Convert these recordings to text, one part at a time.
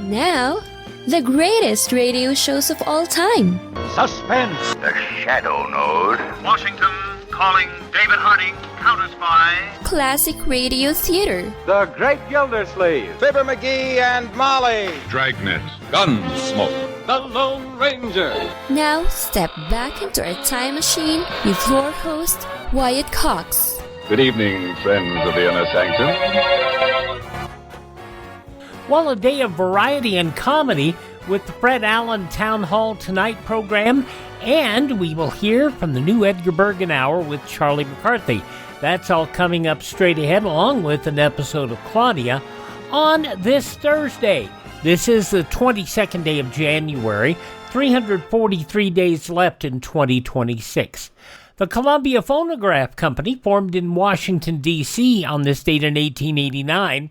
Now, the greatest radio shows of all time. Suspense. The Shadow Node. Washington calling David Harding, Counter Spy. Classic radio theater. The Great Gildersleeve. Fibber McGee and Molly. Dragnet. Gunsmoke. The Lone Ranger. Now, step back into a time machine with your host, Wyatt Cox. Good evening, friends of the Inner Sanctum. Well, a day of variety and comedy with the Fred Allen Town Hall Tonight program, and we will hear from the new Edgar Bergen Hour with Charlie McCarthy. That's all coming up straight ahead, along with an episode of Claudia on this Thursday. This is the 22nd day of January, 343 days left in 2026. The Columbia Phonograph Company, formed in Washington, D.C. on this date in 1889,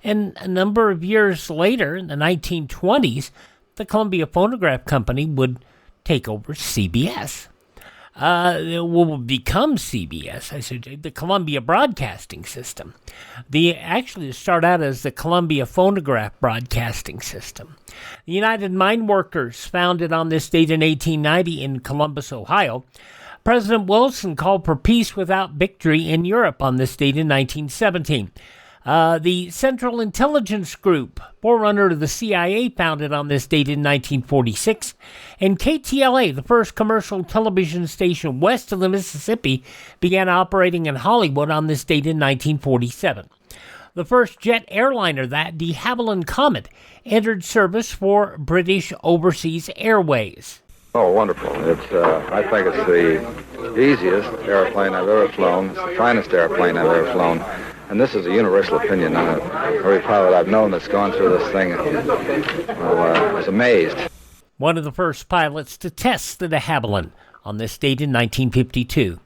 and a number of years later, in the 1920s, the Columbia Phonograph Company would take over CBS. It will become CBS, I should say, the Columbia Broadcasting System. Actually start out as the Columbia Phonograph Broadcasting System. The United Mine Workers, founded on this date in 1890 in Columbus, Ohio. President Wilson called for peace without victory in Europe on this date in 1917. The Central Intelligence Group, forerunner of the CIA, founded on this date in 1946, and KTLA, the first commercial television station west of the Mississippi, began operating in Hollywood on this date in 1947. The first jet airliner, that de Havilland Comet, entered service for British Overseas Airways. Oh, wonderful. I think it's the easiest airplane I've ever flown. It's the finest airplane I've ever flown. And this is a universal opinion. Every pilot I've known that's gone through this thing was amazed. One of the first pilots to test the de Havilland on this date in 1952.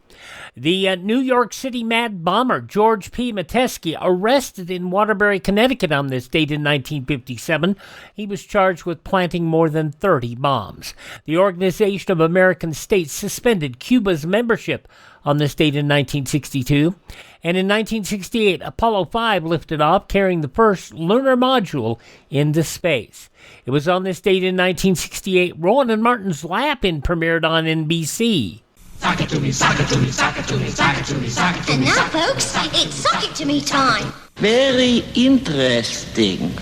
The New York City Mad Bomber George P. Metesky, arrested in Waterbury, Connecticut on this date in 1957. He was charged with planting more than 30 bombs. The Organization of American States suspended Cuba's membership on this date in 1962. And in 1968, Apollo 5 lifted off, carrying the first lunar module into space. It was on this date in 1968, Rowan and Martin's Laugh-In premiered on NBC. Sock it to me, sock it to me, sock it to me, sock it to me, sock it to me. And now, folks, it's sock it to me time. Very interesting,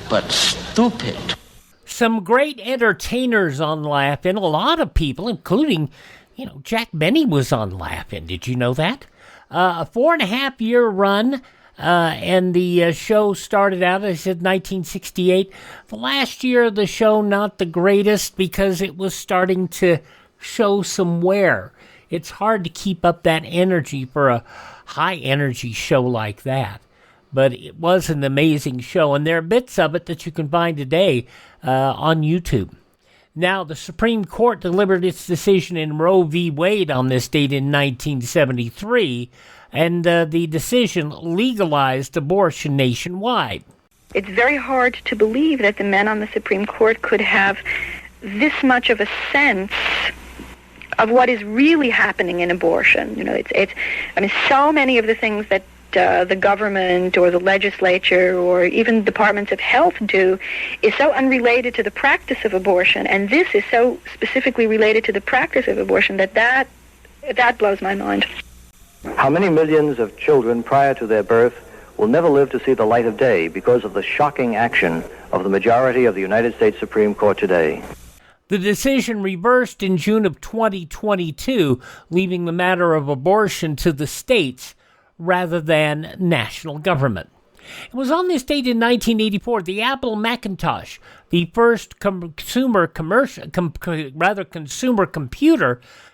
but stupid. Some great entertainers on Laugh-In. A lot of people, including, Jack Benny was on Laugh-In. Did you know that? A 4.5-year run, and the show started out, I said, 1968. The last year of the show, not the greatest, because it was starting to show some wear. It's hard to keep up that energy for a high-energy show like that. But it was an amazing show, and there are bits of it that you can find today on YouTube. Now, the Supreme Court delivered its decision in Roe v. Wade on this date in 1973, and the decision legalized abortion nationwide. It's very hard to believe that the men on the Supreme Court could have this much of a sense of what is really happening in abortion. So many of the things that the government or the legislature or even departments of health do is so unrelated to the practice of abortion, and this is so specifically related to the practice of abortion that blows my mind. How many millions of children prior to their birth will never live to see the light of day because of the shocking action of the majority of the United States Supreme Court today? The decision reversed in June of 2022, leaving the matter of abortion to the states rather than national government. It was on this date in 1984, the Apple Macintosh, the first consumer computer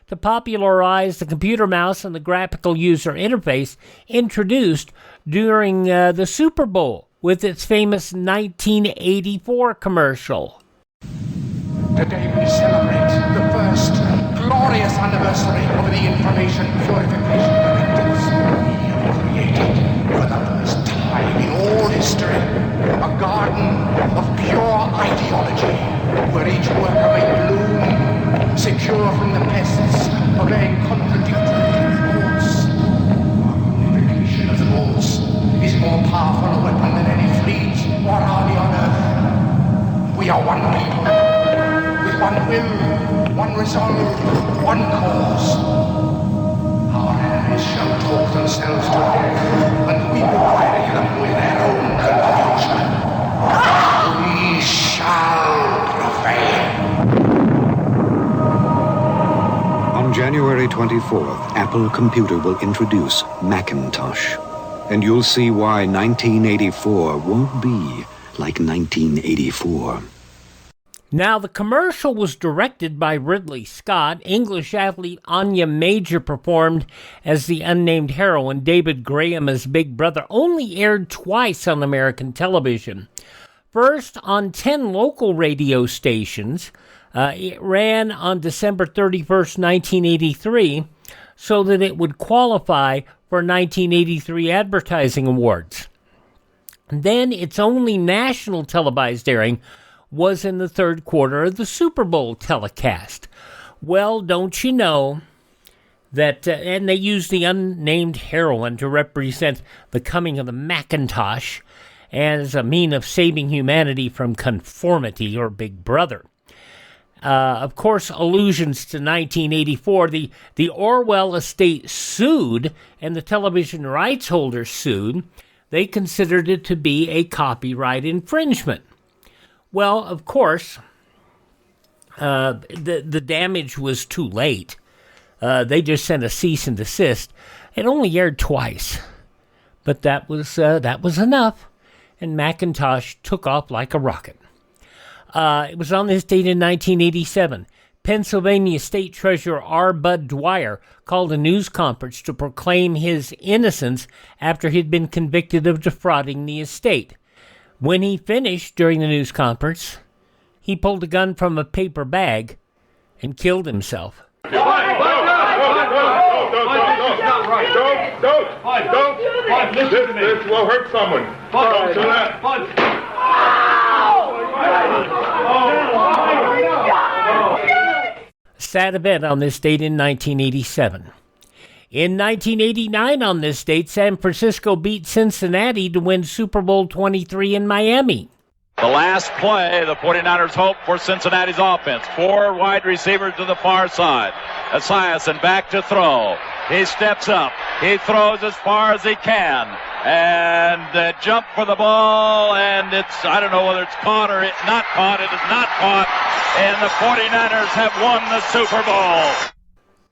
to popularize the computer mouse and the graphical user interface, introduced during the Super Bowl with its famous 1984 commercial. Today we celebrate the first glorious anniversary of the information purification directives. We have created, for the first time in all history, a garden of pure ideology, where each worker may bloom, secure from the pests of a contradictory reports. Our unification of the laws is more powerful a weapon than any fleet or army on earth. resolve one cause. Our enemies shall talk themselves to death, and we will bury them with their own confusion. We shall prevail. On January 24th, Apple Computer will introduce Macintosh. And you'll see why 1984 won't be like 1984. Now, the commercial was directed by Ridley Scott. English athlete Anya Major performed as the unnamed heroine, David Graham as Big Brother. Only aired twice on American television. First on 10 local radio stations. It ran on December 31st, 1983, so that it would qualify for 1983 Advertising Awards. Then its only national televised airing was in the third quarter of the Super Bowl telecast. Well, don't you know that, and they used the unnamed heroine to represent the coming of the Macintosh as a mean of saving humanity from conformity, or Big Brother. Of course, allusions to 1984. The Orwell estate sued, and the television rights holders sued. They considered it to be a copyright infringement. Well, of course, the damage was too late. They just sent a cease and desist. It only aired twice, but that was enough, and Macintosh took off like a rocket. It was on this date in 1987. Pennsylvania State Treasurer R. Bud Dwyer called a news conference to proclaim his innocence after he'd been convicted of defrauding the estate. When he finished during the news conference, he pulled a gun from a paper bag and killed himself. Don't. This will hurt someone. Don't do that. Sad event on this date in 1987. In 1989 on this date, San Francisco beat Cincinnati to win Super Bowl 23 in Miami. The last play, the 49ers hope for Cincinnati's offense. 4 wide receivers to the far side. Esiason back to throw. He steps up. He throws as far as he can. And jump for the ball, and I don't know whether it's caught or not caught. It is not caught. And the 49ers have won the Super Bowl.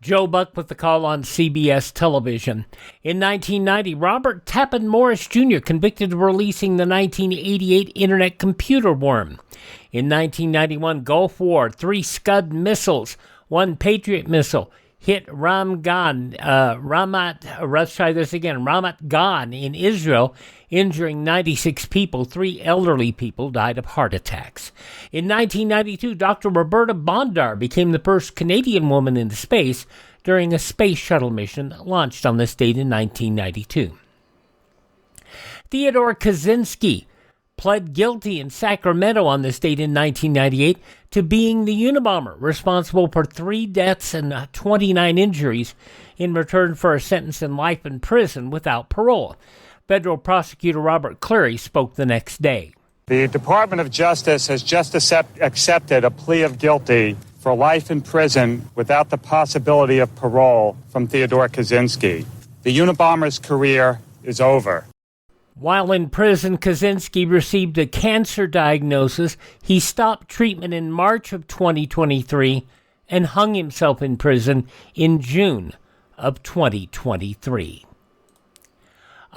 Joe Buck with the call on CBS television. In 1990, Robert Tappan Morris Jr. convicted of releasing the 1988 Internet computer worm. In 1991, Gulf War, 3 Scud missiles, 1 Patriot missile hit Ramat Gan in Israel, injuring 96 people. 3 elderly people died of heart attacks. In 1992, Dr. Roberta Bondar became the first Canadian woman into space during a space shuttle mission launched on this date in 1992. Theodore Kaczynski pled guilty in Sacramento on this date in 1998 to being the Unabomber, responsible for 3 deaths and 29 injuries in return for a sentence in life in prison without parole. Federal prosecutor Robert Cleary spoke the next day. The Department of Justice has just accepted a plea of guilty for life in prison without the possibility of parole from Theodore Kaczynski. The Unabomber's career is over. While in prison, Kaczynski received a cancer diagnosis. He stopped treatment in March of 2023 and hung himself in prison in June of 2023.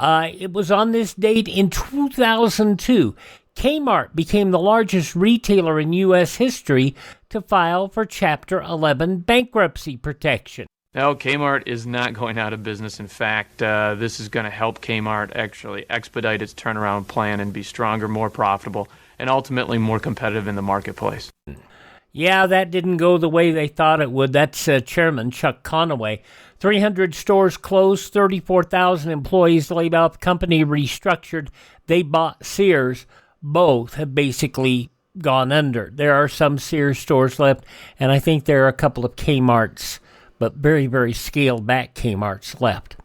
It was on this date in 2002, Kmart became the largest retailer in U.S. history to file for Chapter 11 bankruptcy protection. No, Kmart is not going out of business. In fact, this is going to help Kmart actually expedite its turnaround plan and be stronger, more profitable, and ultimately more competitive in the marketplace. Yeah, that didn't go the way they thought it would. That's Chairman Chuck Conaway. 300 stores closed, 34,000 employees laid off, company restructured. They bought Sears. Both have basically gone under. There are some Sears stores left, and I think there are a couple of Kmart's, but very, very scaled back Kmart's left.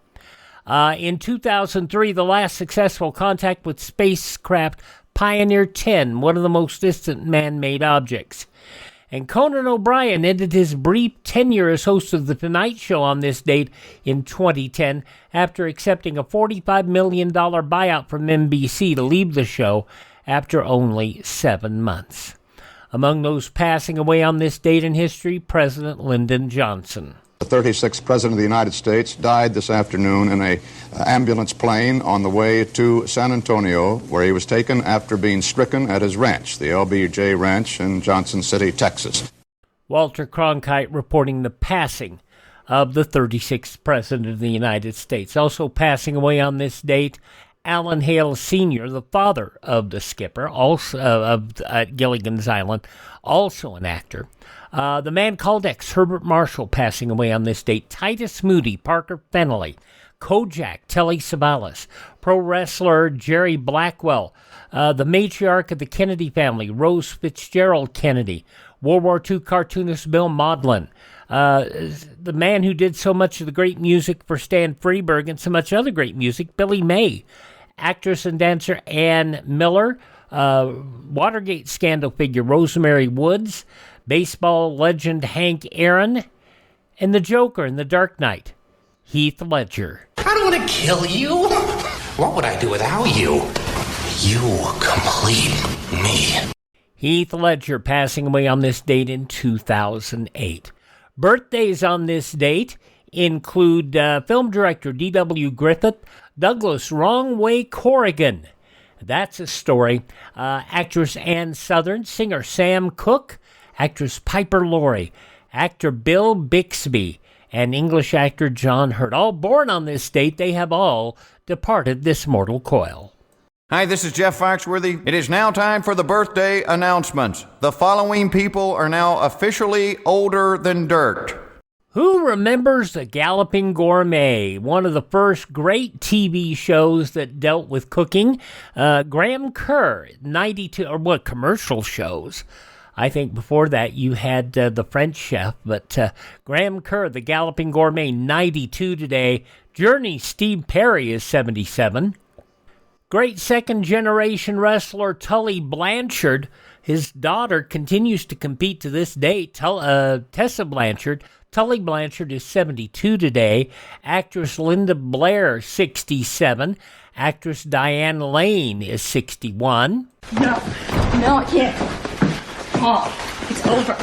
In 2003, the last successful contact with spacecraft Pioneer 10, one of the most distant man-made objects. And Conan O'Brien ended his brief tenure as host of The Tonight Show on this date in 2010 after accepting a $45 million buyout from NBC to leave the show after only 7 months. Among those passing away on this date in history, President Lyndon Johnson. The 36th President of the United States died this afternoon in an ambulance plane on the way to San Antonio, where he was taken after being stricken at his ranch, the LBJ Ranch in Johnson City, Texas. Walter Cronkite reporting the passing of the 36th President of the United States. Also passing away on this date, Alan Hale Sr., the father of the skipper, also of Gilligan's Island, also an actor. The Man Called X, Herbert Marshall, passing away on this date. Titus Moody, Parker Fennelly, Kojak, Telly Savalas, pro wrestler Jerry Blackwell, the matriarch of the Kennedy family, Rose Fitzgerald Kennedy, World War II cartoonist Bill Maudlin, the man who did so much of the great music for Stan Freberg and so much other great music, Billy May, actress and dancer Ann Miller, Watergate scandal figure Rosemary Woods, baseball legend Hank Aaron, and the Joker in The Dark Knight, Heath Ledger. I don't want to kill you. What would I do without you? You complete me. Heath Ledger passing away on this date in 2008. Birthdays on this date include film director D.W. Griffith, Douglas Wrong Way Corrigan. That's a story. Actress Ann Southern, singer Sam Cooke, actress Piper Laurie, actor Bill Bixby, and English actor John Hurt. All born on this date, they have all departed this mortal coil. Hi, this is Jeff Foxworthy. It is now time for the birthday announcements. The following people are now officially older than dirt. Who remembers The Galloping Gourmet, one of the first great TV shows that dealt with cooking? Graham Kerr, 92, or what, commercial shows. I think before that you had the French chef, but Graham Kerr, The Galloping Gourmet, 92 today. Journey, Steve Perry is 77. Great second-generation wrestler Tully Blanchard, his daughter continues to compete to this day, Tessa Blanchard. Tully Blanchard is 72 today. Actress Linda Blair, 67. Actress Diane Lane is 61. No, I can't. Oh, it's over.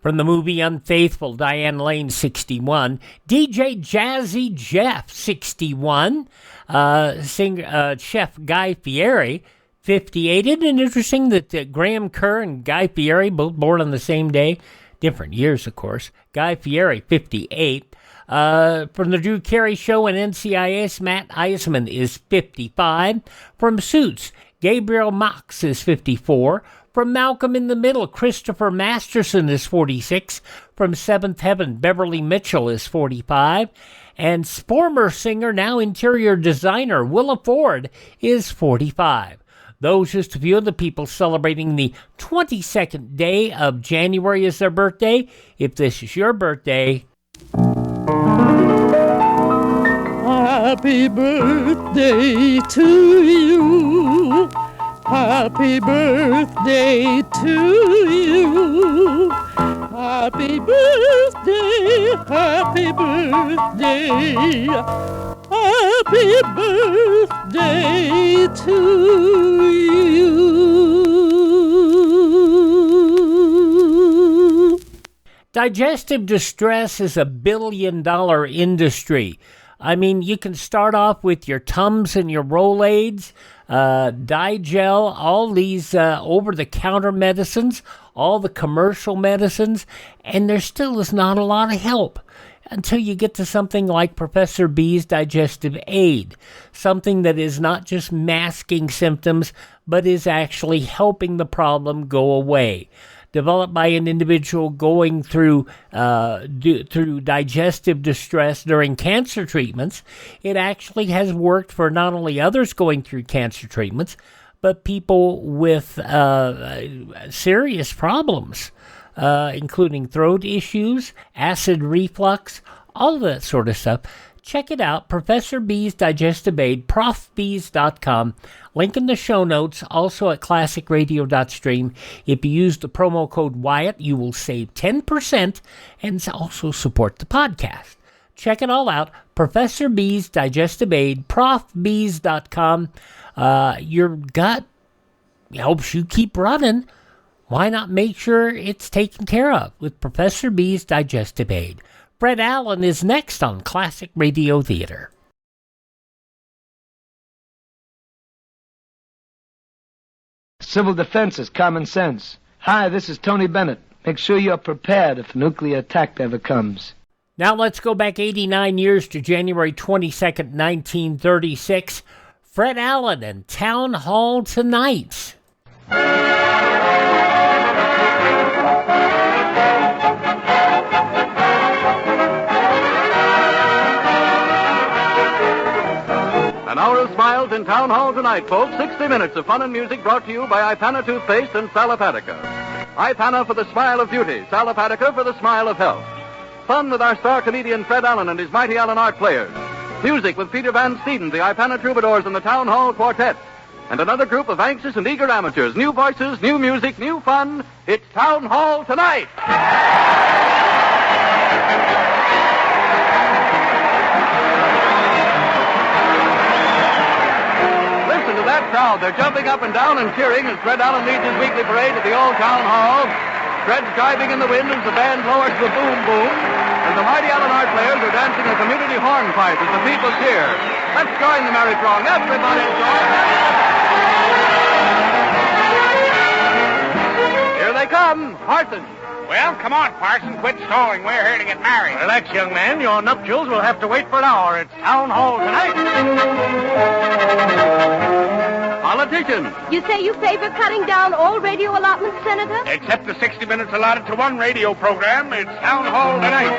From the movie Unfaithful, Diane Lane, 61. DJ Jazzy Jeff, 61. Chef Guy Fieri, 58. Isn't it interesting that Graham Kerr and Guy Fieri, both born on the same day? Different years, of course. Guy Fieri, 58. From the Drew Carey Show and NCIS, Matt Eisman is 55. From Suits, Gabriel Mox is 54. From Malcolm in the Middle, Christopher Masterson is 46. From Seventh Heaven, Beverly Mitchell is 45. And former singer, now interior designer, Willa Ford is 45. Those just a few of the people celebrating the 22nd day of January as their birthday. If this is your birthday, happy birthday to you. Happy birthday to you. Happy birthday, happy birthday. Happy birthday to you. Digestive distress is a billion-dollar industry. I mean, you can start off with your Tums and your Rolaids, Digel, all these over-the-counter medicines, all the commercial medicines, and there still is not a lot of help until you get to something like Professor B's Digestive Aid, something that is not just masking symptoms, but is actually helping the problem go away. Developed by an individual going through digestive distress during cancer treatments, it actually has worked for not only others going through cancer treatments, but people with serious problems, including throat issues, acid reflux, all of that sort of stuff. Check it out, Professor B's Digestive Aid, profbees.com. Link in the show notes, also at classicradio.stream. If you use the promo code Wyatt, you will save 10% and also support the podcast. Check it all out, Professor B's Digestive Aid, profbees.com. Your gut helps you keep running. Why not make sure it's taken care of with Professor B's Digestive Aid? Fred Allen is next on Classic Radio Theater. Civil defense is common sense. Hi, this is Tony Bennett. Make sure you're prepared if a nuclear attack ever comes. Now let's go back 89 years to January 22nd, 1936. Fred Allen and Town Hall Tonight. An hour of smiles in Town Hall tonight, folks. 60 minutes of fun and music brought to you by Ipana Toothpaste and Salapatica. Ipana for the smile of beauty, Salapatica for the smile of health. Fun with our star comedian Fred Allen and his Mighty Allen art players. Music with Peter Van Steeden, the Ipana Troubadours, and the Town Hall Quartet. And another group of anxious and eager amateurs. New voices, new music, new fun. It's Town Hall tonight. Listen to that crowd. They're jumping up and down and cheering as Fred Allen leads his weekly parade at the old Town Hall. Fred's driving in the wind as the band lowers the boom boom. And the Mighty Allen art players are dancing a community hornpipe as the people cheer. Let's join the merry throng. Everybody join. Here they come. Parson. Well, come on, Parson. Quit stalling. We're here to get married. Relax, young man. Your nuptials will have to wait for an hour. It's Town Hall tonight. Politicians. You say you favor cutting down all radio allotments, Senator? Except the 60 minutes allotted to one radio program. It's Town Hall tonight.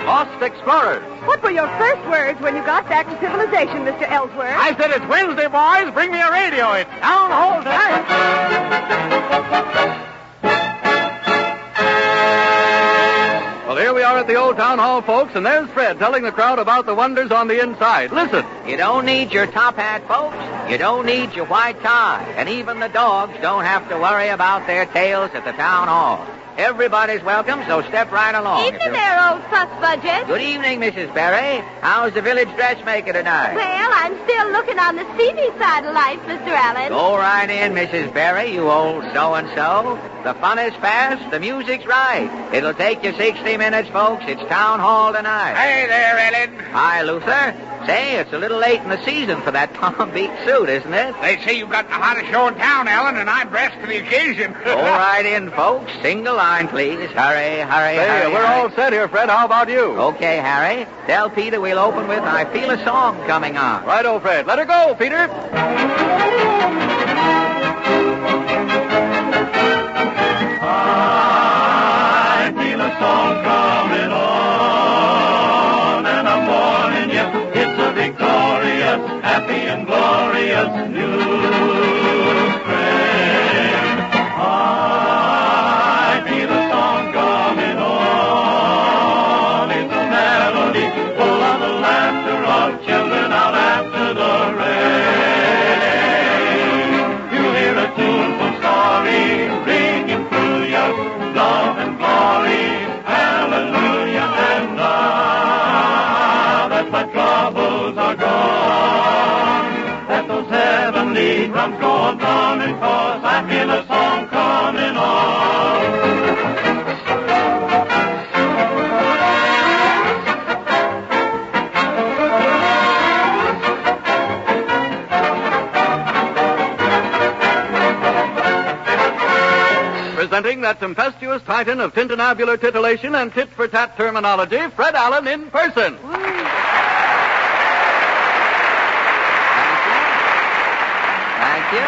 Lost explorers. What were your first words when you got back to civilization, Mr. Ellsworth? I said it's Wednesday, boys. Bring me a radio. It's Town Hall tonight. Well, here we are at the old Town Hall, folks, and there's Fred telling the crowd about the wonders on the inside. Listen. You don't need your top hat, folks. You don't need your white tie. And even the dogs don't have to worry about their tails at the Town Hall. Everybody's welcome, so step right along. Evening there, old fuss budget. Good evening, Mrs. Berry. How's the village dressmaker tonight? Well, I'm still looking on the seedy side of life, Mr. Allen. Go right in, Mrs. Berry, you old so-and-so. The fun is fast, the music's right. It'll take you 60 minutes, folks. It's Town Hall tonight. Hey there, Ellen. Hi, Luther. Say, it's a little late in the season for that Palm Beach suit, isn't it? They say you've got the hottest show in town, Ellen, and I'm dressed for the occasion. Go right in, folks. Single line, please. Hurry, hurry, hurry. We're all set here, Fred. How about you? Okay, Harry. Tell Peter we'll open with I Feel a Song Coming On. Righto, Fred. Let her go, Peter. I feel a song coming on, and I'm warning you, it's a victorious, happy and glorious new spring. I feel a song coming on, it's a melody full of the laughter of children out after the rain. You hear a tuneful story ringing through your love and glory, hallelujah, and now that my troubles are gone, that those heavenly drums go on drumming, 'cause I feel a song coming on. Presenting that tempestuous titan of tintinabular titillation and tit-for-tat terminology, Fred Allen in person. Thank you.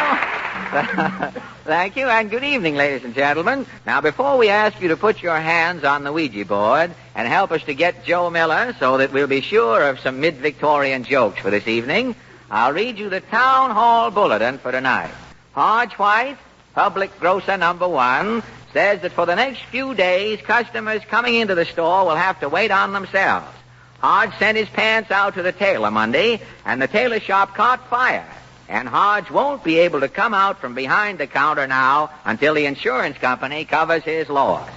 Thank you, and good evening, ladies and gentlemen. Now, before we ask you to put your hands on the Ouija board and help us to get Joe Miller so that we'll be sure of some mid-Victorian jokes for this evening, I'll read you the Town Hall Bulletin for tonight. Hodge White, Public Grocer number 1, says that for the next few days, customers coming into the store will have to wait on themselves. Hodge sent his pants out to the tailor Monday, and the tailor shop caught fire. And Hodge won't be able to come out from behind the counter now until the insurance company covers his loss.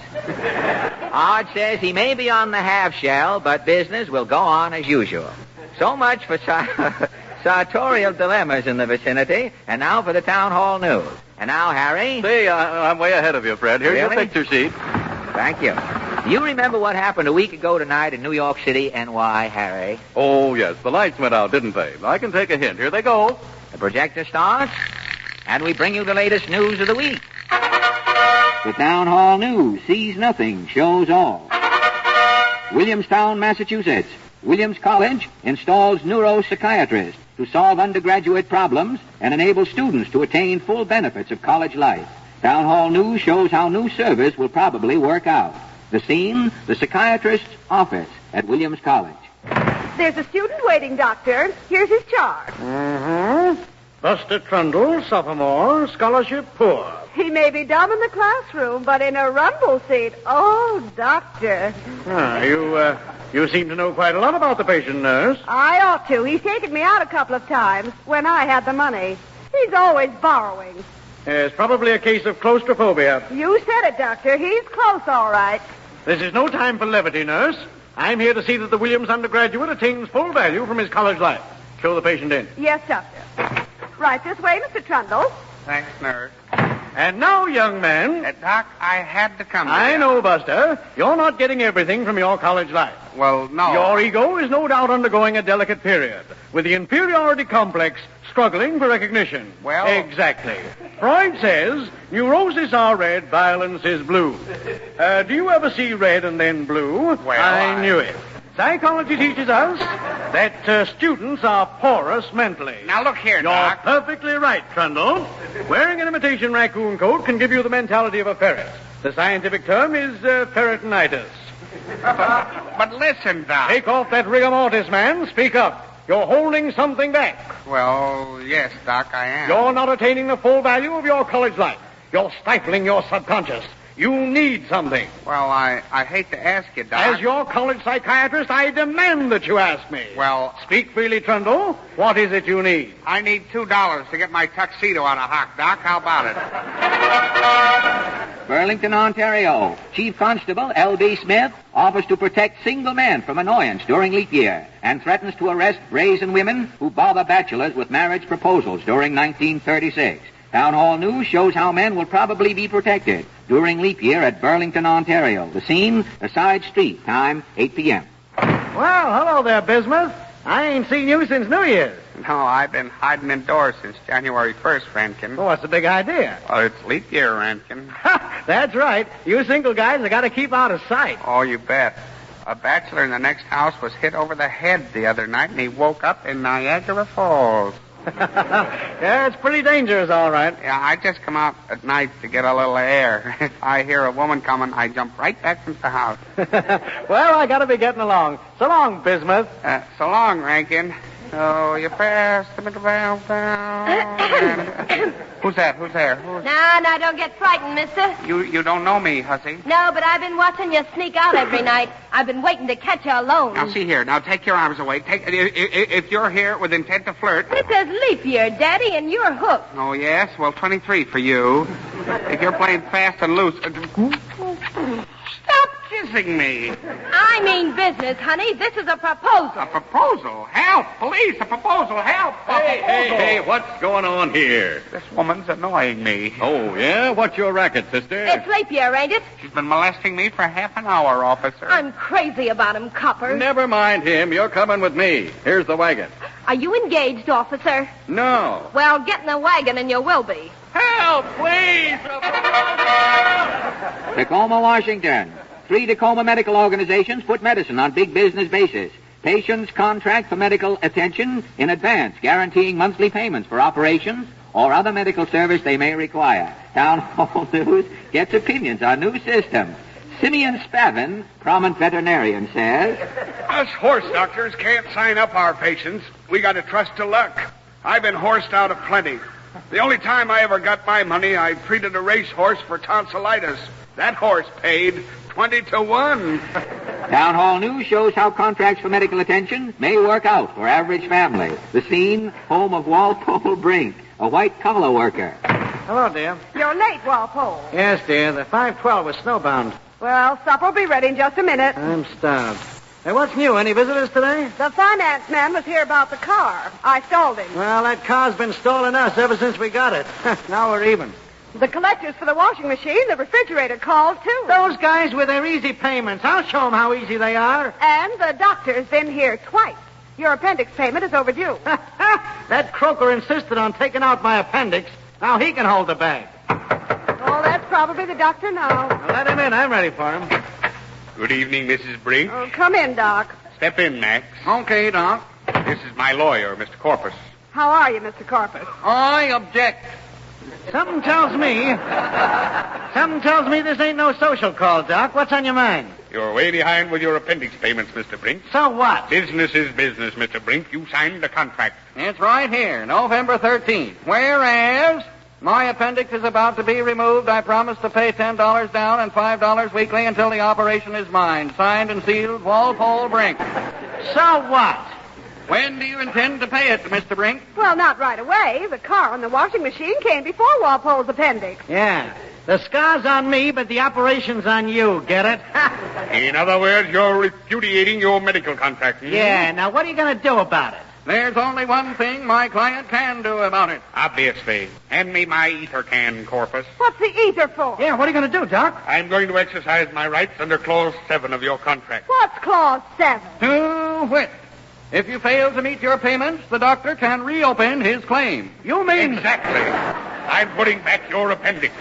Hodge says he may be on the half shell, but business will go on as usual. So much for sartorial dilemmas in the vicinity, and now for the Town Hall News. And now, Harry? Say, I'm way ahead of you, Fred. Here's your Really? picture sheet. Thank you. Do you remember what happened a week ago tonight in New York City, NY, Harry? Oh, yes. The lights went out, didn't they? I can take a hint. Here they go. The projector starts, and we bring you the latest news of the week. The Town Hall News sees nothing, shows all. Williamstown, Massachusetts. Williams College installs neuropsychiatrist to solve undergraduate problems and enable students to attain full benefits of college life. Town Hall News shows how new service will probably work out. The scene, the psychiatrist's office at Williams College. There's a student waiting, Doctor. Here's his chart. Mm-hmm. Buster Trundle, sophomore, scholarship poor. He may be dumb in the classroom, but in a rumble seat, oh, Doctor. You seem to know quite a lot about the patient, nurse. I ought to. He's taken me out a couple of times when I had the money. He's always borrowing. It's probably a case of claustrophobia. You said it, Doctor. He's close, all right. This is no time for levity, nurse. I'm here to see that the Williams undergraduate attains full value from his college life. Show the patient in. Yes, Doctor. Right this way, Mr. Trundle. Thanks, nurse. And now, young man... Doc, I had to come I know, Buster. You're not getting everything from your college life. Well, no. Your ego is no doubt undergoing a delicate period, with the inferiority complex struggling for recognition. Well... Exactly. Freud says neurosis are red, violence is blue. Do you ever see red and then blue? Well, I knew it. Psychology teaches us that students are porous mentally. Now, look here, You're Doc. perfectly right, Trundle. Wearing an imitation raccoon coat can give you the mentality of a ferret. The scientific term is ferretinitis. But listen, Doc. Take off that rigor mortis, man. Speak up. You're holding something back. Well, yes, Doc, I am. You're not attaining the full value of your college life. You're stifling your subconscious. You need something. Well, I hate to ask you, Doc. As your college psychiatrist, I demand that you ask me. Well... Speak freely, Trundle. What is it you need? I need $2 to get my tuxedo out of Hark, Doc. How about it? Burlington, Ontario. Chief Constable L.B. Smith offers to protect single men from annoyance during leap year and threatens to arrest brazen women who bother bachelors with marriage proposals during 1936. Town Hall News shows how men will probably be protected during leap year at Burlington, Ontario. The scene, a side street, time 8 p.m. Well, hello there, Bismuth. I ain't seen you since New Year's. No, I've been hiding indoors since January 1st, Rankin. Well, what's the big idea? Oh, it's leap year, Rankin. That's right. You single guys have got to keep out of sight. Oh, you bet. A bachelor in the next house was hit over the head the other night, and he woke up in Niagara Falls. Yeah, it's pretty dangerous, all right. Yeah, I just come out at night to get a little air. If I hear a woman coming, I jump right back into the house. Well, I got to be getting along. So long, Bismuth. So long, Rankin. Oh, you fast to make a bell down. Who's that? Who's there? No, don't get frightened, mister. You don't know me, hussy. No, but I've been watching you sneak out every night. I've been waiting to catch you alone. Now, see here. Now, take your arms away. If you're here with intent to flirt... It says leap year, Daddy, and you're hooked. Oh, yes? Well, 23 for you. If you're playing fast and loose... Stop kissing me. I mean business, honey. This is a proposal. A proposal? Help! Police! A proposal! Help! Hey, what's going on here? This woman's annoying me. Oh, yeah? What's your racket, sister? It's leap year, ain't it? She's been molesting me for half an hour, officer. I'm crazy about him, Copper. Never mind him. You're coming with me. Here's the wagon. Are you engaged, officer? No. Well, get in the wagon and you will be. Help, please! Tacoma, Washington. 3 Tacoma medical organizations put medicine on big business basis. Patients contract for medical attention in advance, guaranteeing monthly payments for operations or other medical service they may require. Town Hall News gets opinions on new systems. Simeon Spavin, prominent veterinarian, says... Us horse doctors can't sign up our patients. We got to trust to luck. I've been horsed out of plenty. The only time I ever got my money, I treated a racehorse for tonsillitis. That horse paid 20 to 1. Town Hall News shows how contracts for medical attention may work out for average family. The scene, home of Walpole Brink, a white-collar worker. Hello, dear. You're late, Walpole. Yes, dear. The 512 was snowbound. Well, supper will be ready in just a minute. I'm starved. Hey, what's new? Any visitors today? The finance man was here about the car. I stalled him. Well, that car's been stalling us ever since we got it. Now we're even. The collectors for the washing machine, the refrigerator called, too. Those guys with their easy payments. I'll show them how easy they are. And the doctor's been here twice. Your appendix payment is overdue. That croaker insisted on taking out my appendix. Now he can hold the bag. Oh, that's probably the doctor now. Now, let him in. I'm ready for him. Good evening, Mrs. Brink. Oh, come in, Doc. Step in, Max. Okay, Doc. This is my lawyer, Mr. Corpus. How are you, Mr. Corpus? I object. Something tells me this ain't no social call, Doc. What's on your mind? You're way behind with your appendix payments, Mr. Brink. So what? Business is business, Mr. Brink. You signed the contract. It's right here, November 13th. Whereas my appendix is about to be removed, I promise to pay $10 down and $5 weekly until the operation is mine. Signed and sealed, Walpole Brink. So what? When do you intend to pay it, Mr. Brink? Well, not right away. The car and the washing machine came before Walpole's appendix. Yeah. The scar's on me, but the operation's on you. Get it? In other words, you're repudiating your medical contract. Yeah. Now, what are you going to do about it? There's only one thing my client can do about it. Obviously. Hand me my ether can, Corpus. What's the ether for? Yeah, what are you going to do, Doc? I'm going to exercise my rights under Clause 7 of your contract. What's Clause 7? To wit, if you fail to meet your payments, the doctor can reopen his claim. You mean... Exactly. I'm putting back your appendix.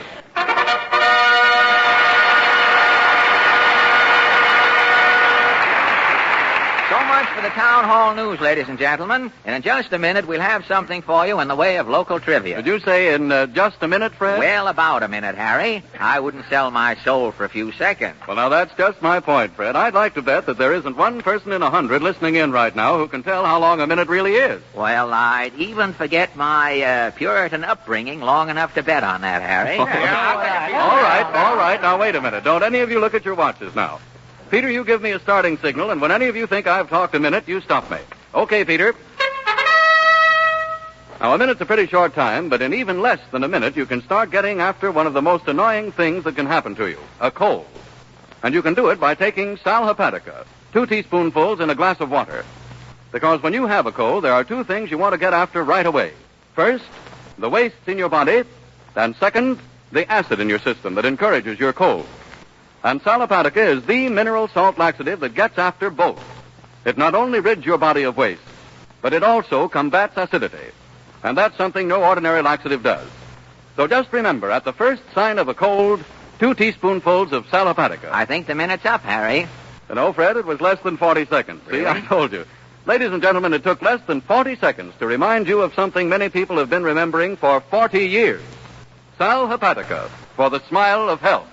So much for the Town Hall News, ladies and gentlemen. And in just a minute, we'll have something for you in the way of local trivia. Did you say in just a minute, Fred? Well, about a minute, Harry. I wouldn't sell my soul for a few seconds. Well, now, that's just my point, Fred. I'd like to bet that there isn't one person in 100 listening in right now who can tell how long a minute really is. Well, I'd even forget my Puritan upbringing long enough to bet on that, Harry. All right. Now, wait a minute. Don't any of you look at your watches now. Peter, you give me a starting signal, and when any of you think I've talked a minute, you stop me. Okay, Peter. Now, a minute's a pretty short time, but in even less than a minute, you can start getting after one of the most annoying things that can happen to you, a cold. And you can do it by taking Sal Hepatica, 2 teaspoonfuls in a glass of water. Because when you have a cold, there are 2 things you want to get after right away. First, the wastes in your body, and second, the acid in your system that encourages your cold. And Sal Hepatica is the mineral salt laxative that gets after both. It not only rids your body of waste, but it also combats acidity. And that's something no ordinary laxative does. So just remember, at the first sign of a cold, 2 teaspoonfuls of Sal Hepatica. I think the minute's up, Harry. No, Fred, it was less than 40 seconds. Really? See, I told you. Ladies and gentlemen, it took less than 40 seconds to remind you of something many people have been remembering for 40 years. Sal Hepatica, for the smile of health.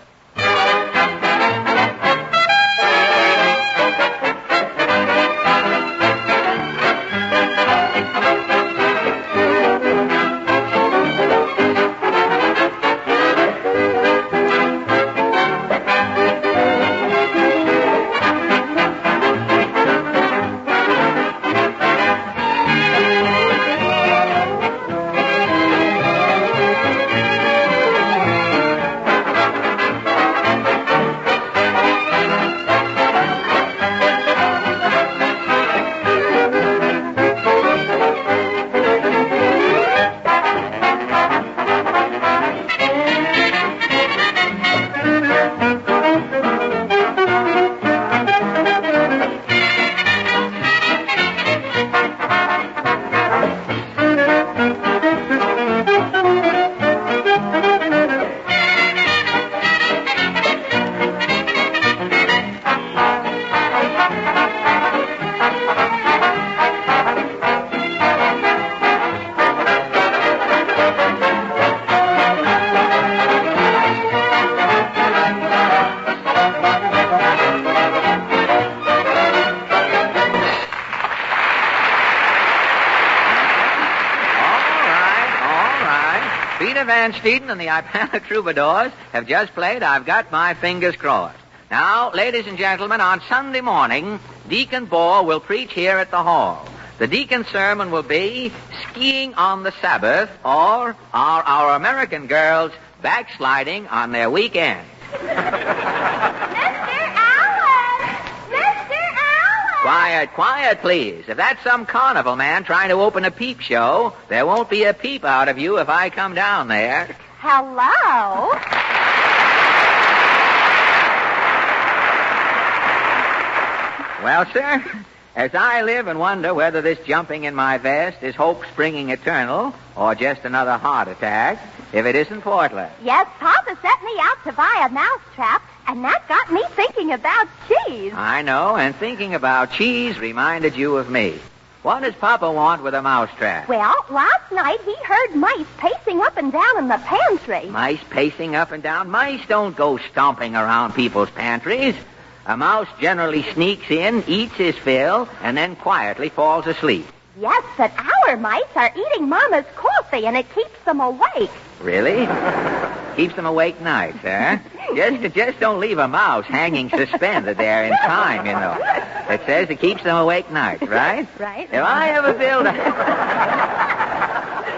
Van Steeden and the Ipana Troubadours have just played I've Got My Fingers Crossed. Now, ladies and gentlemen, on Sunday morning, Deacon Ball will preach here at the hall. The deacon's sermon will be Skiing on the Sabbath, or Are Our American Girls Backsliding on Their Weekend? Quiet, please. If that's some carnival man trying to open a peep show, there won't be a peep out of you if I come down there. Hello? Well, sir, as I live and wonder whether this jumping in my vest is hope springing eternal or just another heart attack, if it isn't Portland. Yes, Papa sent me out to buy a mousetrap, and that got me thinking about cheese. I know, and thinking about cheese reminded you of me. What does Papa want with a mousetrap? Well, last night he heard mice pacing up and down in the pantry. Mice pacing up and down? Mice don't go stomping around people's pantries. A mouse generally sneaks in, eats his fill, and then quietly falls asleep. Yes, but our mice are eating Mama's coffee, and it keeps them awake. Really? Keeps them awake nights, huh? Just don't leave a mouse hanging suspended there in time, you know. It says it keeps them awake nights, right? Right. If I ever build a...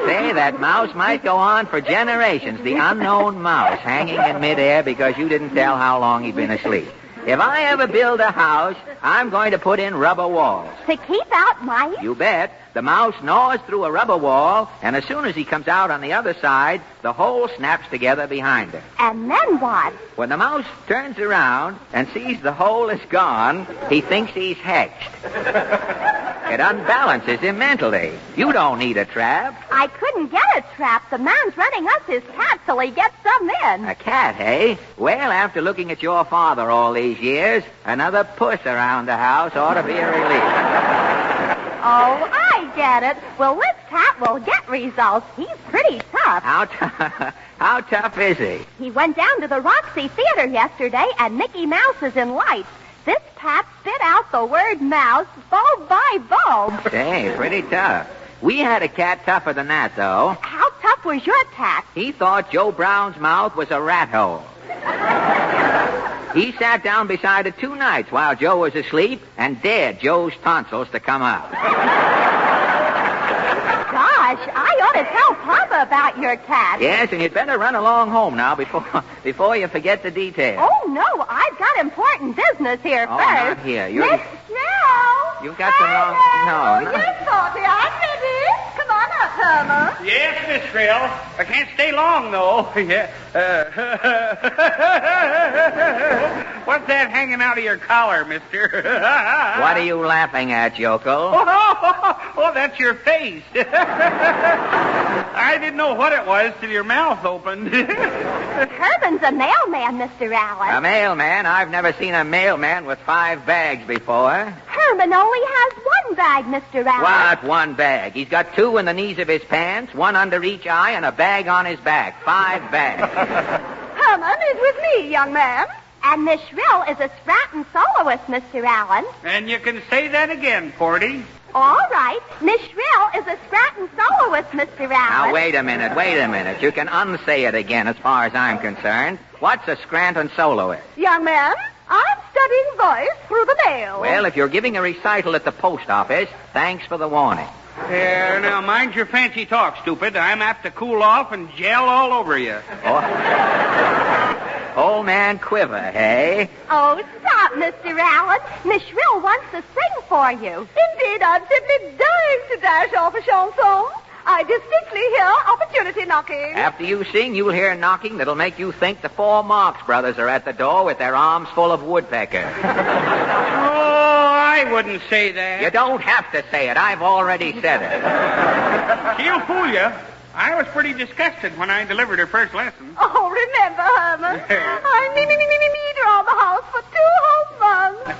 Say, that mouse might go on for generations, the unknown mouse hanging in midair because you didn't tell how long he'd been asleep. If I ever build a house, I'm going to put in rubber walls. To keep out mice? You bet. The mouse gnaws through a rubber wall, and as soon as he comes out on the other side, the hole snaps together behind him. And then what? When the mouse turns around and sees the hole is gone, he thinks he's hexed. It unbalances him mentally. You don't need a trap. I couldn't get a trap. The man's running us his cat till he gets some in. A cat, eh? Well, after looking at your father all these years, another puss around the house ought to be a relief. Oh, I get it. Well, this cat will get results. He's pretty tough. How tough is he? He went down to the Roxy Theater yesterday, and Mickey Mouse is in lights. This cat spit out the word mouse bulb by bulb. Say, pretty tough. We had a cat tougher than that, though. How tough was your cat? He thought Joe Brown's mouth was a rat hole. He sat down beside it 2 nights while Joe was asleep and dared Joe's tonsils to come out. Gosh, I ought to tell Papa about your cat. Yes, and you'd better run along home now before you forget the details. Oh, no, I've got important business here Oh, first. not here. Miss Shrill! You've got the wrong... No. Yes, Salty, I'm ready. Come on up, Herman. Yes, Miss Shrill. I can't stay long, though. Yeah. What's that hanging out of your collar, mister? What are you laughing at, yokel? Oh, that's your face. I didn't know what it was till your mouth opened. Herman's a mailman, Mr. Allen. A mailman? I've never seen a mailman with 5 bags before. Herman only has 1 bag, Mr. Allen. What, 1 bag? He's got 2 in the knees of his pants, 1 under each eye, and a bag on his back. 5 bags. Herman is with me, young man. And Miss Shrill is a Stratton soloist, Mr. Allen. And you can say that again, Forty. All right. Miss Shrill is a Stratton soloist, Mr. Allen. Now, wait a minute. You can unsay it again as far as I'm concerned. What's a Scranton soloist? Young man, I'm studying voice through the mail. Well, if you're giving a recital at the post office, thanks for the warning. There, now, mind your fancy talk, stupid. I'm apt to cool off and gel all over you. Old man quiver, hey? Oh, stop, Mr. Allen. Miss Shrill wants to sing for you. Indeed, I'm simply dying to dash off a chanson. I distinctly hear opportunity knocking. After you sing, you'll hear knocking that'll make you think the 4 Marx brothers are at the door with their arms full of woodpeckers. I wouldn't say that. You don't have to say it. I've already said it. She'll fool you. I was pretty disgusted when I delivered her first lesson. Oh, remember, Herman, I need her on the house for 2 whole months.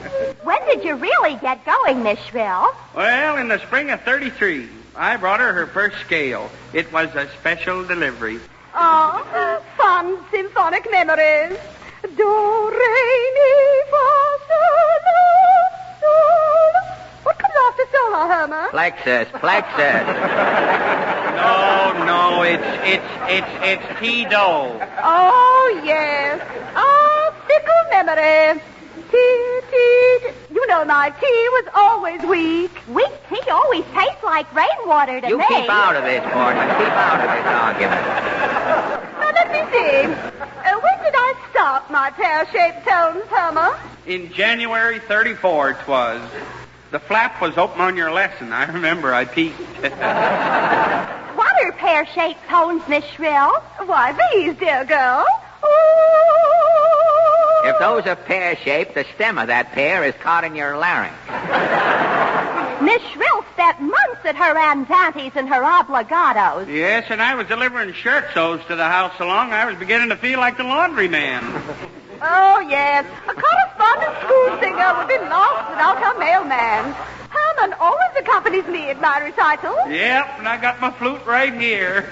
When did you really get going, Miss Shrill? Well, in the spring of 33, I brought her first scale. It was a special delivery. Oh, fond symphonic memories. Do, re, mi, fa, sol, What comes after solo, Herman? Plexus. No, No, it's tea dough. Oh, yes. Oh, fickle memory. Tea. You know my tea was always weak. Weak tea always tastes like rainwater to You me. keep out of this, Portland. Keep out of this argument. Now, let me see. When did I stop my pear-shaped tones, Homer? In January 34, 'twas. The flap was open on your lesson. I remember. I peeked. What are pear-shaped tones, Miss Shrill? Why, these, dear girl. If those are pear-shaped, the stem of that pear is caught in your larynx. Miss Shrill spent months at her Aunt Auntie's and her obligatos. Yes, and I was delivering shirt sews to the house so long I was beginning to feel like the laundry man. Oh, yes. A correspondent school singer would be lost without her mailman. Herman always accompanies me at my recital. Yep, and I got my flute right here.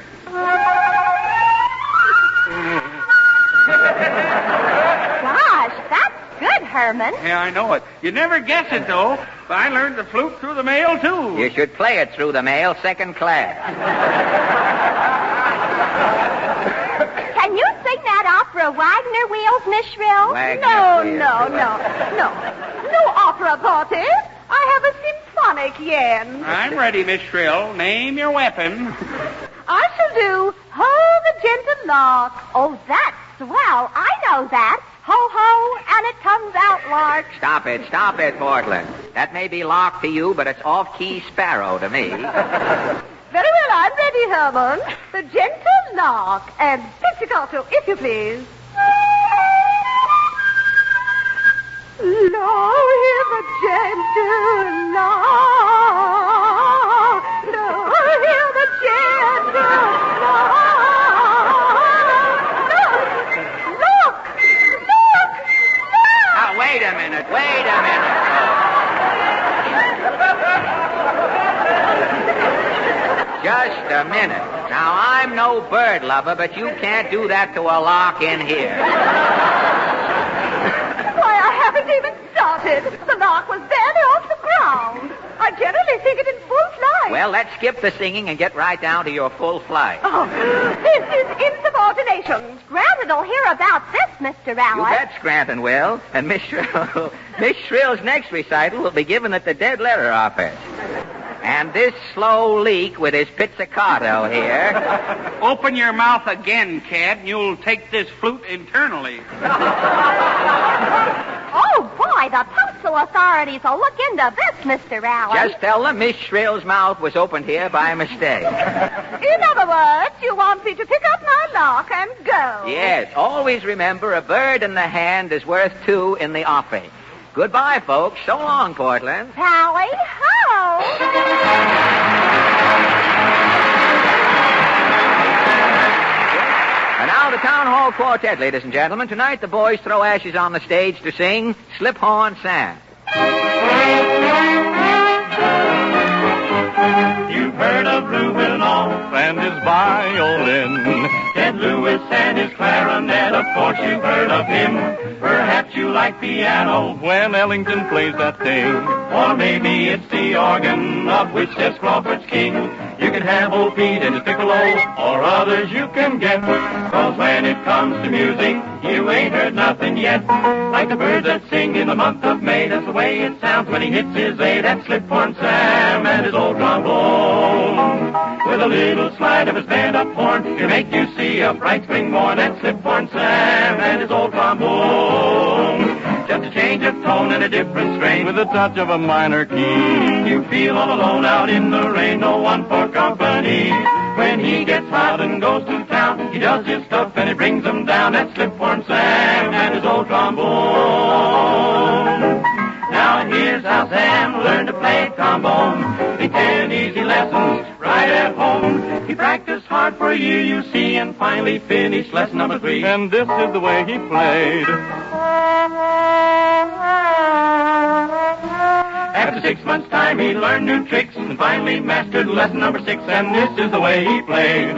Gosh, that's good, Herman. Yeah, I know it. You'd never guess it, though. But I learned the flute through the mail, too. You should play it through the mail, second class. Can you sing that opera, Wagner Wheels, Miss Shrill? No opera party. I have a symphonic yen. I'm ready, Miss Shrill. Name your weapon. I shall do Ho the Gentle Lark. Oh, that's swell. I know that. Ho, and it comes out lark. Stop it, Portland. That may be lark to you, but it's off-key sparrow to me. Very well, I'm ready, Herman. The Gentle Lark and pizzicato, if you please. Lo, hear the gentle lark. Lo, hear the gentle lark. Look! Now, wait a minute. Just a minute. Now, I'm no bird lover, but you can't do that to a lark in here. Why, I haven't even started. The lark was barely off the ground. I generally think it in full flight. Well, let's skip the singing and get right down to your full flight. Oh, this is insubordination. Scranton'll hear about this, Mr. Allen. You bet Scranton will. And Miss Shrill's next recital will be given at the Dead Letter Office. And this slow leak with his pizzicato here. Open your mouth again, Cat, and you'll take this flute internally. Oh, boy, the postal authorities will look into this, Mr. Allen. Just tell them Miss Shrill's mouth was opened here by mistake. In other words, you want me to pick up my lark and go. Yes, always remember a bird in the hand is worth two in the offing. Goodbye, folks. So long, Portland. Tally ho! And now the Town Hall Quartet, ladies and gentlemen. Tonight the boys throw ashes on the stage to sing Slip Horn Sam. You've heard of Rudolph and his violin, Ted Lewis and his clarinet, of course you've heard of him. Perhaps you like piano when Ellington plays that thing. Or maybe it's the organ of which says Crawford's king. You can have old Pete and his piccolo, or others you can get. 'Cause when it comes to music, you ain't heard nothing yet. Like the birds that sing in the month of May, that's the way it sounds when he hits his A. That Slip-Horn Sam and his old trombone. With a little slide of his band-up horn, he'll make you see a bright spring morn. That Slip-Horn Sam and his old trombone. Just a change of tone and a different strain with a touch of a minor key. You feel all alone out in the rain, no one for company. When he gets hot and goes to town, he does his stuff and he brings them down. That Slip-Horn Sam and his old trombone. Now here's how Sam learned to play trombone. He 10 easy lessons right at home. He practiced hard for a year, you see, and finally finished lesson number 3. And this is the way he played. After 6 months' time, he learned new tricks and finally mastered lesson number 6. And this is the way he played.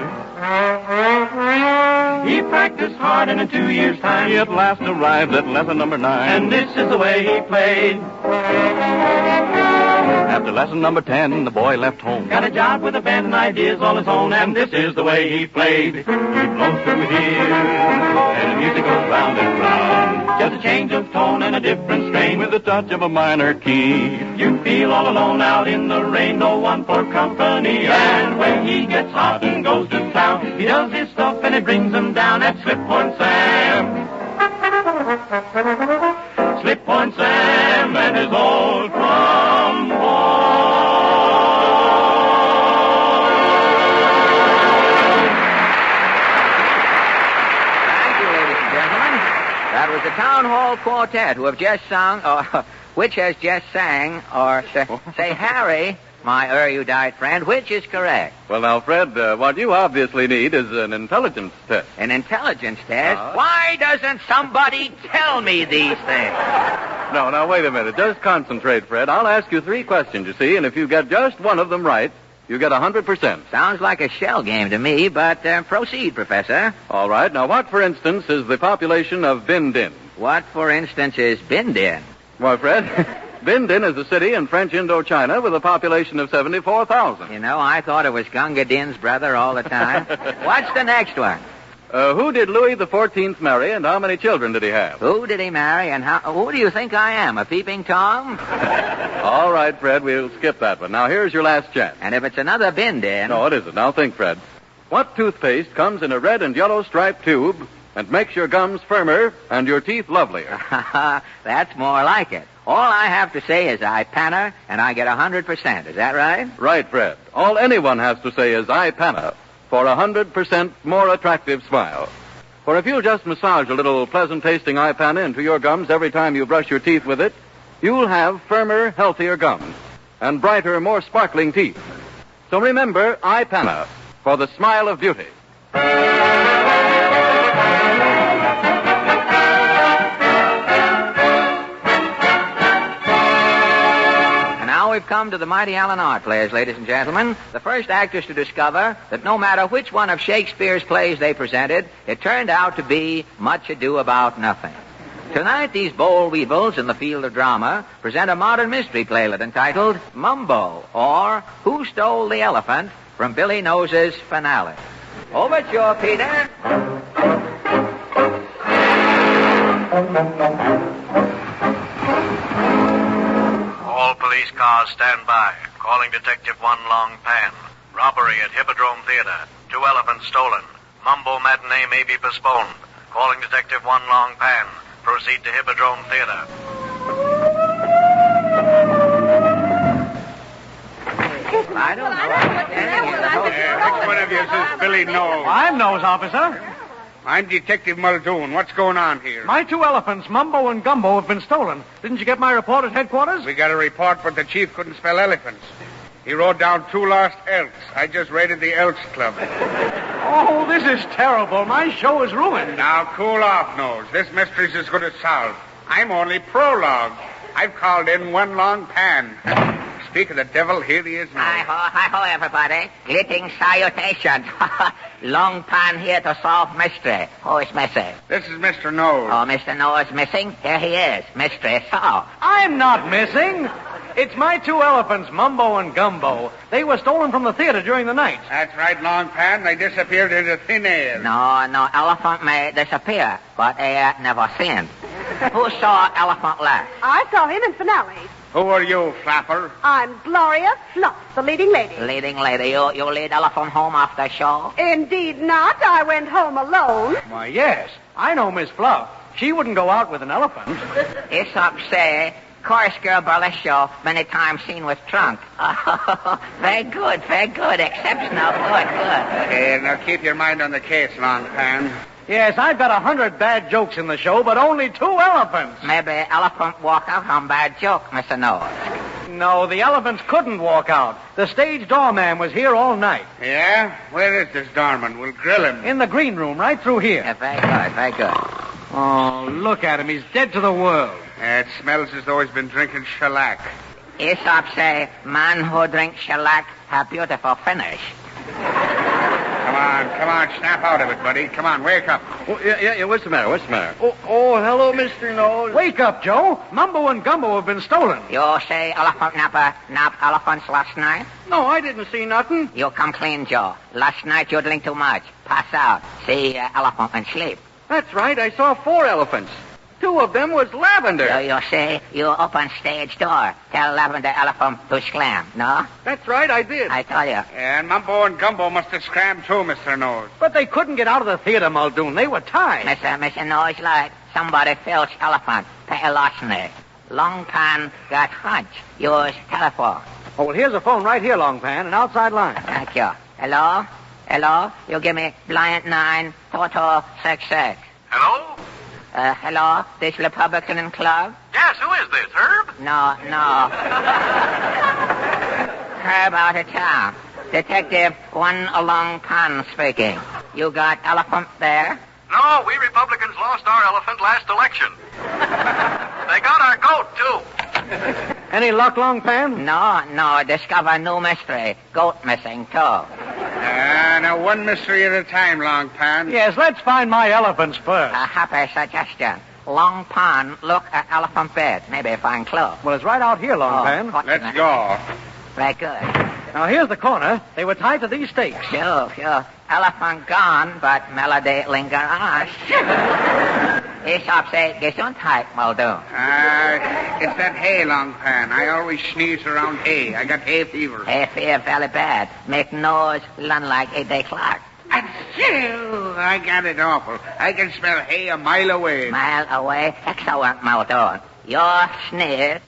He practiced hard, and in 2 years' time, he at last arrived at lesson number 9. And this is the way he played. After lesson number 10, the boy left home. Got a job with a band and ideas all his own, and this is the way he played. He blows through here, and the music goes round and round. Just a change of tone and a different strain with the touch of a minor key. You feel all alone out in the rain, no one for company. And when he gets hot and goes to town, he does his stuff and it brings him down at Slip-Horn Sam. Slip-Horn Sam and his old trombone. That was the Town Hall Quartet who have just sung, or which has just sang, or say, Harry, my erudite friend, which is correct? Well, now, Fred, what you obviously need is an intelligence test. An intelligence test? Why doesn't somebody tell me these things? No, now, wait a minute. Just concentrate, Fred. I'll ask you 3 questions, you see, and if you get just one of them right, you get 100%. Sounds like a shell game to me, but proceed, Professor. All right. Now, what, for instance, is the population of Bindin? What, for instance, is Bindin? Why, Fred, Bindin is a city in French Indochina with a population of 74,000. You know, I thought it was Gunga Din's brother all the time. What's the next one? Who did Louis XIV marry, and how many children did he have? Who did he marry, and who do you think I am, a peeping Tom? All right, Fred, we'll skip that one. Now, here's your last chance. And if it's another Bindin... No, it isn't. Now, think, Fred. What toothpaste comes in a red and yellow striped tube and makes your gums firmer and your teeth lovelier? That's more like it. All I have to say is I panna, and I get 100%. Is that right? Right, Fred. All anyone has to say is I panna for 100% more attractive smile. For if you'll just massage a little pleasant-tasting eye panna into your gums every time you brush your teeth with it, you'll have firmer, healthier gums and brighter, more sparkling teeth. So remember, eye panna for the smile of beauty. We've come to the mighty Allen art players, ladies and gentlemen. The first actors to discover that no matter which one of Shakespeare's plays they presented, it turned out to be Much Ado About Nothing. Tonight, these bold weevils in the field of drama present a modern mystery playlet entitled Mumbo, or Who Stole the Elephant, from Billy Nose's finale. Overture, Peter. All police cars stand by. Calling Detective One Long Pan. Robbery at Hippodrome Theater. 2 elephants stolen. Mumbo matinee may be postponed. Calling Detective One Long Pan. Proceed to Hippodrome Theater. I don't know. Which one of you is Billy Nose? I'm Nose, officer. I'm Detective Muldoon. What's going on here? My 2 elephants, Mumbo and Gumbo, have been stolen. Didn't you get my report at headquarters? We got a report, but the chief couldn't spell elephants. He wrote down 2 lost elks. I just raided the Elks Club. Oh, this is terrible. My show is ruined. Now, cool off, Nose. This mystery's as good as solved. I'm only prologue. I've called in One Long Pan. Speak of the devil, here he is now. Hi-ho, everybody. Greetings, salutations. Long Pan here to solve mystery. Who is missing? This is Mr. Nose. Oh, Mr. Nose missing? Here he is. Mystery solved. I'm not missing. It's my 2 elephants, Mumbo and Gumbo. They were stolen from the theater during the night. That's right, Long Pan. They disappeared into thin air. No, elephant may disappear, but air never seen. Who saw elephant last? I saw him in finale. Who are you, Flapper? I'm Gloria Flops, the leading lady. Leading lady. You lead elephant home after show? Indeed not. I went home alone. Why, yes. I know Miss Fluff. She wouldn't go out with an elephant. Aesop say, chorus girl burlesque show, many times seen with trunk. Very good. Exceptional. Good. Now keep your mind on the case, Long Pan. Yes, I've got 100 bad jokes in the show, but only 2 elephants. Maybe elephant walk out on bad joke, Mr. Nose. No, the elephants couldn't walk out. The stage doorman was here all night. Yeah? Where is this doorman? We'll grill him. In the green room, right through here. Yeah, very good. Oh, look at him. He's dead to the world. It smells as though he's been drinking shellac. Aesop say, man who drinks shellac have beautiful finish. Come Come on, snap out of it, buddy. Come on, wake up. Oh, yeah, what's the matter? Oh, hello, Mr. Nose. Wake up, Joe. Mumbo and Gumbo have been stolen. You say elephant napper napped elephants last night? No, I didn't see nothing. You come clean, Joe. Last night you drink too much. Pass out. See elephant and sleep. That's right. I saw 4 elephants. 2 of them was lavender. So you say you open stage door. Tell lavender elephant to scram, no? That's right, I did. I tell you. And Mumbo and Gumbo must have scrammed too, Mr. Nose. But they couldn't get out of the theater, Muldoon. They were tied. Mr. Nose Light, somebody filched elephant. Pay larceny. Long Pan got hunch. Use telephone. Oh, well, here's a phone right here, Long Pan, an outside line. Thank you. Hello? Hello? You give me blind 9, total 66. Hello? Hello? This Republican Club? Yes, who is this, Herb? No. Herb out of town. Detective One Long Pan speaking. You got elephant there? No, we Republicans lost our elephant last election. They got our goat, too. Any luck, Long Pan? No. Discover new mystery. Goat missing, too. Now one mystery at a time, Long Pan. Yes, let's find my elephants first. A happy suggestion. Long Pan, look at elephant bed. Maybe find clue. Well, it's right out here, Long Pan. Let's go. Very good. Now, here's the corner. They were tied to these stakes. Sure. Elephant gone, but melody linger on. Aesop say, Gesundheit, Muldoon. It's that hay, Long Pan. I always sneeze around hay. I got hay fever. Hay fever very bad. Make nose run like 8-day clock. Achoo! I got it awful. I can smell hay a mile away. Mile away? Excellent, Muldoon. Your sneeze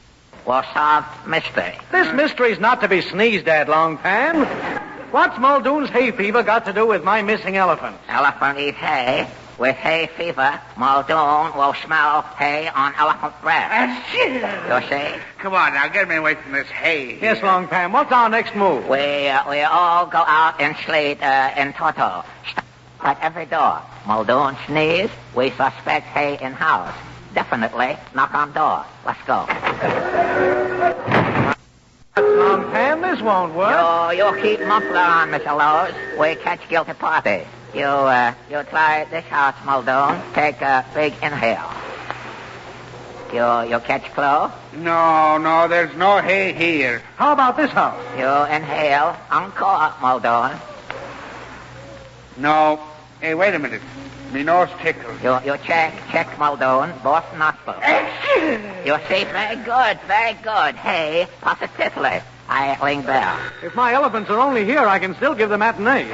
will solve mystery. This mystery's not to be sneezed at, Long Pan. What's Muldoon's hay fever got to do with my missing elephant? Elephant eat hay. With hay fever, Muldoon will smell hay on elephant breath. You see? Come on, now, get me away from this hay. Yes, Long Pan. What's our next move? We all go out and sleep in total. At every door. Muldoon sneeze, we suspect hay in house. Definitely knock on door. Let's go. Long Pan, this won't work. You keep muffler on, Mr. Lowe's. We catch guilty party. You try this house, Muldoon. Take a big inhale. You catch clue? No, there's no hay here. How about this house? You inhale. Encore, Muldoon. No. Hey, wait a minute. Me nose tickles. You check, Muldoon. Both nostrils. You see, very good. Hey, positively. I ring bell. If my elephants are only here, I can still give the matinee.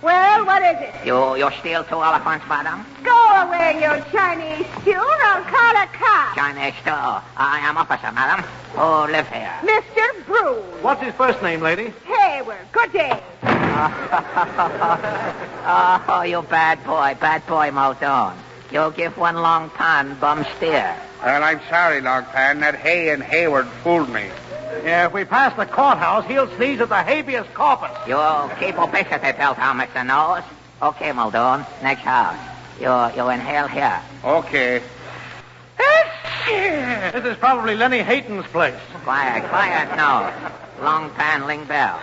Well, what is it? You steal 2 elephants, madam? Go away, you Chinese stew, or I'll call a cop. Chinese stew. I am officer, madam. Who live here? Mr. Bruce. What's his first name, lady? Hayward. Good day. Oh, you bad boy, Muldoon. You give One Long Pan bum steer. Well, I'm sorry, Long Pan. That hay in Hayward fooled me. Yeah, if we pass the courthouse, he'll sneeze at the habeas corpus. You keep obesity pills out, Mr. Nose. Okay, Muldoon. Next house. You inhale here. Okay. This is probably Lenny Hayton's place. Quiet, Nose. Long Pan ring bell.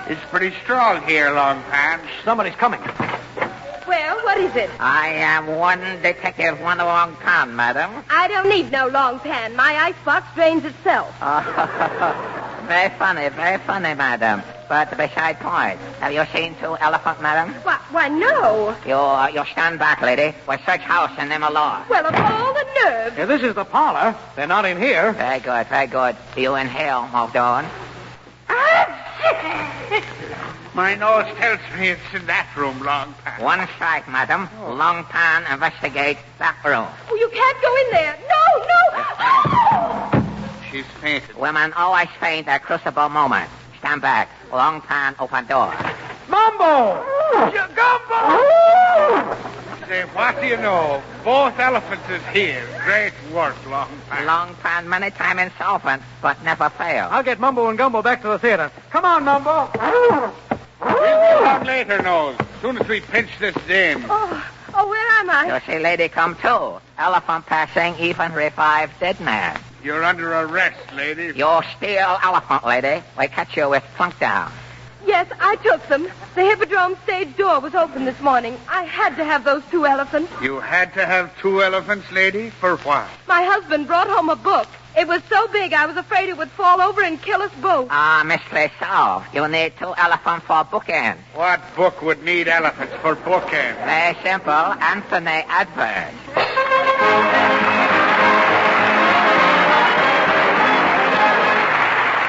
It's pretty strong here, Long Pan. Somebody's coming. Well, what is it? I am one detective, One Long Pan, madam. I don't need no long pan. My icebox drains itself. Very funny, madam. But beside point, have you seen 2 elephant, madam? Why, no. You stand back, lady. We search house and them alone. Well, of all the nerve. Yeah, this is the parlor. They're not in here. Very good. You inhale, Muldoon. My nose tells me it's in that room, Long Pan. One strike, madam. Long Pan investigate that room. Oh, you can't go in there. No. She's fainted. Women always faint at crucible moment. Stand back. Long Pan open door. Mumbo! Gumbo! Say, what do you know? Both elephants is here. Great work, Long Pan. Long Pan many time insolvent, but never fail. I'll get Mumbo and Gumbo back to the theater. Come on, Mumbo. We'll be along later, Nose. As soon as we pinch this dame. Oh, where am I? You see, lady, come too. Elephant passing, even revive dead man. You're under arrest, lady. You steal elephant, lady. We catch you with plunk down. Yes, I took them. The Hippodrome stage door was open this morning. I had to have those 2 elephants. You had to have 2 elephants, lady? For what? My husband brought home a book. It was so big I was afraid it would fall over and kill us both. Miss Cecil, you need 2 elephants for bookends. What book would need elephants for bookends? Very simple. Anthony Edwards.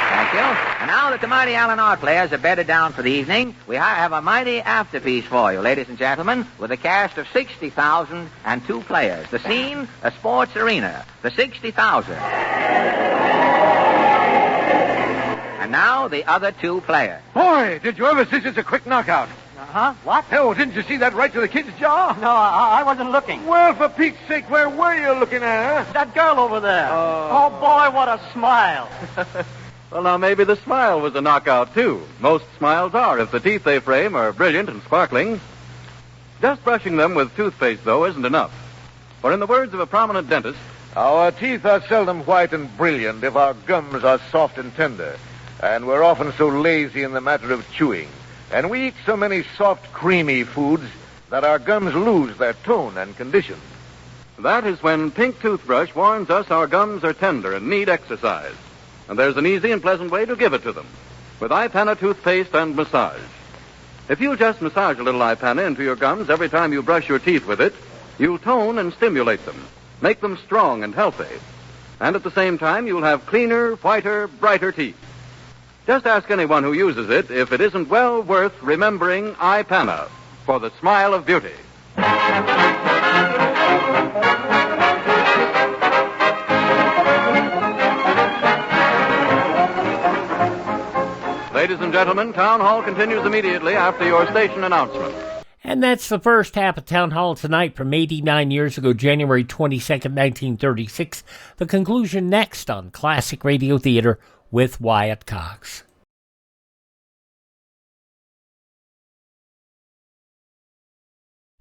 Thank you. And now that the mighty Allen Art players are bedded down for the evening, we have a mighty afterpiece for you, ladies and gentlemen, with a cast of 60,000 and 2 players. The scene, a sports arena. The 60,000. And now the other 2 players. Boy, did you ever see such a quick knockout? Huh? What? Oh, didn't you see that right to the kid's jaw? No, I wasn't looking. Well, for Pete's sake, where were you looking at, huh? That girl over there. Oh, boy, what a smile. Well, now, maybe the smile was a knockout, too. Most smiles are, if the teeth they frame are brilliant and sparkling. Just brushing them with toothpaste, though, isn't enough. For in the words of a prominent dentist, our teeth are seldom white and brilliant if our gums are soft and tender. And we're often so lazy in the matter of chewing. And we eat so many soft, creamy foods that our gums lose their tone and condition. that is when Pink Toothbrush warns us our gums are tender and need exercise. And there's an easy and pleasant way to give it to them, with iPana toothpaste and massage. If you just massage a little iPana into your gums every time you brush your teeth with it, you'll tone and stimulate them, make them strong and healthy. And at the same time, you'll have cleaner, whiter, brighter teeth. Just ask anyone who uses it if it isn't well worth remembering iPana for the smile of beauty. Ladies and gentlemen, Town Hall continues immediately after your station announcement. And that's the first half of Town Hall tonight from 89 years ago, January 22nd, 1936. The conclusion next on Classic Radio Theater with Wyatt Cox.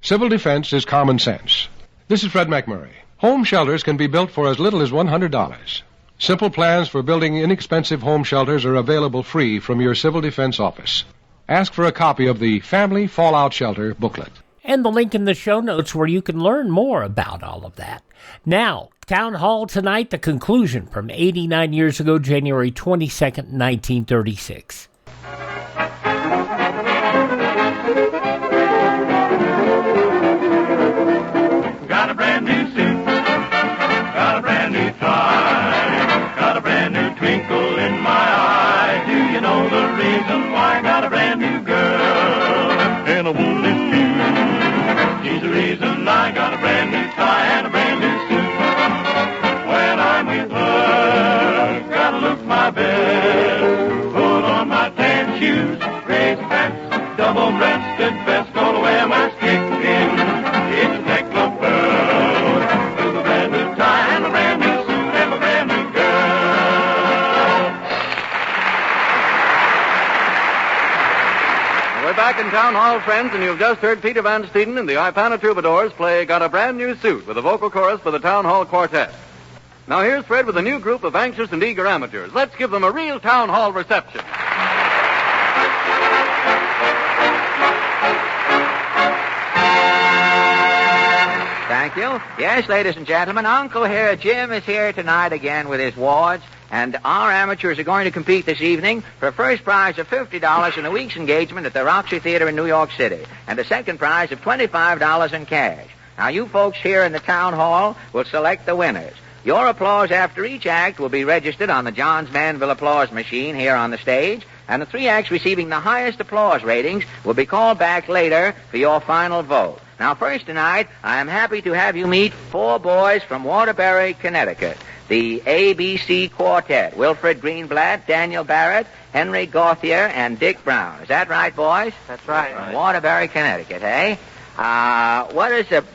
Civil defense is common sense. This is Fred McMurray. Home shelters can be built for as little as $100. Simple plans for building inexpensive home shelters are available free from your Civil Defense office. Ask for a copy of the Family Fallout Shelter booklet. And the link in the show notes where you can learn more about all of that. Now, Town Hall tonight, the conclusion from 89 years ago, January 22nd, 1936. Got a brand new suit, got a brand new tie, got a brand new twinkle in my eye. Do you know the reason why I got a brand new girl? And I won't list you. She's the reason I got a brand new tie and a brand new suit. When I'm with her, gotta look my best. Put on my tan shoes, raised pants, double-breasted vest, gonna wear my stick pin. It's a neck of pearls, with a brand new tie and a brand new suit and a brand new girl. We're back in Town Hall, friends, and you've just heard Peter Van Steeden and the Ipana Troubadours play Got a Brand New Suit with a vocal chorus for the Town Hall Quartet. Now here's Fred with a new group of anxious and eager amateurs. Let's give them a real Town Hall reception. Thank you. Yes, ladies and gentlemen, Uncle here, Jim, is here tonight again with his wards, and our amateurs are going to compete this evening for a first prize of $50 and a week's engagement at the Roxy Theater in New York City, and a second prize of $25 in cash. Now, you folks here in the Town Hall will select the winners. Your applause after each act will be registered on the Johns Manville applause machine here on the stage, and the three acts receiving the highest applause ratings will be called back later for your final vote. Now, first tonight, I am happy to have you meet four boys from Waterbury, Connecticut. The ABC Quartet, Wilfred Greenblatt, Daniel Barrett, Henry Gauthier, and Dick Brown. Is that right, boys? That's right. From Waterbury, Connecticut, eh?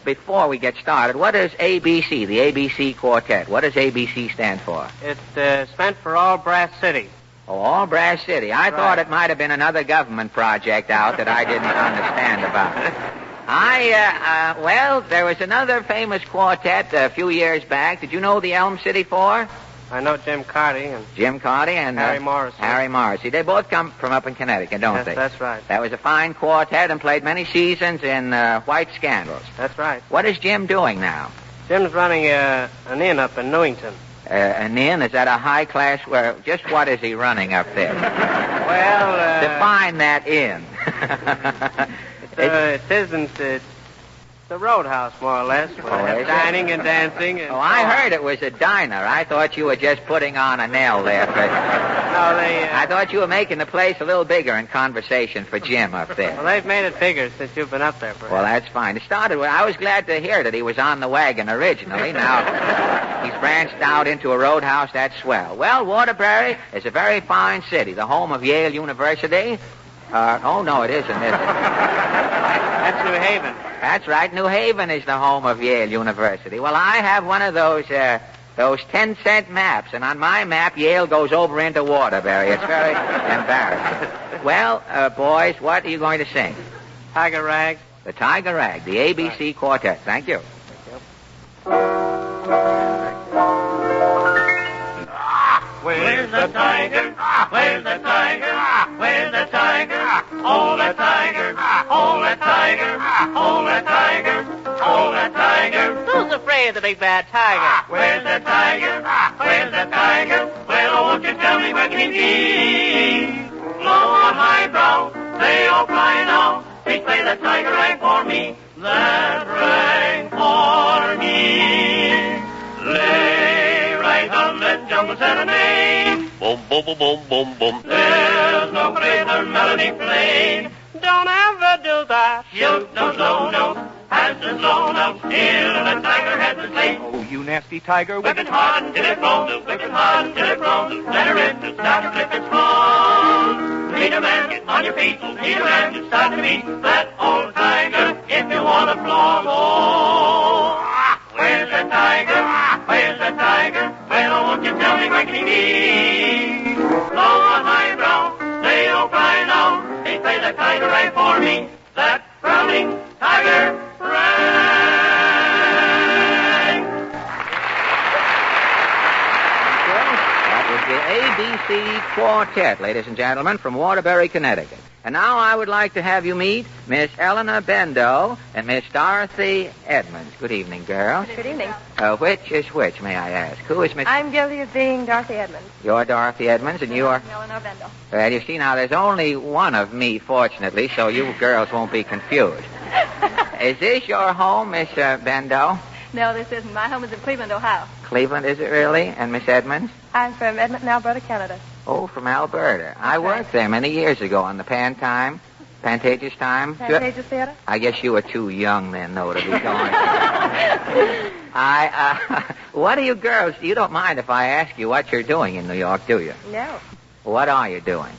Before we get started, what is ABC, the ABC Quartet? What does ABC stand for? It stands for All Brass City. Oh, All Brass City. I thought it might have been another government project out that I didn't understand about. Well, there was another famous quartet a few years back. Did you know the Elm City Four? I know Jim Carty and Harry Morrissey. Harry Morrissey. They both come from up in Connecticut, don't they? That's right. That was a fine quartet and played many seasons in White Scandals. That's right. What is Jim doing now? Jim's running an inn up in Newington. An inn? Is that a high class? Well, just what is he running up there? Well, define that inn. It isn't. It's the roadhouse, more or less. With dining and dancing. And I heard it was a diner. I thought you were just putting on a nail there. I thought you were making the place a little bigger in conversation for Jim up there. Well, they've made it bigger since you've been up there, perhaps. Well, that's fine. It started with, I was glad to hear that he was on the wagon originally. Now, he's branched out into a roadhouse. That's swell. Well, Waterbury is a very fine city, the home of Yale University. Oh, no, it isn't, is it? That's New Haven. That's right. New Haven is the home of Yale University. Well, I have one of those 10-cent maps, and on my map, Yale goes over into Waterbury. It's very embarrassing. Well, boys, what are you going to sing? Tiger Rag. The Tiger Rag, the ABC Quartet. Thank you. Where's the tiger? Where's the tiger? Where's the tiger? Oh, the tiger! Oh, the tiger! Oh, the tiger! Oh, the tiger! Who's afraid of the big bad tiger? Where's the tiger? Where's the tiger? Well, won't you tell me where can he be? Low on highbrow, they all fly now. Please play the tiger rag for me. That rag for me. Lay right on, let's jumble serenade. Boom, boom, boom, boom, boom, boom. There's no greater melody played. Don't ever do that. Shoot those low notes, pass the slow notes, till the tiger has the slate. Oh, you nasty tiger. Whip it hard until it blows, whip it hard until it blows. Let her in to start to flip its claws. Leader man, get on your feet, leader man, get start to beat that old tiger if you want to floor. Oh, where's the tiger? Where's the tiger? Well, won't you tell me where can he be? Low on highbrow, they don't cry now. They play the tiger rag for me. That prowling tiger rag. That was the ABC Quartet, ladies and gentlemen, from Waterbury, Connecticut. And now I would like to have you meet Miss Eleanor Bendo and Miss Dorothy Edmonds. Good evening, girls. Good evening. Which is which, may I ask? Who is Miss... I'm guilty of being Dorothy Edmonds. You're Dorothy Edmonds, and you are... Eleanor Bendo. Well, you see, now, there's only one of me, fortunately, so you girls won't be confused. Is this your home, Miss Bendo? No, this isn't. My home is in Cleveland, Ohio. Cleveland, is it really? And Miss Edmonds? I'm from Edmonton, Alberta, Canada. Oh, from Alberta. I worked there many years ago on the Pantages Time. Pantages Theater? I guess you were too young then, though, to be going. What are you girls? You don't mind if I ask you what you're doing in New York, do you? No. What are you doing?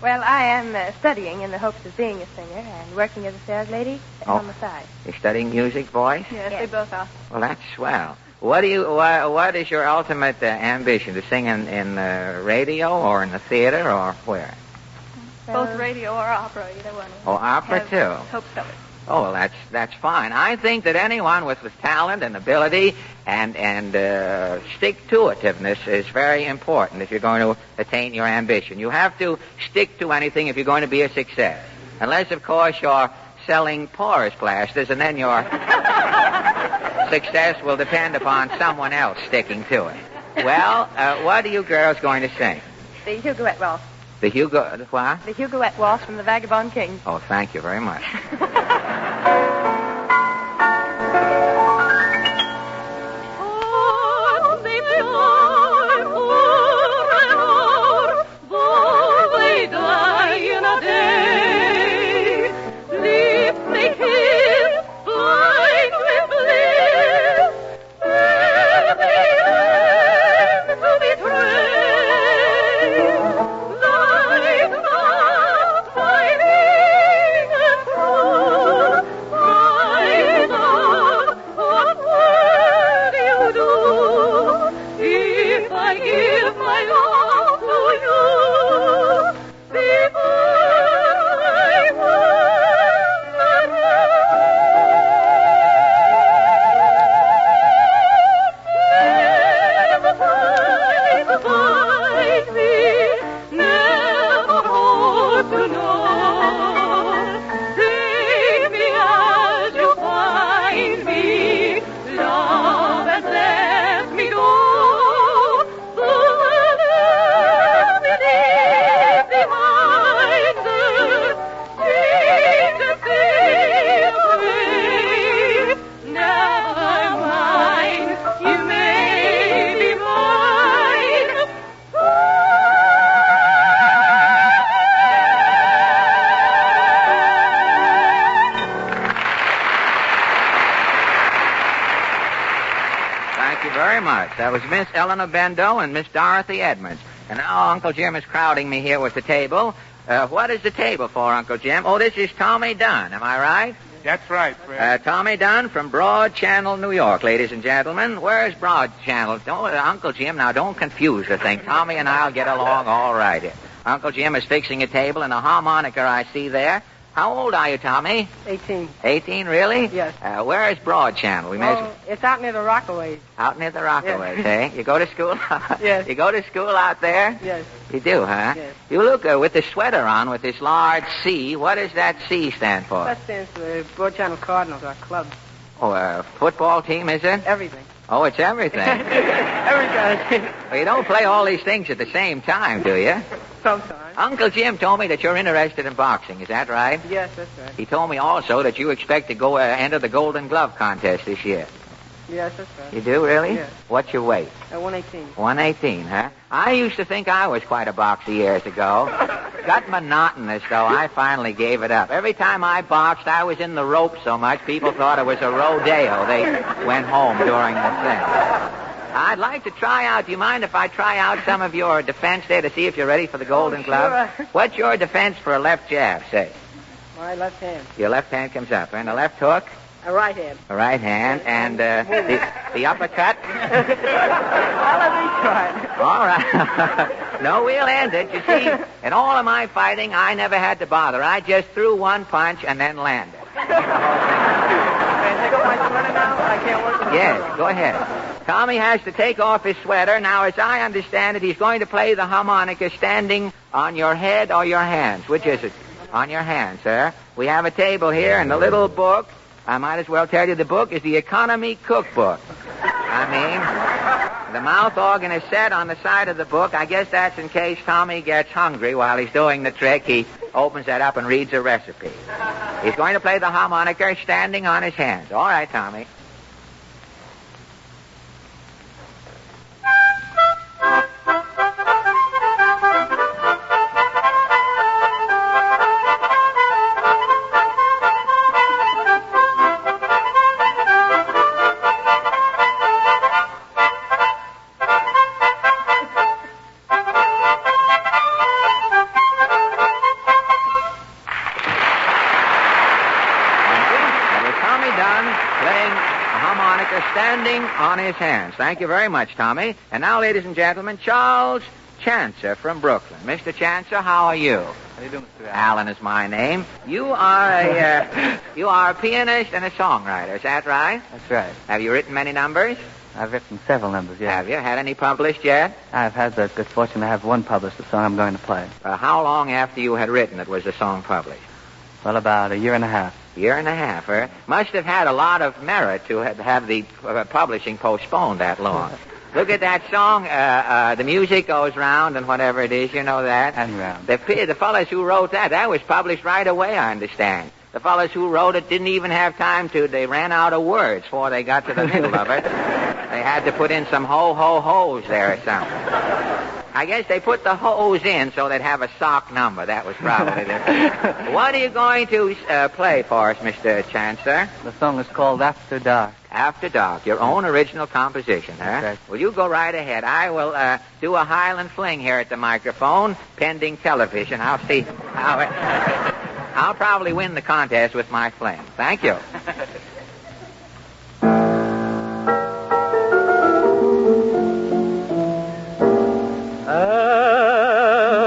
Well, I am studying in the hopes of being a singer and working as a sales lady on the side. You're studying music, voice? Yes, they both are. Well, that's swell. What is your ultimate ambition? To sing in radio or in the theater or where? Both radio or opera, either one. Oh, opera too. Hopes of it. Oh, well, that's fine. I think that anyone with talent and ability and stick-to-itiveness is very important if you're going to attain your ambition. You have to stick to anything if you're going to be a success. Unless, of course, you're selling porous plasters, and then your success will depend upon someone else sticking to it. Well, what are you girls going to sing? The Huguet Waltz. The what? The Huguet Waltz from the Vagabond King. Oh, thank you very much. Oh Thank you very much. That was Miss Eleanor Bendo and Miss Dorothy Edmonds. And now Uncle Jim is crowding me here with the table. What is the table for, Uncle Jim? Oh, this is Tommy Dunn. Am I right? That's right, Fred. Tommy Dunn from Broad Channel, New York, ladies and gentlemen. Where's Broad Channel? Uncle Jim, now don't confuse the thing. Tommy and I'll get along all right here. Uncle Jim is fixing a table and a harmonica I see there. How old are you, Tommy? 18. 18, really? Yes. Where is Broad Channel? It's out near the Rockaways. Out near the Rockaways, eh? You go to school? Yes. You go to school out there? Yes. You do, huh? Yes. You look with the sweater on with this large C. What does that C stand for? That stands for the Broad Channel Cardinals, our club. Oh, a football team, is it? Everything. Oh, it's everything. Everything. Well, you don't play all these things at the same time, do you? Sometimes. Uncle Jim told me that you're interested in boxing. Is that right? Yes, that's right. He told me also that you expect to go enter the Golden Glove contest this year. Yes, that's right. You do, really? Yes. What's your weight? 118. 118, huh? I used to think I was quite a boxer years ago. Got monotonous, though. I finally gave it up. Every time I boxed, I was in the rope so much, people thought it was a rodeo. They went home during the thing. I'd like to try out. Do you mind if I try out some of your defense there to see if you're ready for the Golden Glove? Sure. What's your defense for a left jab, say? My left hand. Your left hand comes up, and the left hook? A right hand. A right hand, and the uppercut? I'll let me try. All right. No, we'll end it. You see, in all of my fighting, I never had to bother. I just threw one punch and then landed. Can I take off my sweater now? I can't work with Yes, go ahead. Tommy has to take off his sweater. Now, as I understand it, he's going to play the harmonica standing on your head or your hands. Which is it? On your hands, sir. We have a table here and a little book. I might as well tell you the book is the Economy Cookbook. I mean, the mouth organ is set on the side of the book. I guess that's in case Tommy gets hungry while he's doing the trick. He opens that up and reads a recipe. He's going to play the harmonica standing on his hands. All right, Tommy. Standing on his hands. Thank you very much, Tommy. And now, ladies and gentlemen, Charles Chancer from Brooklyn. Mr. Chancer, how are you? How are you doing, Mr. Allen is my name. You are a pianist and a songwriter. Is that right? That's right. Have you written many numbers? I've written several numbers, yes. Have you? Had any published yet? I've had the good fortune to have one published, the song I'm going to play. How long after you had written it was the song published? Well, about a year and a half. Year and a half, huh? Must have had a lot of merit to have the publishing postponed that long. Look at that song, The Music Goes Round and whatever it is, you know that? And round. The fellas who wrote that was published right away, I understand. The fellas who wrote it didn't even have time they ran out of words before they got to the middle of it. They had to put in some ho-ho-hos there or something. I guess they put the hose in so they'd have a sock number. That was probably it. What are you going to play for us, Mr. Chancer? The song is called After Dark. After Dark, your own original composition, huh? Right. Well, you go right ahead. I will do a Highland fling here at the microphone, pending television. I'll see how it... I'll probably win the contest with my fling. Thank you.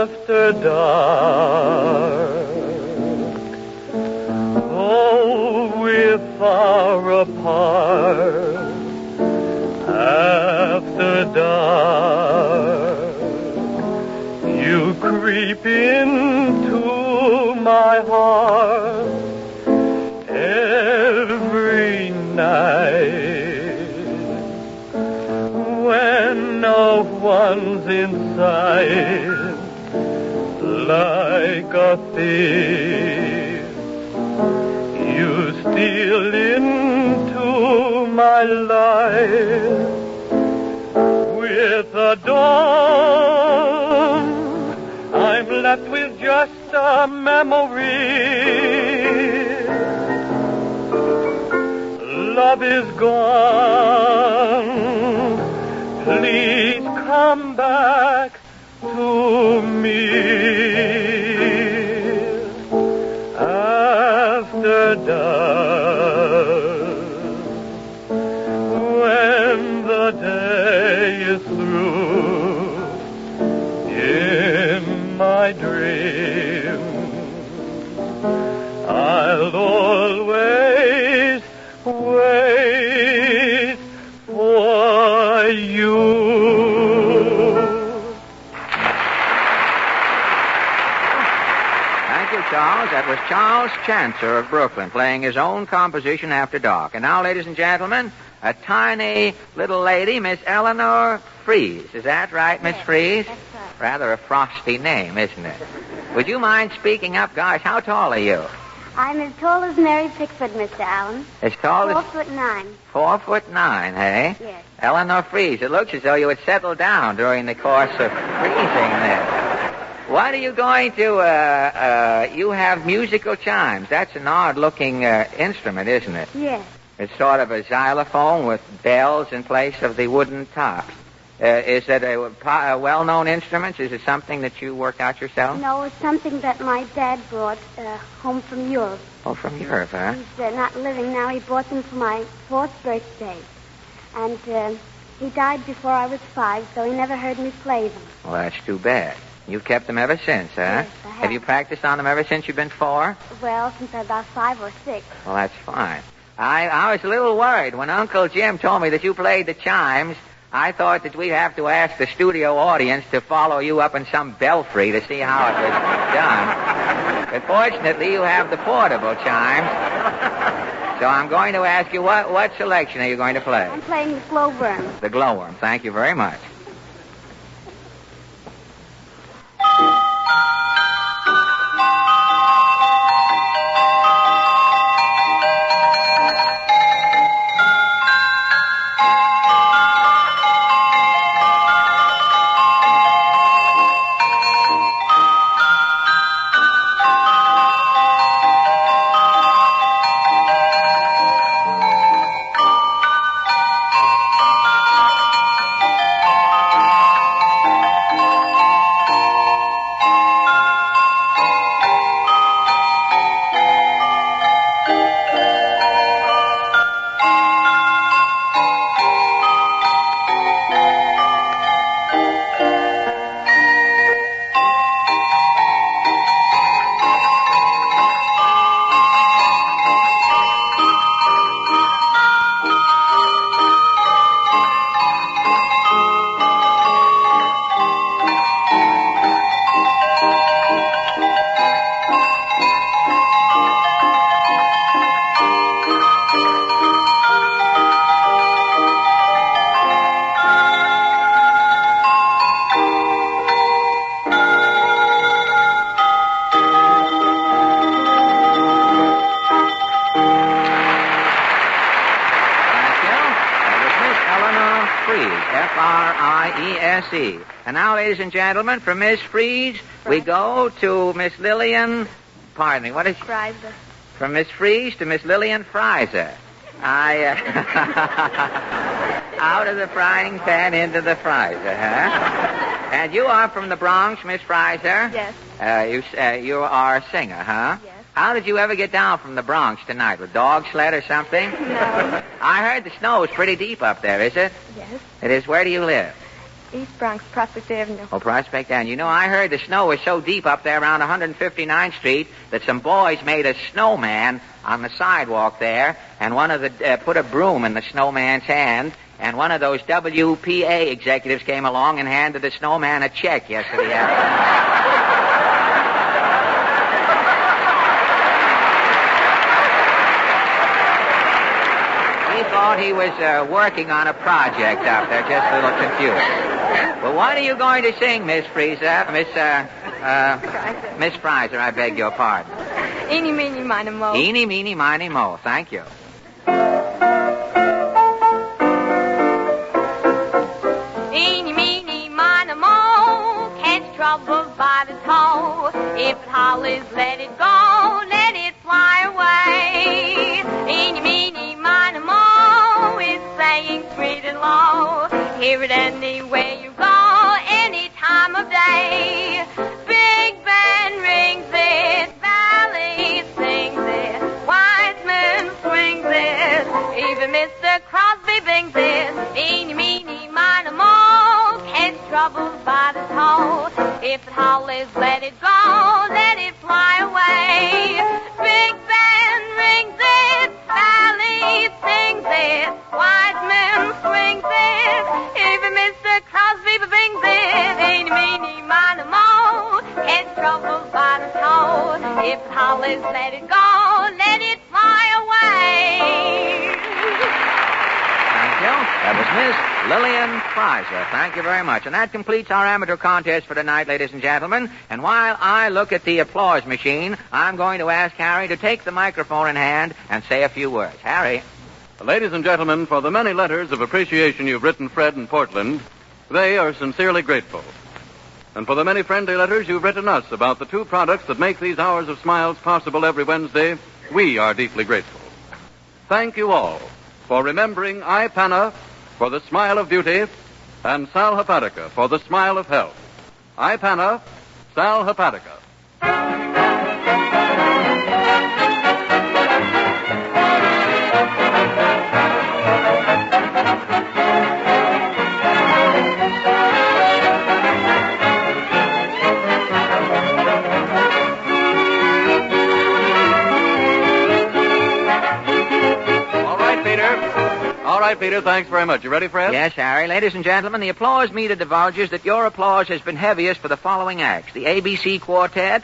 After dark, though we're far apart, after dark, you creep into my heart every night when no one's inside. Like a thief, you steal into my life with a dawn. I'm left with just a memory. Love is gone. come back to me. After dark, when the day is through, in my dream, I'll always wait for you. Thank you, Charles. That was Charles Chancer of Brooklyn playing his own composition After Dark. And now, ladies and gentlemen, a tiny little lady, Miss Eleanor Fries. Is that right, Miss Fries? That's right. Rather a frosty name, isn't it? Would you mind speaking up? Gosh, how tall are you? I'm as tall as Mary Pickford, Mr. Allen. As tall as... 4'9". 4'9", eh? Yes. Eleanor Fries. It looks as though you had settled down during the course of freezing there. What are you going to, you have musical chimes. That's an odd-looking instrument, isn't it? Yes. It's sort of a xylophone with bells in place of the wooden tops. Is it a well-known instrument? Is it something that you work out yourself? No, it's something that my dad brought home from Europe. Oh, from Europe, huh? He's not living now. He brought them for my 4th birthday. And he died before I was 5, so he never heard me play them. Well, that's too bad. You've kept them ever since, huh? Yes, I have. Have you practiced on them ever since you've been 4? Well, since I was about 5 or 6. Well, that's fine. I was a little worried when Uncle Jim told me that you played the chimes. I thought that we'd have to ask the studio audience to follow you up in some belfry to see how it was done. But fortunately, you have the portable chimes. So I'm going to ask you, what selection are you going to play? I'm playing the glowworm. The glowworm. Thank you very much. F-R-I-E-S-E. And now, ladies and gentlemen, from Miss Fries, we go to Miss Lillian... Pardon me, what is... Freiser. From Miss Fries to Miss Lillian Freiser. Out of the frying pan into the Freiser, huh? And you are from the Bronx, Miss Freiser? Yes. You are a singer, huh? Yes. How did you ever get down from the Bronx tonight? With dog sled or something? No. I heard the snow is pretty deep up there, is it? Yes. It is. Where do you live? East Bronx, Prospect Avenue. Oh, Prospect Avenue. You know, I heard the snow was so deep up there around 159th Street that some boys made a snowman on the sidewalk there, and one of the put a broom in the snowman's hand, and one of those WPA executives came along and handed the snowman a check yesterday afternoon. Thought he was working on a project out there, just a little confused. Well, what are you going to sing, Miss Freiser? Miss Freiser, I beg your pardon. Eeny, meeny, miny, mo. Eeny, meeny, miny, mo. Thank you. Eeny, meeny, miny, mo. Catch trouble by the toe. If it hollers, let it go. Let it fly away. Eeny, meeny, miny, mo. It's saying sweet and low. Hear it anywhere you go. say. Big band rings it, valley sings it, Wiseman swings it, even Mr. Crosby bings it. Eeny, meeny, miny, moe, catch trouble by the toe. If it hollers, let it go, let it fly away. Big band rings it, valley sings it, Wiseman swings it, even Mr. Crosby bings it. Eeny, meeny, miny, moe, catch trouble by the toe. If it hollers, let it go, let it fly away. Thank you. That was Miss Lillian Pfizer. Thank you very much. And that completes our amateur contest for tonight, ladies and gentlemen. And while I look at the applause machine, I'm going to ask Harry to take the microphone in hand and say a few words. Harry. Ladies and gentlemen, for the many letters of appreciation you've written Fred in Portland, they are sincerely grateful. And for the many friendly letters you've written us about the two products that make these hours of smiles possible every Wednesday, we are deeply grateful. Thank you all for remembering Ipana for the smile of beauty and Sal Hepatica for the smile of health. Ipana, Sal Hepatica. All right, Peter, thanks very much. You ready, Fred? Yes, Harry. Ladies and gentlemen, the applause meter divulges that your applause has been heaviest for the following acts. The ABC Quartet,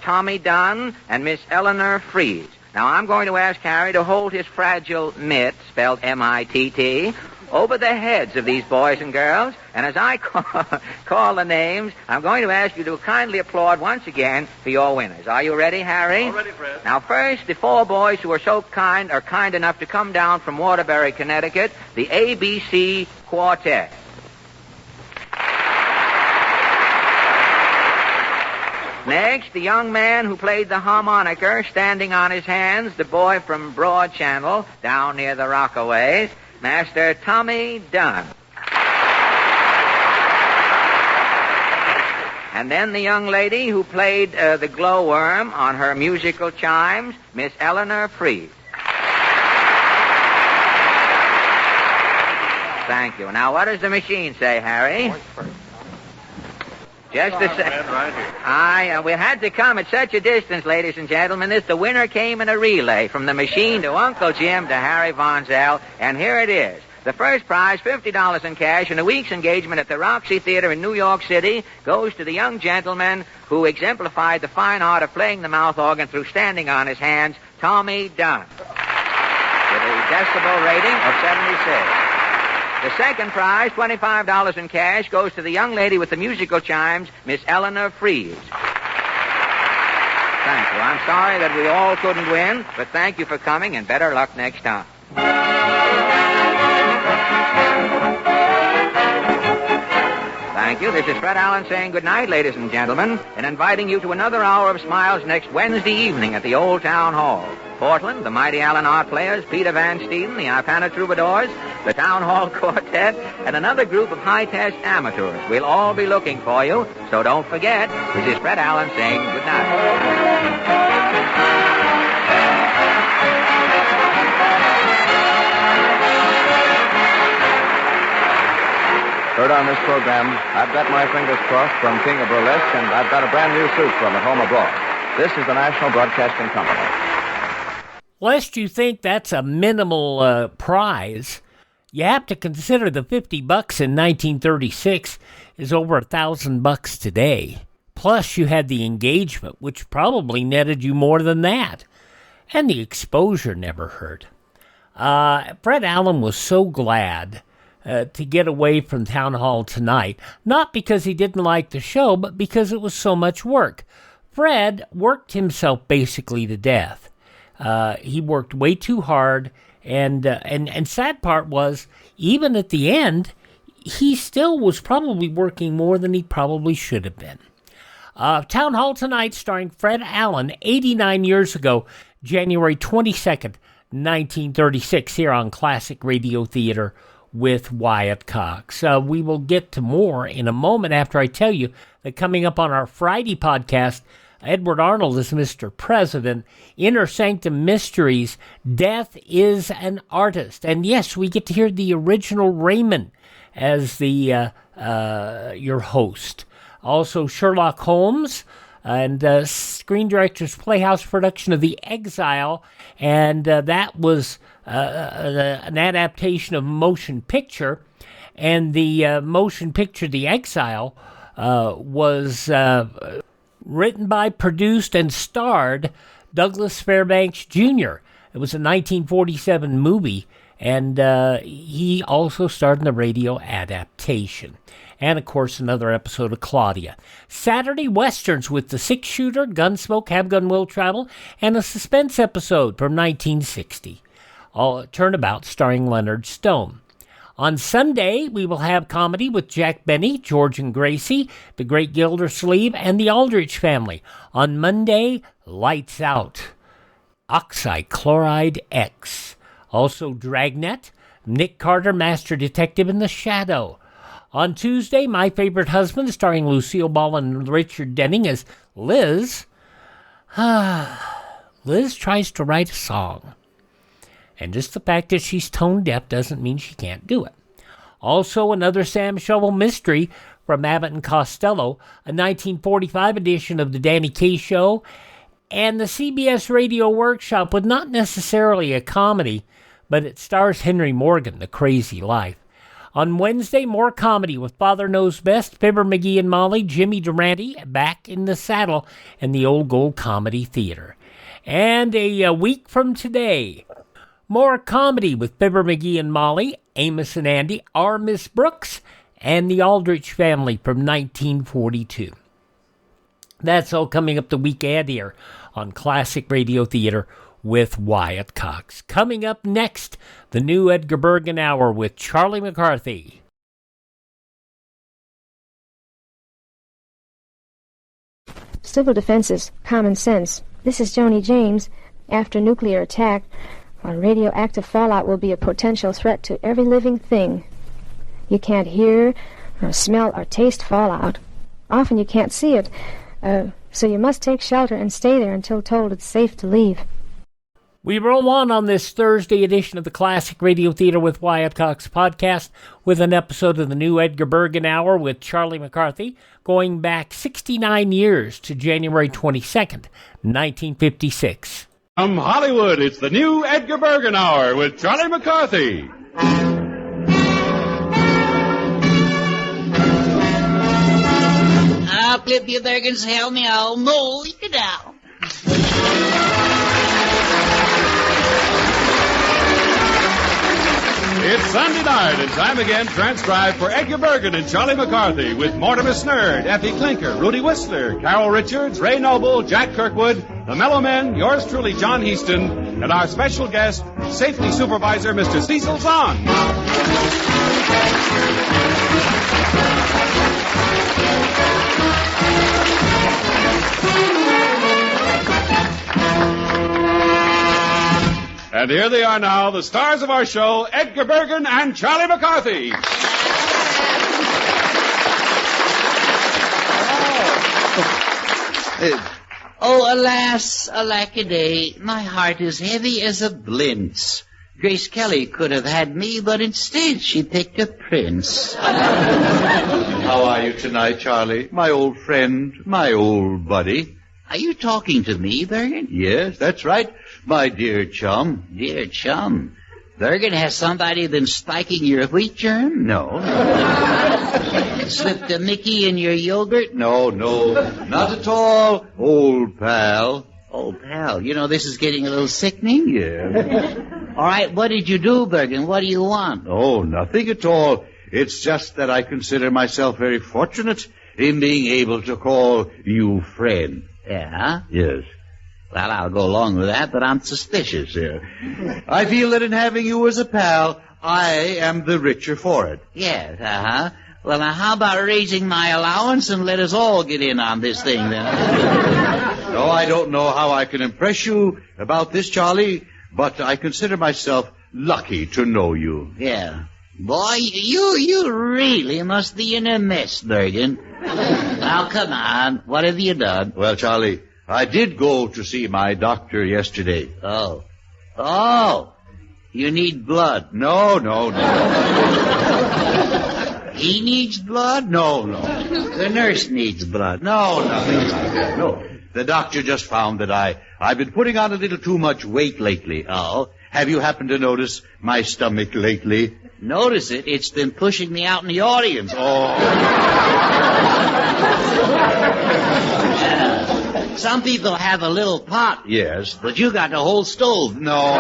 Tommy Dunn, and Miss Eleanor Fries. Now, I'm going to ask Harry to hold his fragile mitt, spelled M-I-T-T, over the heads of these boys and girls. And as I call the names, I'm going to ask you to kindly applaud once again for your winners. Are you ready, Harry? All ready, Fred. Now, first, the four boys who are kind enough to come down from Waterbury, Connecticut, the ABC Quartet. Next, the young man who played the harmonica, standing on his hands, the boy from Broad Channel, down near the Rockaways, Master Tommy Dunn. And then the young lady who played the glowworm on her musical chimes, Miss Eleanor Fries. Thank you. Now, what does the machine say, Harry? Just a second. Right we had to come at such a distance, ladies and gentlemen. The winner came in a relay from the machine to Uncle Jim to Harry Von Zell, and here it is. The first prize, $50 in cash, and a week's engagement at the Roxy Theater in New York City goes to the young gentleman who exemplified the fine art of playing the mouth organ through standing on his hands, Tommy Dunn, with a decibel rating of 76. The second prize, $25 in cash, goes to the young lady with the musical chimes, Miss Eleanor Fries. Thank you. I'm sorry that we all couldn't win, but thank you for coming, and better luck next time. Thank you. This is Fred Allen saying good night, ladies and gentlemen, and inviting you to another hour of smiles next Wednesday evening at the Old Town Hall. Portland, the Mighty Allen Art Players, Peter Van Steeden, the Ipana Troubadours, the Town Hall Quartet, and another group of high-test amateurs. We'll all be looking for you, so don't forget, this is Fred Allen saying good night. Heard on this program, I've got my fingers crossed from King of Burlesque, and I've got a brand new suit from At Home Abroad. This is the National Broadcasting Company. Lest you think that's a minimal prize, you have to consider the $50 in 1936 is over $1,000 today. Plus, you had the engagement, which probably netted you more than that. And the exposure never hurt. Fred Allen was so glad to get away from Town Hall tonight, not because he didn't like the show, but because it was so much work. Fred worked himself basically to death. He worked way too hard, and sad part was, even at the end, he still was probably working more than he probably should have been. Town Hall Tonight, starring Fred Allen, 89 years ago, January 22nd, 1936, here on Classic Radio Theater, with Wyatt Cox. We will get to more in a moment after I tell you that coming up on our Friday podcast, Edward Arnold is Mr. President. Inner Sanctum Mysteries, Death is an Artist. And yes, we get to hear the original Raymond as the your host. Also, Sherlock Holmes and Screen Director's Playhouse production of The Exile. And that was an adaptation of motion picture. And the motion picture, The Exile, was written by, produced, and starred Douglas Fairbanks Jr. It was a 1947 movie, and he also starred in the radio adaptation. And, of course, another episode of Claudia. Saturday Westerns with The Six Shooter, Gunsmoke, Have Gun Will Travel, and a suspense episode from 1960. All Turnabout starring Leonard Stone. On Sunday, we will have comedy with Jack Benny, George and Gracie, The Great Gildersleeve, and the Aldrich Family. On Monday, Lights Out, Oxychloride X. Also Dragnet, Nick Carter, Master Detective in the Shadow. On Tuesday, My Favorite Husband, starring Lucille Ball and Richard Denning as Liz. Liz tries to write a song. And just the fact that she's tone deaf doesn't mean she can't do it. Also, another Sam Shovel mystery from Abbott and Costello, a 1945 edition of The Danny Kaye Show, and the CBS Radio Workshop with not necessarily a comedy, but it stars Henry Morgan, The Crazy Life. On Wednesday, more comedy with Father Knows Best, Fibber McGee and Molly, Jimmy Durante, Back in the Saddle, and the Old Gold Comedy Theater. And a week from today, more comedy with Fibber McGee and Molly, Amos and Andy, Our Miss Brooks, and the Aldrich Family from 1942. That's all coming up the week ahead here on Classic Radio Theater with Wyatt Cox. Coming up next, the new Edgar Bergen Hour with Charlie McCarthy. Civil defense is common sense. This is Joni James. After nuclear attack, radioactive fallout will be a potential threat to every living thing. You can't hear, or smell, or taste fallout. Often you can't see it, so you must take shelter and stay there until told it's safe to leave. We roll on this Thursday edition of the Classic Radio Theater with Wyatt Cox podcast with an episode of the new Edgar Bergen Hour with Charlie McCarthy, going back 69 years to January 22nd, 1956. From Hollywood, it's the new Edgar Bergen Hour with Charlie McCarthy. I'll flip you Bergens, help me, I'll mow you down. It's Sunday night, and time again transcribed for Edgar Bergen and Charlie McCarthy with Mortimer Snerd, Effie Clinker, Rudy Whistler, Carol Richards, Ray Noble, Jack Kirkwood, the Mellow Men, yours truly, John Heaston, and our special guest, Safety Supervisor, Mr. Cecil Zon. And here they are now, the stars of our show, Edgar Bergen and Charlie McCarthy. Oh, alas, alack-a-day, my heart is heavy as a blintz. Grace Kelly could have had me, but instead she picked a prince. How are you tonight, Charlie? My old friend, my old buddy. Are you talking to me, Bergen? Yes, that's right, my dear chum. Dear chum. Bergen, has somebody been spiking your wheat germ? No. Slipped a Mickey in your yogurt? No, not at all, old pal. Old pal, you know this is getting a little sickening? Yeah. All right, what did you do, Bergen? What do you want? Oh, nothing at all. It's just that I consider myself very fortunate in being able to call you friend. Yeah? Yes. Well, I'll go along with that, but I'm suspicious here. I feel that in having you as a pal, I am the richer for it. Yes, uh-huh. Well, now, how about raising my allowance and let us all get in on this thing, then? No, I don't know how I can impress you about this, Charlie, but I consider myself lucky to know you. Yeah. Boy, you really must be in a mess, Bergen. Now, come on. What have you done? Well, Charlie, I did go to see my doctor yesterday. Oh, you need blood. No. He needs blood? No. The nurse needs blood. No. The doctor just found that I've been putting on a little too much weight lately. Oh? Have you happened to notice my stomach lately? Notice it? It's been pushing me out in the audience. Some people have a little pot. Yes. But you got the whole stove. No.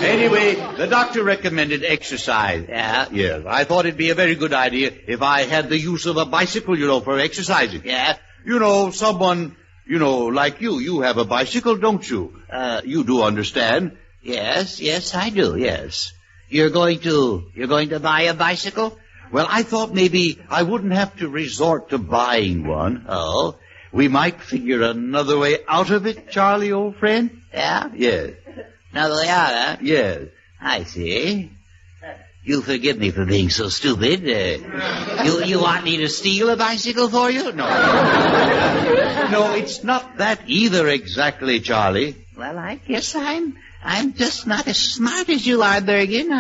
Anyway, the doctor recommended exercise. Yeah? Yes. I thought it'd be a very good idea if I had the use of a bicycle, for exercising. Yeah? Someone, like you. You have a bicycle, don't you? You do understand. Yes, I do, yes. You're going to buy a bicycle? Well, I thought maybe I wouldn't have to resort to buying one. Oh? We might figure another way out of it, Charlie, old friend. Yeah? Yes. Another way out, huh? Yes. I see. You forgive me for being so stupid. You want me to steal a bicycle for you? No. No, it's not that either exactly, Charlie. Well, I guess I'm just not as smart as you are, Bergen.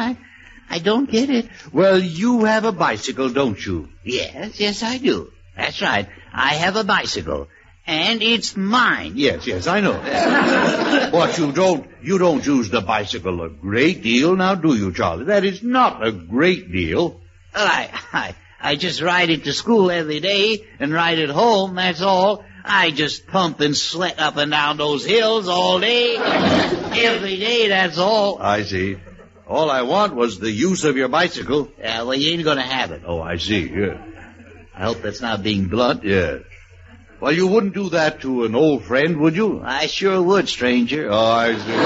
I don't get it. Well, you have a bicycle, don't you? Yes, I do. That's right. I have a bicycle. And it's mine. Yes, I know. But you don't use the bicycle a great deal now, do you, Charlie? That is not a great deal. Well, I just ride it to school every day and ride it home, that's all. I just pump and sweat up and down those hills all day. Every day, that's all. I see. All I want was the use of your bicycle. Yeah, well, you ain't gonna have it. Oh, I see, yeah. I hope that's not being blunt. Yeah. Well, you wouldn't do that to an old friend, would you? I sure would, stranger. Oh, I see.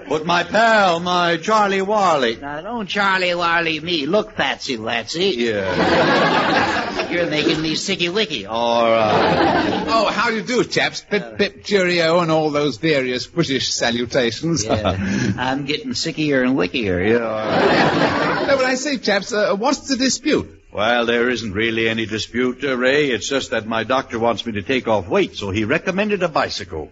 But my pal, my Charlie Warley. Now, don't Charlie Warley me. Look, Fatsy Latsy. Yeah. You're making me sicky-wicky. All right. Oh, how do you do, chaps? Pip, pip, cheerio, and all those various British salutations. Yeah. I'm getting sickier and wickier. Yeah. No, but I say, chaps, what's the dispute? Well, there isn't really any dispute, Ray. It's just that my doctor wants me to take off weight, so he recommended a bicycle.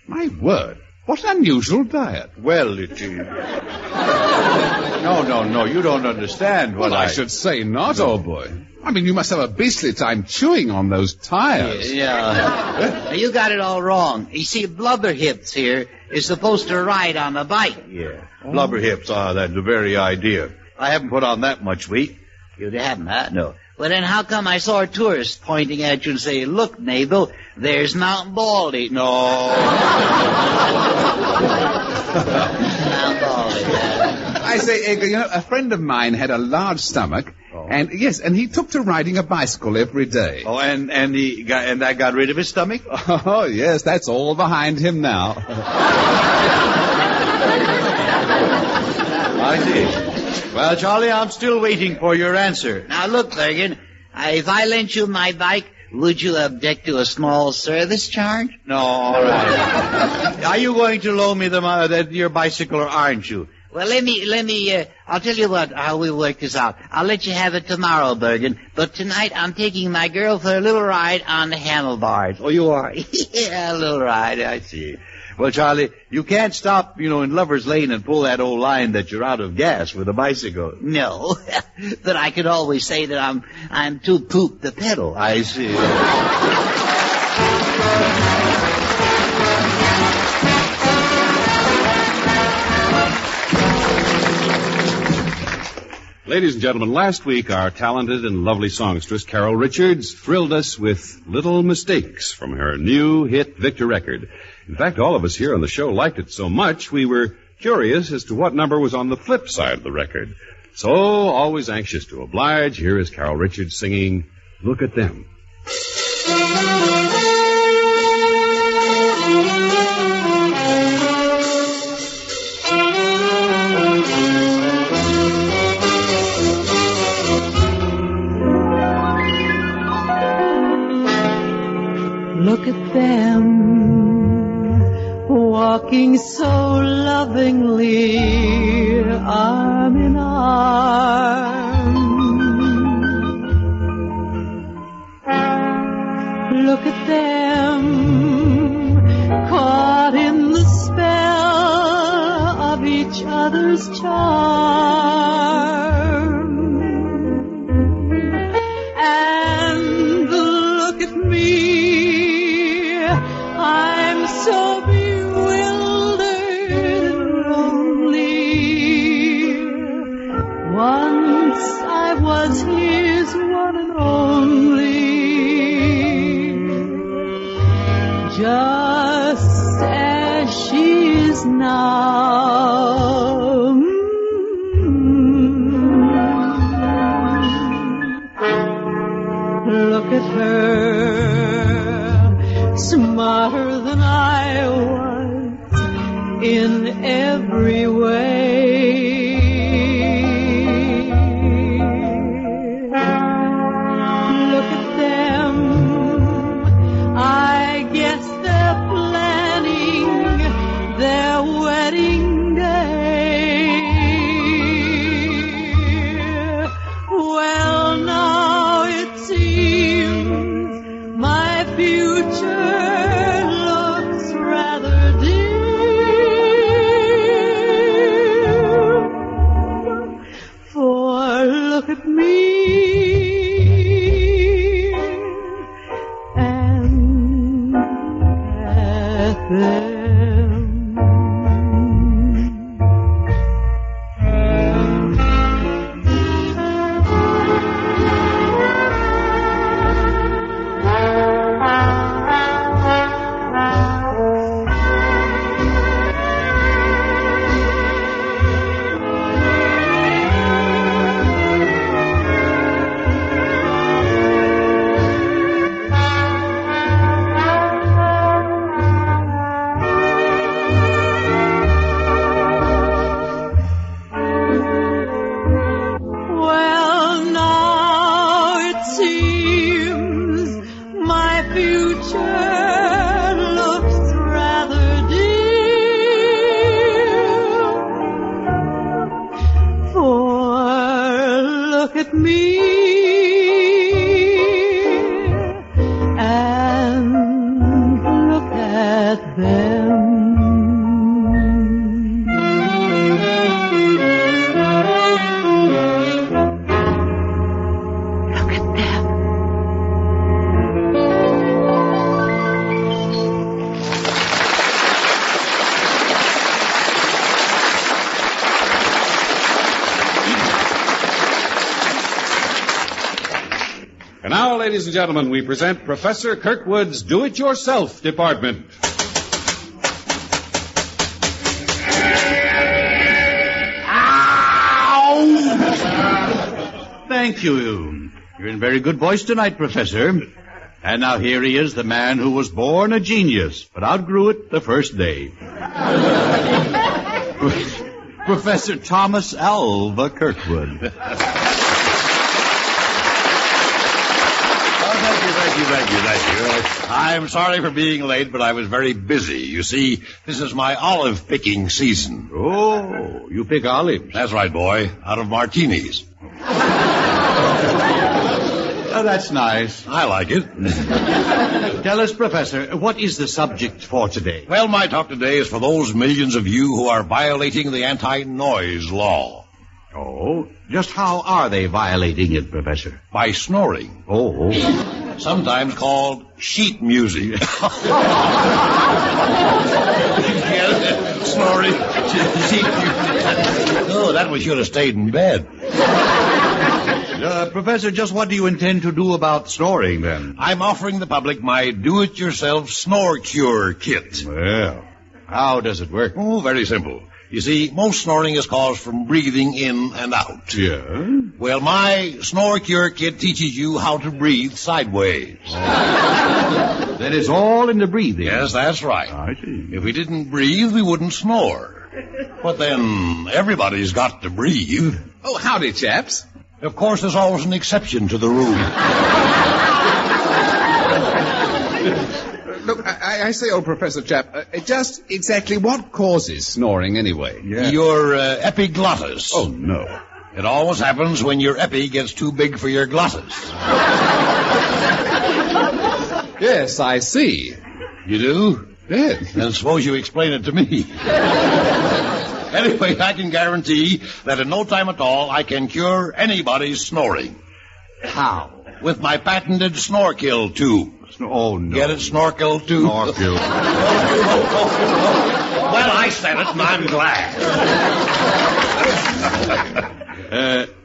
My word. What an unusual diet. Well, it is. No, you don't understand what I should say not, old boy. I mean, you must have a beastly time chewing on those tires. Yeah. You got it all wrong. You see, blubber hips here is supposed to ride on a bike. Yeah. Blubber hips, that's the very idea. I haven't put on that much weight. You haven't, huh? No. Well, then how come I saw a tourist pointing at you and say, look, Mabel, there's Mount Baldy. No. Mount Baldy. I say, Edgar, a friend of mine had a large stomach, and he took to riding a bicycle every day. Oh, and that got rid of his stomach? Oh, yes, that's all behind him now. I see. Well, Charlie, I'm still waiting for your answer. Now, look, Bergen, if I lent you my bike, would you object to a small service charge? No, all right. Are you going to loan me your bicycle, or aren't you? Well, let me, I'll tell you how we'll work this out. I'll let you have it tomorrow, Bergen, but tonight I'm taking my girl for a little ride on the handlebars. Oh, you are? Yeah, a little ride, I see. Well, Charlie, you can't stop, in Lover's Lane and pull that old line that you're out of gas with a bicycle. No, but I could always say that I'm too pooped to pedal. I see. Ladies and gentlemen, last week our talented and lovely songstress Carol Richards thrilled us with Little Mistakes from her new hit Victor record. In fact, all of us here on the show liked it so much we were curious as to what number was on the flip side of the record. So, always anxious to oblige, here is Carol Richards singing Look at Them. Look at them, walking so lovely. lovingly arm in arm. Look at them, caught in the spell of each other's charm. And look at me, I'm so bewildered and lonely. Once I was his one and only, just as she is now. Look at her, smarter than I was in every way. Look at them, I guess they're planning their wedding day. Well, now it seems my future looks rather dim. For look at me, and at them. Well, now it seems my future looks rather dim. For look at me, and look at them. And now, ladies and gentlemen, we present Professor Kirkwood's Do-It-Yourself Department. Thank you. You're in very good voice tonight, Professor. And now here he is, the man who was born a genius, but outgrew it the first day. Professor Thomas Alva Kirkwood. Thank you. I'm sorry for being late, but I was very busy. You see, this is my olive picking season. Oh, you pick olives? That's right, boy. Out of martinis. Oh, that's nice. I like it. Tell us, Professor, what is the subject for today? Well, my talk today is for those millions of you who are violating the anti-noise law. Oh, just how are they violating it, Professor? By snoring. Oh. Sometimes called sheet music. Snoring. Sheet music. Oh, that we should have stayed in bed. Professor, just what do you intend to do about snoring, then? I'm offering the public my do-it-yourself snore cure kit. Well, how does it work? Oh, very simple. You see, most snoring is caused from breathing in and out. Yeah? Well, my snore cure kit teaches you how to breathe sideways. Oh. Then it's all in the breathing. Yes, that's right. I see. If we didn't breathe, we wouldn't snore. But then, everybody's got to breathe. Oh, howdy, chaps. Of course, there's always an exception to the rule. Look, I I say, old Professor Chap, just exactly what causes snoring anyway? Your epiglottis. Oh, no. It always happens when your epi gets too big for your glottis. Yes, I see. You do? Yes. Then suppose you explain it to me. Anyway, I can guarantee that in no time at all I can cure anybody's snoring. How? With my patented Snorkel tube. Oh, no. Get it, Snorkel tube? Snorkel. Well, I said it, and I'm glad.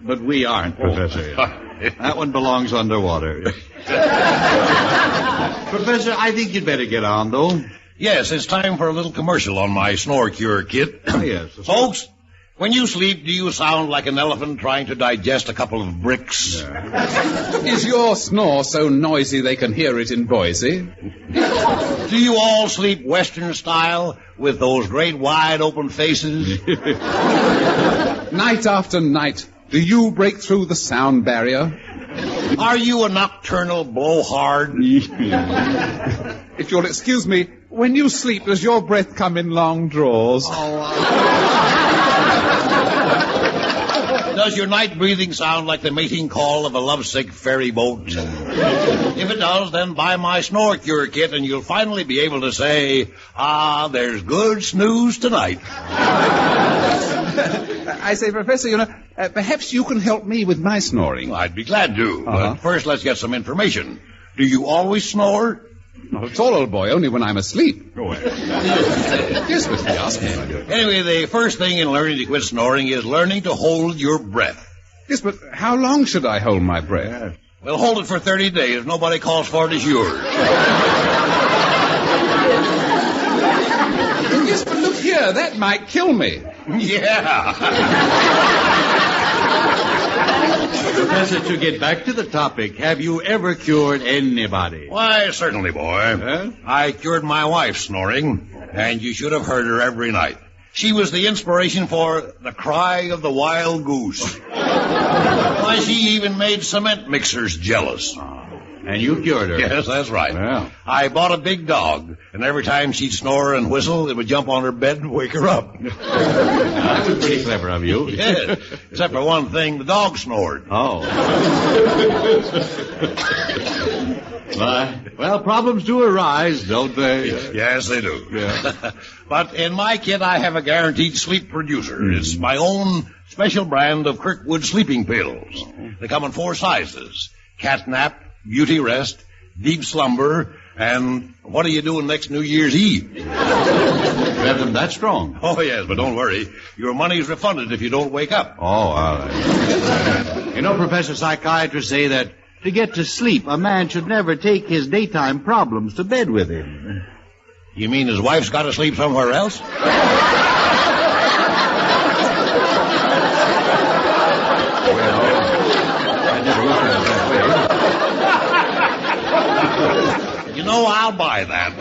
But we aren't, Professor. That one belongs underwater. Professor, I think you'd better get on, though. Yes, it's time for a little commercial on my snore cure kit. Oh, yes. Folks, when you sleep, do you sound like an elephant trying to digest a couple of bricks? Is your snore so noisy they can hear it in Boise? Do you all sleep Western style with those great wide open faces? Night after night, do you break through the sound barrier? Are you a nocturnal blowhard? If you'll excuse me, when you sleep, does your breath come in long draws? Does your night breathing sound like the mating call of a lovesick ferry boat? If it does, then buy my snore cure kit and you'll finally be able to say, there's good snooze tonight. I say, Professor, perhaps you can help me with my snoring. I'd be glad to. But first, let's get some information. Do you always snore? Not at all, old boy, only when I'm asleep. Go ahead. Yes, but ask me. Anyway, the first thing in learning to quit snoring is learning to hold your breath. Yes, but how long should I hold my breath? Well, hold it for 30 days. If nobody calls for it, it's yours. Yes, but look here, that might kill me. Yeah. Professor, to get back to the topic, have you ever cured anybody? Why, certainly, boy. Huh? I cured my wife's snoring, and you should have heard her every night. She was the inspiration for the cry of the wild goose. Why, she even made cement mixers jealous. And you cured her? Yes, that's right. Well. I bought a big dog, and every time she'd snore and whistle, it would jump on her bed and wake her up. That's pretty clever of you. Yes, except for one thing, the dog snored. Oh. Well, problems do arise, don't they? Yes, they do. Yeah. But in my kit, I have a guaranteed sleep producer. It's my own special brand of Kirkwood sleeping pills. They come in 4 sizes. Cat nap, beauty rest, deep slumber, and what are you doing next New Year's Eve? You have them that strong? Oh, yes, but don't worry. Your money's refunded if you don't wake up. Oh, all right. You know, Professor, psychiatrists say that to get to sleep, a man should never take his daytime problems to bed with him. You mean his wife's got to sleep somewhere else? You know, I'll buy that.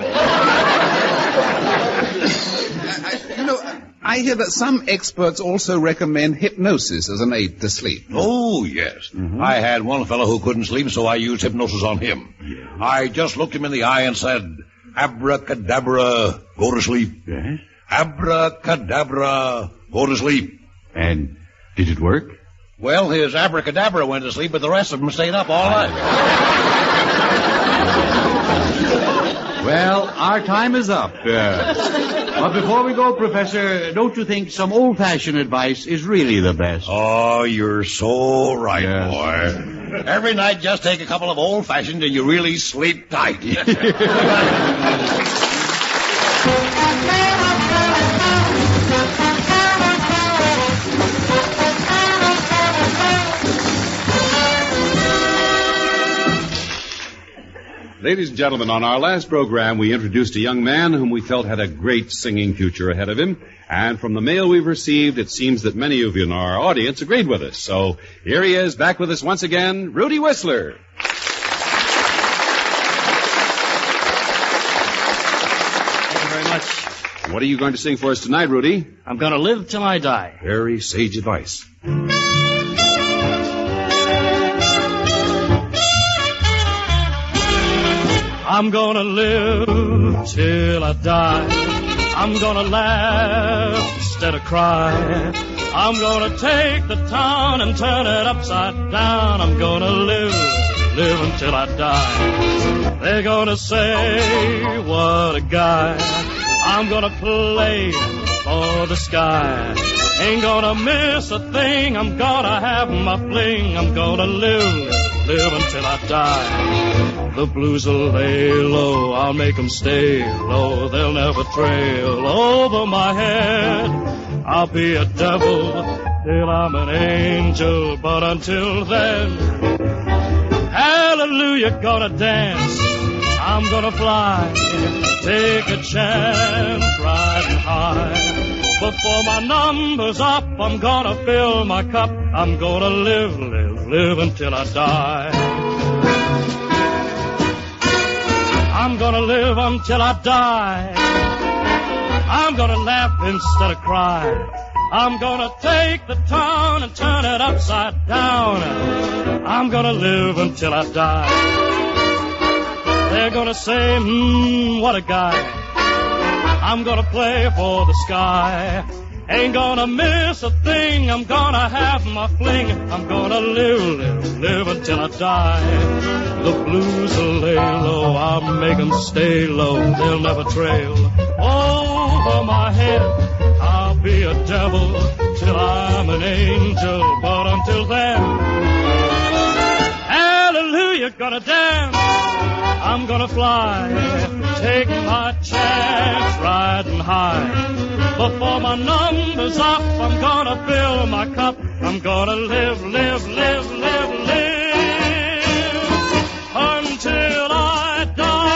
I hear that some experts also recommend hypnosis as an aid to sleep. Oh, yes. Mm-hmm. I had one fellow who couldn't sleep, so I used hypnosis on him. Yeah. I just looked him in the eye and said, abracadabra, go to sleep. Yes? Abracadabra, go to sleep. And did it work? Well, his abracadabra went to sleep, but the rest of them stayed up all night. Well, our time is up. But before we go, Professor, don't you think some old-fashioned advice is really the best? Oh, you're so right, boy. Every night, just take a couple of old-fashioned and you really sleep tight. Ladies and gentlemen, on our last program, we introduced a young man whom we felt had a great singing future ahead of him. And from the mail we've received, it seems that many of you in our audience agreed with us. So here he is, back with us once again, Rudy Whistler. Thank you very much. What are you going to sing for us tonight, Rudy? I'm going to live till I die. Very sage advice. I'm gonna live till I die. I'm gonna laugh instead of cry. I'm gonna take the town and turn it upside down. I'm gonna live until I die. They're gonna say, what a guy. I'm gonna play for the sky. Ain't gonna miss a thing. I'm gonna have my fling. I'm gonna live until I die. The blues will lay low. I'll make them stay low. They'll never trail over my head. I'll be a devil till I'm an angel. But until then, hallelujah, gonna dance. I'm gonna fly, take a chance, riding high. Before my number's up, I'm gonna fill my cup. I'm gonna live until I die. I'm gonna live until I die. I'm gonna laugh instead of cry. I'm gonna take the town and turn it upside down. I'm gonna live until I die. They're gonna say, what a guy. I'm gonna play for the sky. Ain't gonna miss a thing. I'm gonna have my fling. I'm gonna live until I die. The blues will lay low. I'll make them stay low. They'll never trail over my head. I'll be a devil till I'm an angel. But until then, hallelujah, gonna dance. I'm gonna fly, take my chance, riding high. Before my number's up, I'm gonna fill my cup. I'm gonna live until I die.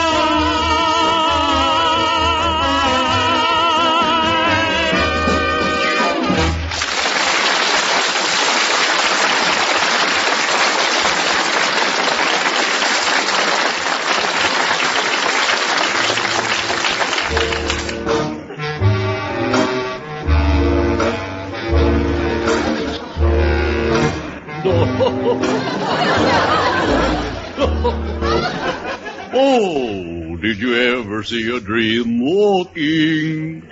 Oh, did you ever see a dream walking?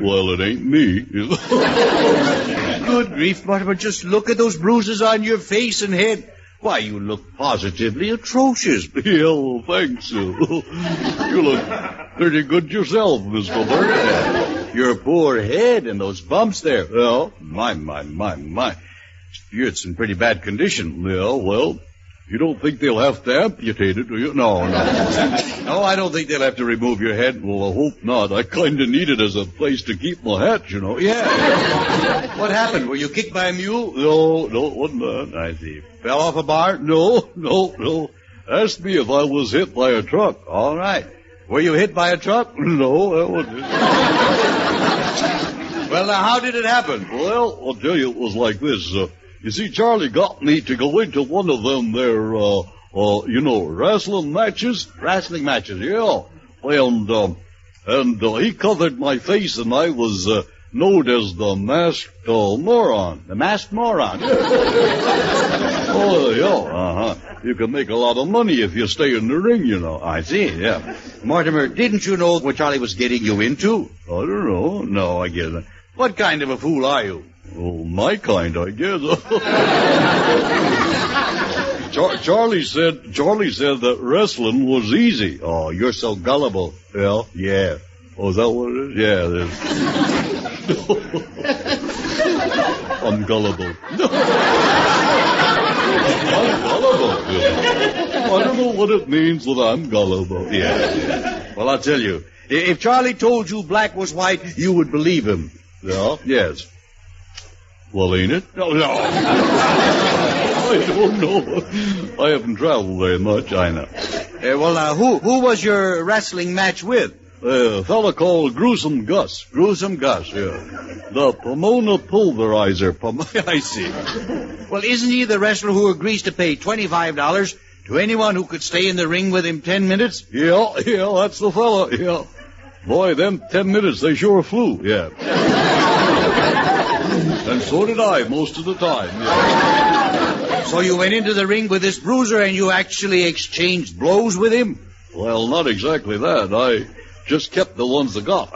Well, it ain't me. Good grief, Mortimer, just look at those bruises on your face and head. Why, you look positively atrocious. Yeah, well, thanks. You look pretty good yourself, Mr. Bird. Your poor head and those bumps there. Well, my. It's in pretty bad condition. Yeah, well, you don't think they'll have to amputate it, do you? No. No, I don't think they'll have to remove your head. Well, I hope not. I kind of need it as a place to keep my hat, you know. Yeah. What happened? Were you kicked by a mule? No, it wasn't that. I see. Fell off a bar? No. Ask me if I was hit by a truck. All right. Were you hit by a truck? No, that wasn't it. Well, now, how did it happen? Well, I'll tell you, it was like this. You see, Charlie got me to go into one of them there, wrestling matches. Wrestling matches, yeah. And he covered my face, and I was known as the masked moron. The masked moron? Oh, yeah, You can make a lot of money if you stay in the ring, you know. I see, yeah. Mortimer, didn't you know what Charlie was getting you into? I don't know. No, I guess not. What kind of a fool are you? Oh, my kind, I guess. Charlie said that wrestling was easy. Oh, you're so gullible. Well, yeah. Oh, is that what it is? Yeah, it is. I'm gullible. I'm gullible. I don't know what it means that I'm gullible. Yeah. Well, I'll tell you. If Charlie told you black was white, you would believe him. Yeah? Yes. Well, ain't it? No. I don't know. I haven't traveled very much, I know. Who was your wrestling match with? A fella called Gruesome Gus. Gruesome Gus, yeah. The Pomona Pulverizer. I see. Well, isn't he the wrestler who agrees to pay $25 to anyone who could stay in the ring with him 10 minutes? Yeah, that's the fella, yeah. Boy, them 10 minutes, they sure flew, yeah. And so did I most of the time, yeah. So you went into the ring with this bruiser and you actually exchanged blows with him? Well, not exactly that. I just kept the ones I got.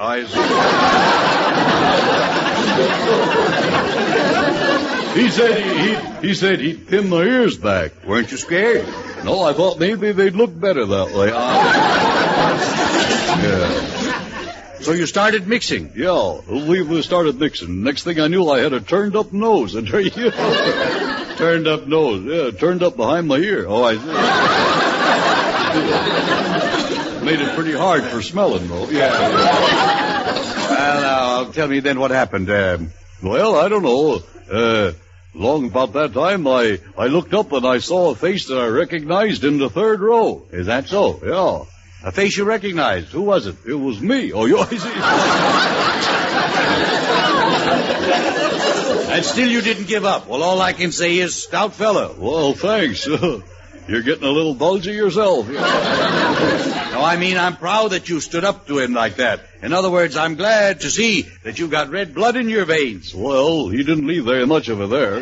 He said he'd pin my ears back. Weren't you scared? No, I thought maybe they'd look better that way. Yeah. So you started mixing? Yeah, we started mixing. Next thing I knew, I had a turned-up nose. And turned-up nose, yeah, turned up behind my ear. Oh, I see. Made it pretty hard for smelling, though. Yeah. Well, now, tell me then what happened. Well, I don't know. Long about that time, I looked up and I saw a face that I recognized in the third row. Is that so? Yeah. A face you recognized. Who was it? It was me. Oh, you see. And still you didn't give up. Well, all I can say is, stout fella. Well, thanks. You're getting a little bulgy yourself. No, I mean, I'm proud that you stood up to him like that. In other words, I'm glad to see that you got red blood in your veins. Well, he didn't leave very much of it there.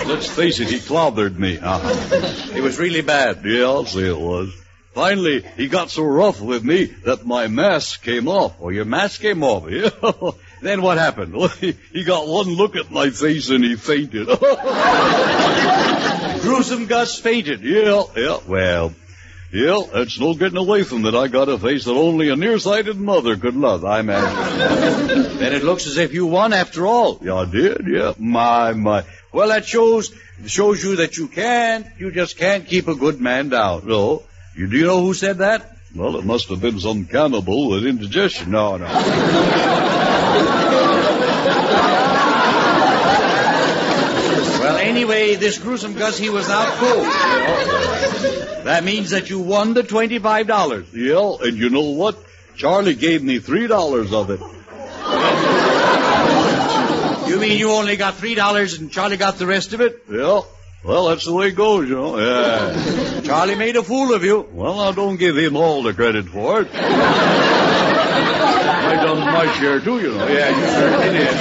Let's face it, he clobbered me. It was really bad. Yeah, I'll say it was. Finally, he got so rough with me that my mask came off. Oh, your mask came off? Yeah. Then what happened? Well, he got one look at my face and he fainted. Gruesome Gus fainted. Yeah. Well, yeah, that's no getting away from it. I got a face that only a nearsighted mother could love, I imagine. Then it looks as if you won after all. Yeah, I did, yeah. My. Well, that shows you that you just can't keep a good man down. No. Do you know who said that? Well, it must have been some cannibal with indigestion. No. Well, anyway, this gruesome Gus, he was out cold. That means that you won the $25. Yeah, and you know what? Charlie gave me $3 of it. You mean you only got $3 and Charlie got the rest of it? Yeah. Well, that's the way it goes, you know. Yeah. Charlie made a fool of you. Well, I don't give him all the credit for it. I done my share, too, you know. Yeah, you certainly did.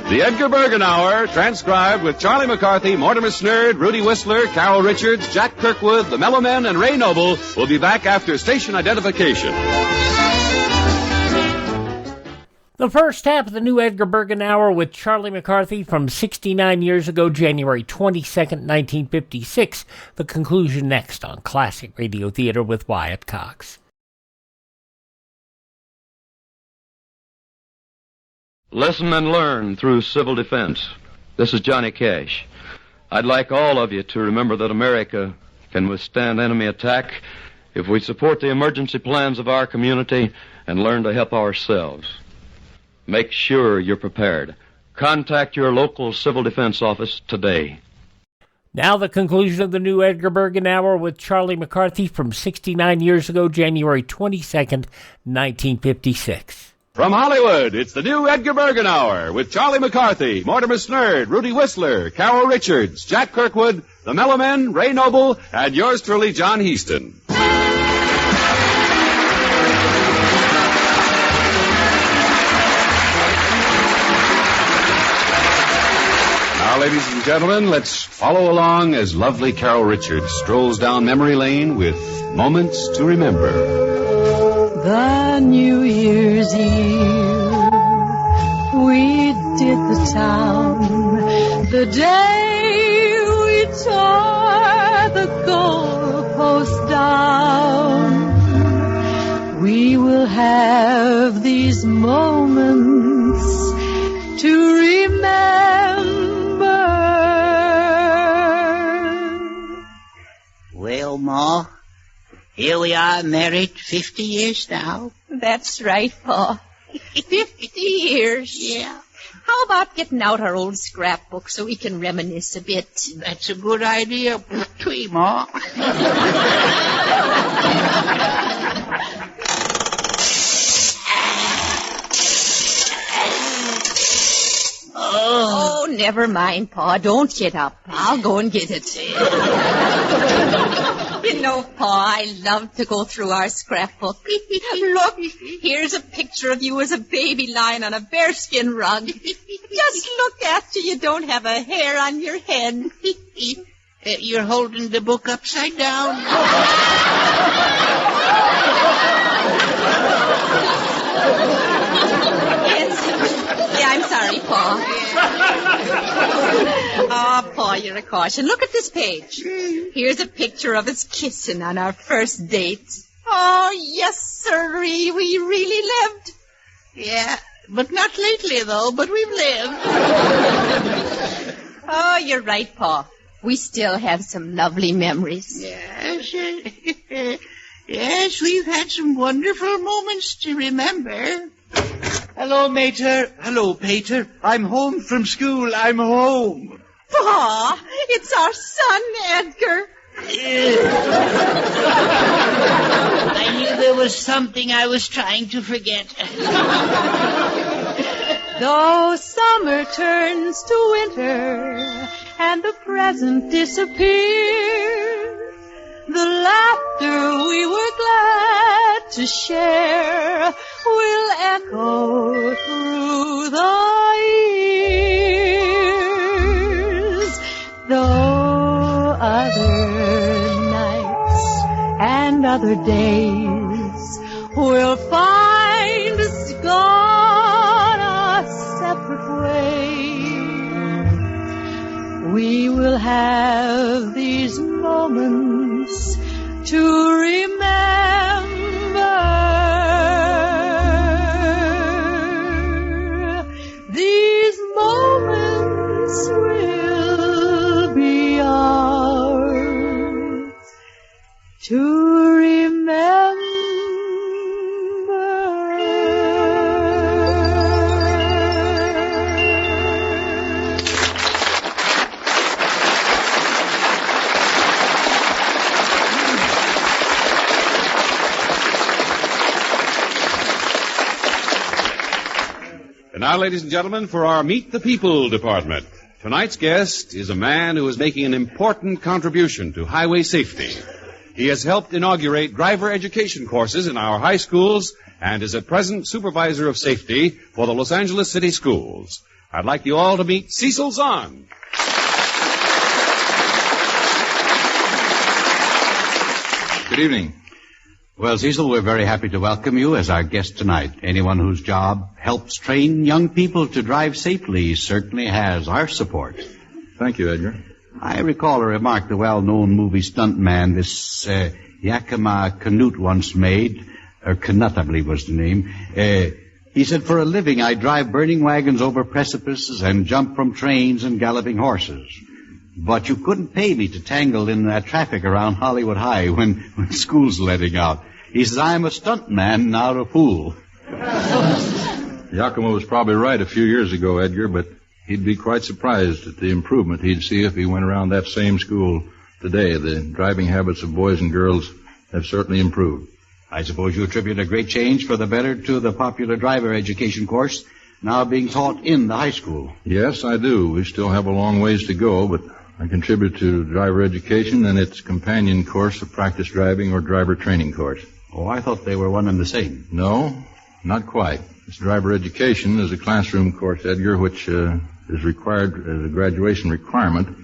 The Edgar Bergen Hour, transcribed with Charlie McCarthy, Mortimer Snerd, Rudy Whistler, Carol Richards, Jack Kirkwood, the Mellow Men, and Ray Noble, will be back after station identification. The first half of the new Edgar Bergen Hour with Charlie McCarthy from 69 years ago, January 22nd, 1956. The conclusion next on Classic Radio Theater with Wyatt Cox. Listen and learn through civil defense. This is Johnny Cash. I'd like all of you to remember that America can withstand enemy attack if we support the emergency plans of our community and learn to help ourselves. Make sure you're prepared. Contact your local civil defense office today. Now the conclusion of the new Edgar Bergen Hour with Charlie McCarthy from 69 years ago, January 22nd, 1956. From Hollywood, it's the new Edgar Bergen Hour with Charlie McCarthy, Mortimer Snerd, Rudy Whistler, Carol Richards, Jack Kirkwood, the Mellow Men, Ray Noble, and yours truly, John Heaston. Now, ladies and gentlemen, let's follow along as lovely Carol Richards strolls down memory lane with Moments to Remember. The New Year's Eve, we did the town. The day we tore the goalpost down. We will have these moments to remember. Well, Ma, here we are married 50 years now. That's right, Pa. 50 years. Yeah. How about getting out our old scrapbook so we can reminisce a bit? That's a good idea. Twee, Ma. Oh, never mind, Pa. Don't get up. I'll go and get it. You know, Pa, I love to go through our scrapbook. Look, here's a picture of you as a baby lying on a bearskin rug. Just look after you don't have a hair on your head. You're holding the book upside down. Yeah, I'm sorry, Pa. Oh, Pa, you're a caution. Look at this page. Here's a picture of us kissing on our first date. Oh, yes, sirree, we really lived. Yeah, but not lately, though, but we've lived. Oh, you're right, Pa. We still have some lovely memories. Yes, yes, we've had some wonderful moments to remember. Hello, Mater. Hello, Pater. I'm home from school. I'm home. Pa, it's our son, Edgar. I knew there was something I was trying to forget. Though summer turns to winter and the present disappears, the laughter we were glad to share will echo through the years. Though other nights and other days will find us gone a separate way, we will have these moments to remember. These moments will be ours to remember. And now, ladies and gentlemen, for our Meet the People department. Tonight's guest is a man who is making an important contribution to highway safety. He has helped inaugurate driver education courses in our high schools and is at present supervisor of safety for the Los Angeles City Schools. I'd like you all to meet Cecil Zon. Good evening. Well, Cecil, we're very happy to welcome you as our guest tonight. Anyone whose job helps train young people to drive safely certainly has our support. Thank you, Edgar. I recall a remark the well-known movie stuntman, this Yakima Canute once made, or Canute, I believe was the name. He said, for a living, I drive burning wagons over precipices and jump from trains and galloping horses. But you couldn't pay me to tangle in that traffic around Hollywood High when school's letting out. He says, I'm a stuntman, not a fool. Yakima was probably right a few years ago, Edgar, but he'd be quite surprised at the improvement he'd see if he went around that same school today. The driving habits of boys and girls have certainly improved. I suppose you attribute a great change for the better to the popular driver education course now being taught in the high school. Yes, I do. We still have a long ways to go, but I contribute to driver education and its companion course, the practice driving or driver training course. Oh, I thought they were one and the same. No, not quite. This driver education is a classroom course, Edgar, which is required as a graduation requirement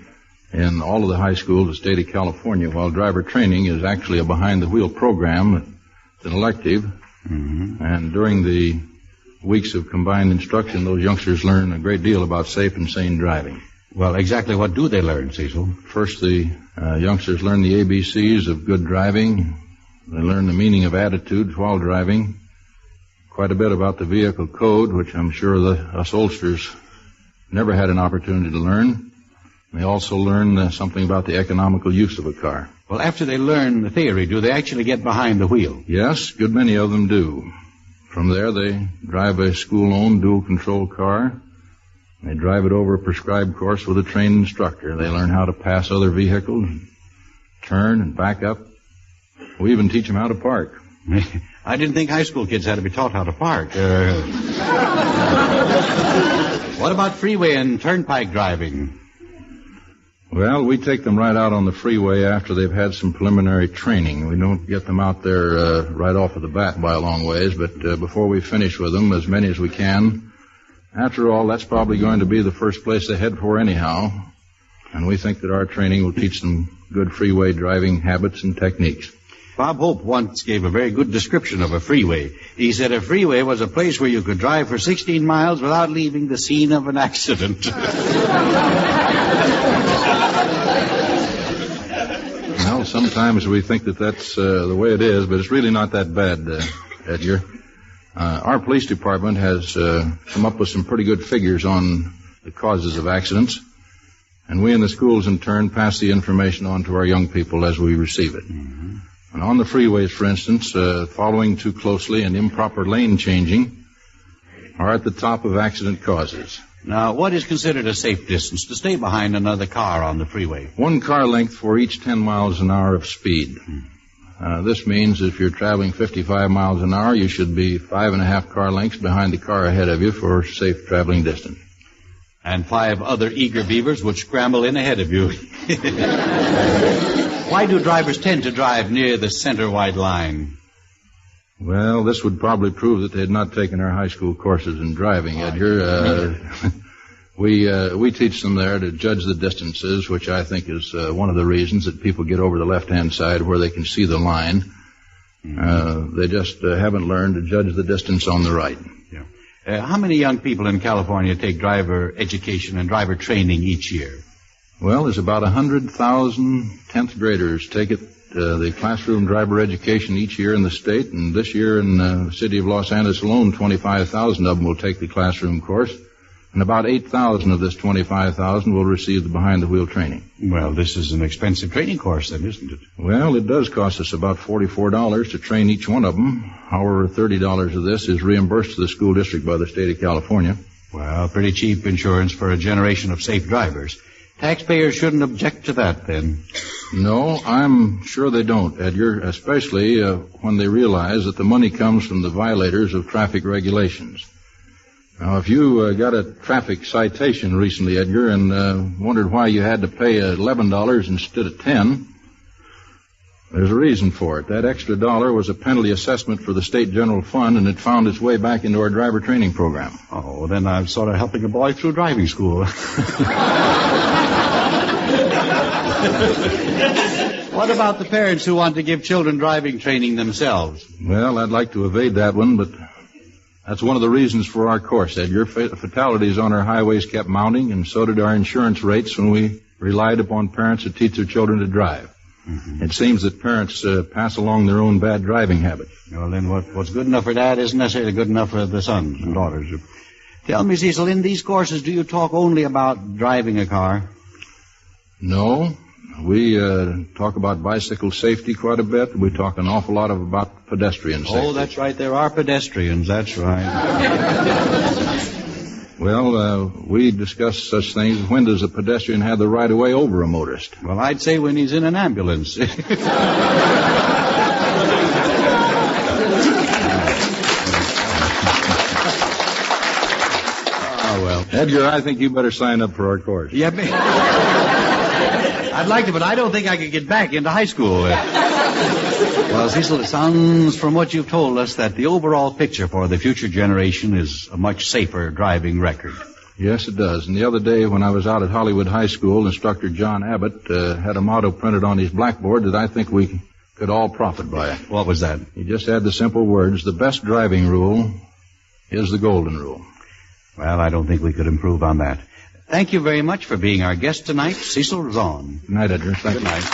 in all of the high schools of the state of California, while driver training is actually a behind-the-wheel program. It's an elective. Mm-hmm. And during the weeks of combined instruction, those youngsters learn a great deal about safe and sane driving. Well, exactly what do they learn, Cecil? First, the youngsters learn the ABCs of good driving. They learn the meaning of attitudes while driving. Quite a bit about the vehicle code, which I'm sure us oldsters never had an opportunity to learn. They also learn something about the economical use of a car. Well, after they learn the theory, do they actually get behind the wheel? Yes, a good many of them do. From there, they drive a school-owned dual-control car. They drive it over a prescribed course with a trained instructor. They learn how to pass other vehicles, turn and back up. We even teach them how to park. I didn't think high school kids had to be taught how to park. What about freeway and turnpike driving? Well, we take them right out on the freeway after they've had some preliminary training. We don't get them out there right off of the bat by a long ways, but before we finish with them, as many as we can. After all, that's probably going to be the first place they head for anyhow, and we think that our training will teach them good freeway driving habits and techniques. Bob Hope once gave a very good description of a freeway. He said a freeway was a place where you could drive for 16 miles without leaving the scene of an accident. Well, sometimes we think that that's the way it is, but it's really not that bad, Edgar. Our police department has come up with some pretty good figures on the causes of accidents, and we in the schools in turn pass the information on to our young people as we receive it. Mm-hmm. And on the freeways, for instance, following too closely and improper lane changing are at the top of accident causes. Now, what is considered a safe distance to stay behind another car on the freeway? 1 car length for each 10 miles an hour of speed. This means if you're traveling 55 miles an hour, you should be 5.5 car lengths behind the car ahead of you for safe traveling distance. And 5 other eager beavers would scramble in ahead of you. Why do drivers tend to drive near the center white line? Well, this would probably prove that they had not taken our high school courses in driving, Edgar. We teach them there to judge the distances, which I think is one of the reasons that people get over the left-hand side where they can see the line. They just haven't learned to judge the distance on the right. Yeah. How many young people in California take driver education and driver training each year? Well, there's about 100,000 10th graders take it, the classroom driver education each year in the state, and this year in the city of Los Angeles alone, 25,000 of them will take the classroom course, and about 8,000 of this 25,000 will receive the behind-the-wheel training. Well, this is an expensive training course then, isn't it? Well, it does cost us about $44 to train each one of them. However, $30 of this is reimbursed to the school district by the state of California. Well, pretty cheap insurance for a generation of safe drivers. Taxpayers shouldn't object to that, then. No, I'm sure they don't, Edgar, especially when they realize that the money comes from the violators of traffic regulations. Now, if you got a traffic citation recently, Edgar, and wondered why you had to pay $11 instead of $10, there's a reason for it. That extra $1 was a penalty assessment for the state general fund, and it found its way back into our driver training program. Oh, then I'm sort of helping a boy through driving school. What about the parents who want to give children driving training themselves? Well, I'd like to evade that one, but that's one of the reasons for our course, Edgar. Fatalities on our highways kept mounting, and so did our insurance rates when we relied upon parents to teach their children to drive. Mm-hmm. It seems that parents pass along their own bad driving habits. Well, then what's good enough for dad isn't necessarily good enough for the sons and daughters. Tell me, Cecil, in these courses, do you talk only about driving a car? No. We talk about bicycle safety quite a bit. We talk an awful lot about pedestrian safety. Oh, that's right. There are pedestrians. That's right. Well, we discuss such things. When does a pedestrian have the right of way over a motorist? Well, I'd say when he's in an ambulance. Well. Edgar, I think you better sign up for our course. Yeah, I'd like to, but I don't think I could get back into high school. Well, Cecil, it sounds from what you've told us that the overall picture for the future generation is a much safer driving record. Yes, it does. And the other day when I was out at Hollywood High School, Instructor John Abbott had a motto printed on his blackboard that I think we could all profit by. What was that? He just had the simple words, the best driving rule is the golden rule. Well, I don't think we could improve on that. Thank you very much for being our guest tonight, Cecil Zon. Good night, Edgar. Thank you. Good night.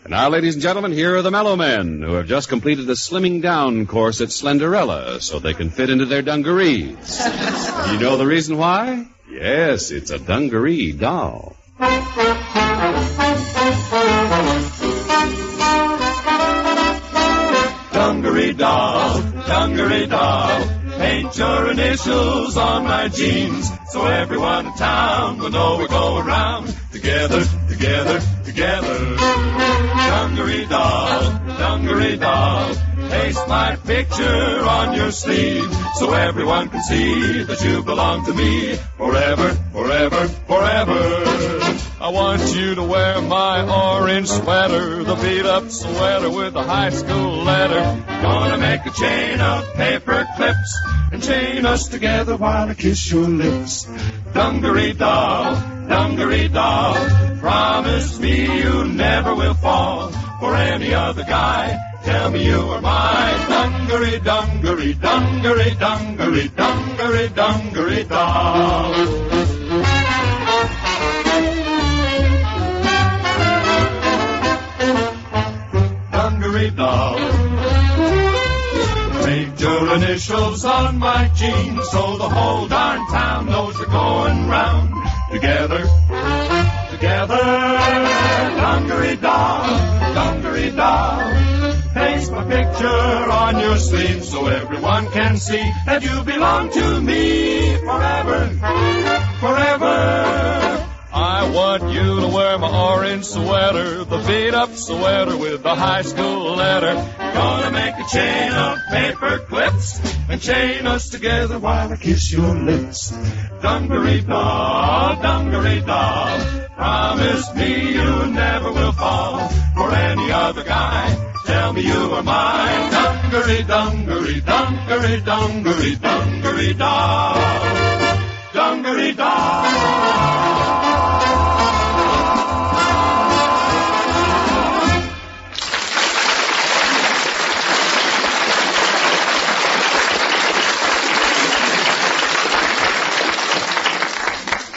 And now, ladies and gentlemen, here are the Mellow Men, who have just completed a slimming down course at Slenderella so they can fit into their dungarees. You know the reason why? Yes, it's a dungaree doll. Dungaree doll, paint your initials on my jeans, so everyone in town will know we're going round together, together, together. Dungaree doll, paint Paste my picture on your sleeve so everyone can see that you belong to me forever, forever, forever. I want you to wear my orange sweater, the beat-up sweater with the high school letter. Gonna make a chain of paper clips and chain us together while I kiss your lips. Dungaree doll, promise me you never will fall for any other guy. Tell me you are mine. Dungaree, dungaree, dungaree, dungaree, dungaree, dungaree doll. Dungaree doll. Paint your initials on my jeans so the whole darn town knows we're going round. Together, together. Dungaree doll, dungaree doll. Paste my picture on your sleeve so everyone can see that you belong to me forever, forever. I want you to wear my orange sweater, the beat-up sweater with the high school letter. Gonna make a chain of paper clips and chain us together while I kiss your lips. Dungaree doll, promise me you never will fall for any other guy. Tell me you are mine. Dungaree, dungaree, dungaree, dungaree, dungaree doll. Dungaree doll.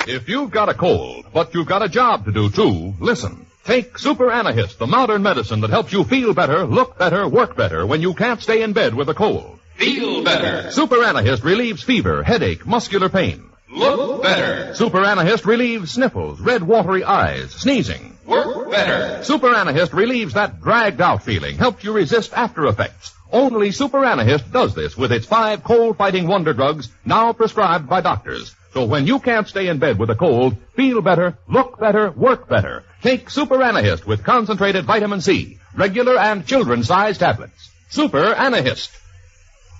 If you've got a cold, but you've got a job to do, too, listen. Take Super Anahist, the modern medicine that helps you feel better, look better, work better when you can't stay in bed with a cold. Feel better. Super Anahist relieves fever, headache, muscular pain. Look better. Super Anahist relieves sniffles, red watery eyes, sneezing. Work better. Super Anahist relieves that dragged-out feeling, helps you resist after effects. Only Super Anahist does this with its 5 cold-fighting wonder drugs now prescribed by doctors. So when you can't stay in bed with a cold, feel better, look better, work better. Take Super Anahist with concentrated vitamin C, regular and children's-sized tablets. Super Anahist.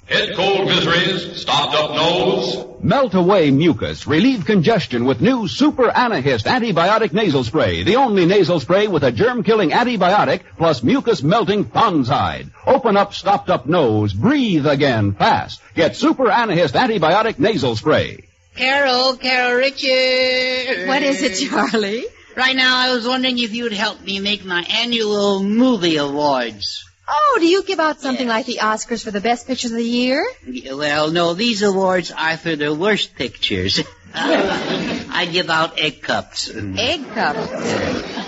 Head cold miseries, stopped up nose. Melt away mucus, relieve congestion with new Super Anahist antibiotic nasal spray. The only nasal spray with a germ-killing antibiotic plus mucus-melting fungicide. Open up stopped up nose, breathe again fast. Get Super Anahist antibiotic nasal spray. Carol Richards. What is it, Charlie? Right now, I was wondering if you'd help me make my annual movie awards. Oh, do you give out something like the Oscars for the best pictures of the year? Well, no, these awards are for the worst pictures. I give out egg cups. Egg cups?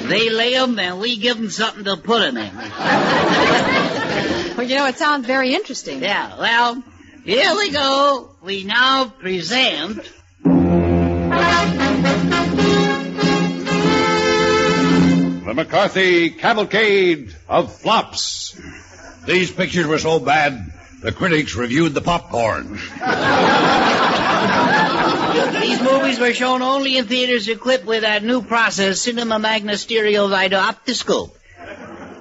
They lay them, and we give them something to put them in. Well, you know, it sounds very interesting. Yeah, well, here we go. We now present... The McCarthy Cavalcade of Flops. These pictures were so bad, the critics reviewed the popcorn. These movies were shown only in theaters equipped with that new process, Cinema Magna Stereo Vita Optoscope,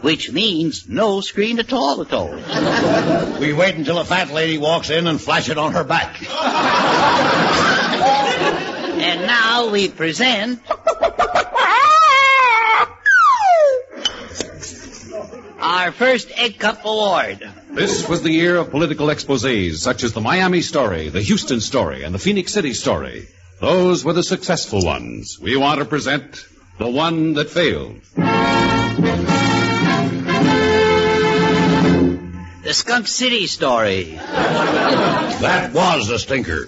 which means no screen at all. We wait until a fat lady walks in and flash it on her back. And now we present... our first Egg Cup Award. This was the year of political exposés, such as the Miami story, the Houston story, and the Phoenix City story. Those were the successful ones. We want to present the one that failed. The Skunk City story. That was a stinker.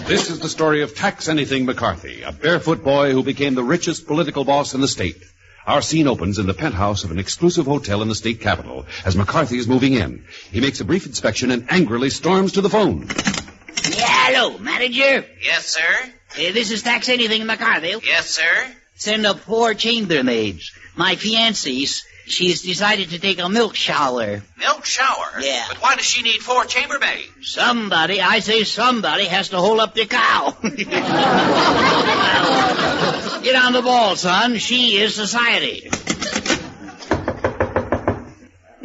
This is the story of Tax Anything McCarthy, a barefoot boy who became the richest political boss in the state. Our scene opens in the penthouse of an exclusive hotel in the state capital as McCarthy is moving in. He makes a brief inspection and angrily storms to the phone. Yeah, hello, manager. Yes, sir? This is Tax Anything McCarthy. Yes, sir? Send up 4 chambermaids. My fiancée, she's decided to take a milk shower. Milk shower? Yeah. But why does she need 4 chambermaids? Somebody has to hold up the cow. Get on the ball, son. She is society.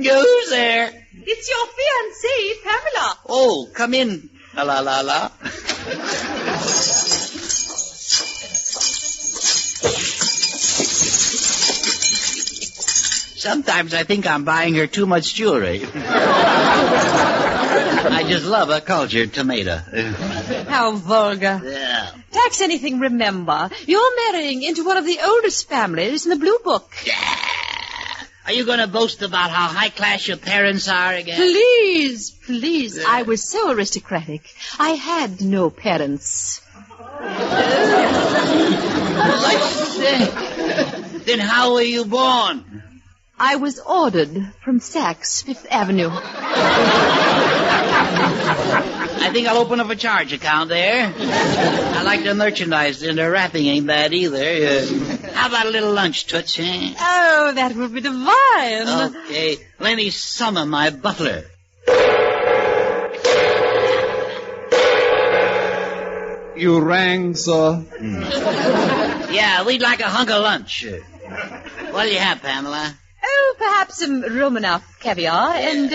Who's there? It's your fiancée, Pamela. Oh, come in. La la la la. Sometimes I think I'm buying her too much jewelry. I just love a cultured tomato. How vulgar. Yeah. Tax anything, remember. You're marrying into one of the oldest families in the Blue Book. Are you going to boast about how high class your parents are again? Please. I was so aristocratic. I had no parents. Then how were you born? I was ordered from Saks, Fifth Avenue. I think I'll open up a charge account there. I like the merchandise, and the wrapping ain't bad either. How about a little lunch, Toots, eh? Oh, that would be divine. Okay, let me summon my butler. You rang, sir? Yeah, we'd like a hunk of lunch. What do you have, Pamela? Oh, perhaps some Romanov caviar and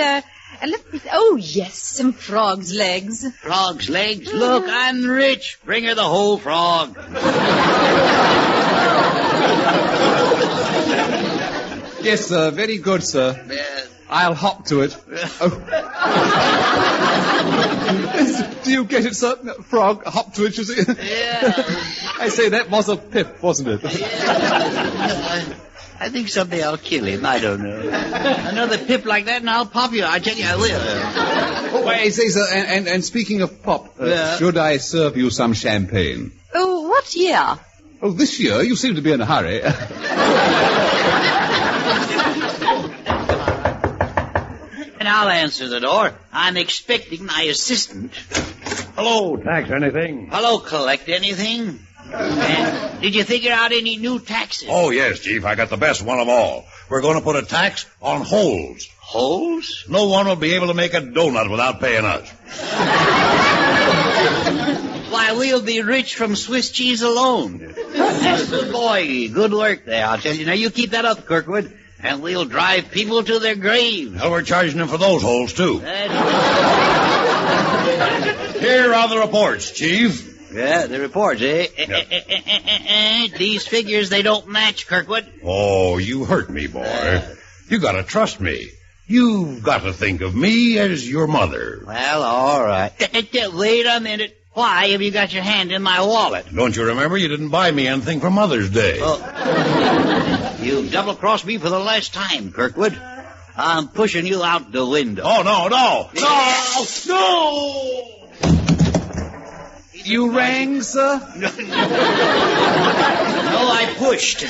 yes, some frog's legs. Frog's legs? Look, I'm rich. Bring her the whole frog. Yes, sir. Very good, sir. I'll hop to it. Oh. Do you get it, sir? Frog, hop to it, you see? Yeah. I say, that was a pip, wasn't it? Yeah. I think someday I'll kill him. I don't know. Another pip like that and I'll pop you. I tell you I will. Oh, I say, sir, and speaking of pop, should I serve you some champagne? Oh, what year? Oh, this year? You seem to be in a hurry. And I'll answer the door. I'm expecting my assistant. Hello, tax anything? Hello, collect anything? And did you figure out any new taxes? Oh, yes, Chief. I got the best one of all. We're going to put a tax on holes. Holes? No one will be able to make a donut without paying us. Why, we'll be rich from Swiss cheese alone. Good boy. Good work there, I'll tell you. Now, you keep that up, Kirkwood, and we'll drive people to their graves. Well, we're charging them for those holes, too. Here are the reports, Chief. Yeah, the reports, eh? Yep. These figures, they don't match, Kirkwood. Oh, you hurt me, boy. You gotta trust me. You've got to think of me as your mother. Well, all right. Wait a minute. Why have you got your hand in my wallet? Don't you remember you didn't buy me anything for Mother's Day? Oh. You double-crossed me for the last time, Kirkwood. I'm pushing you out the window. Oh, no. You rang, sir? No, I pushed.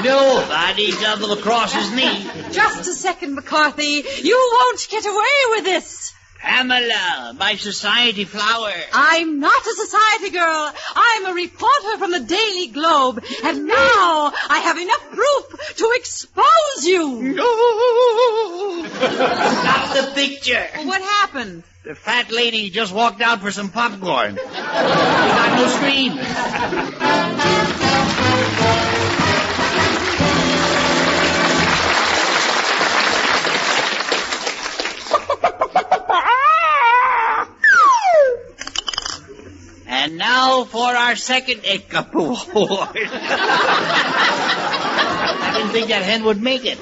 Nobody double crosses me. Just a second, McCarthy. You won't get away with this. Pamela, my society flower. I'm not a society girl. I'm a reporter from the Daily Globe. And now I have enough proof to expose you. No. Stop the picture. What happened? The fat lady just walked out for some popcorn. Got no screen. And now for our second award. I didn't think that hen would make it.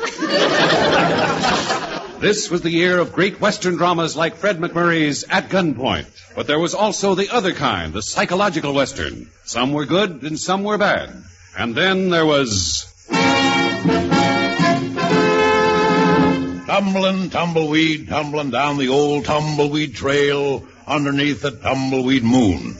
This was the year of great Western dramas like Fred McMurray's At Gunpoint. But there was also the other kind, the psychological Western. Some were good and some were bad. And then there was... Tumbling, tumbleweed, tumbling down the old tumbleweed trail underneath the tumbleweed moon.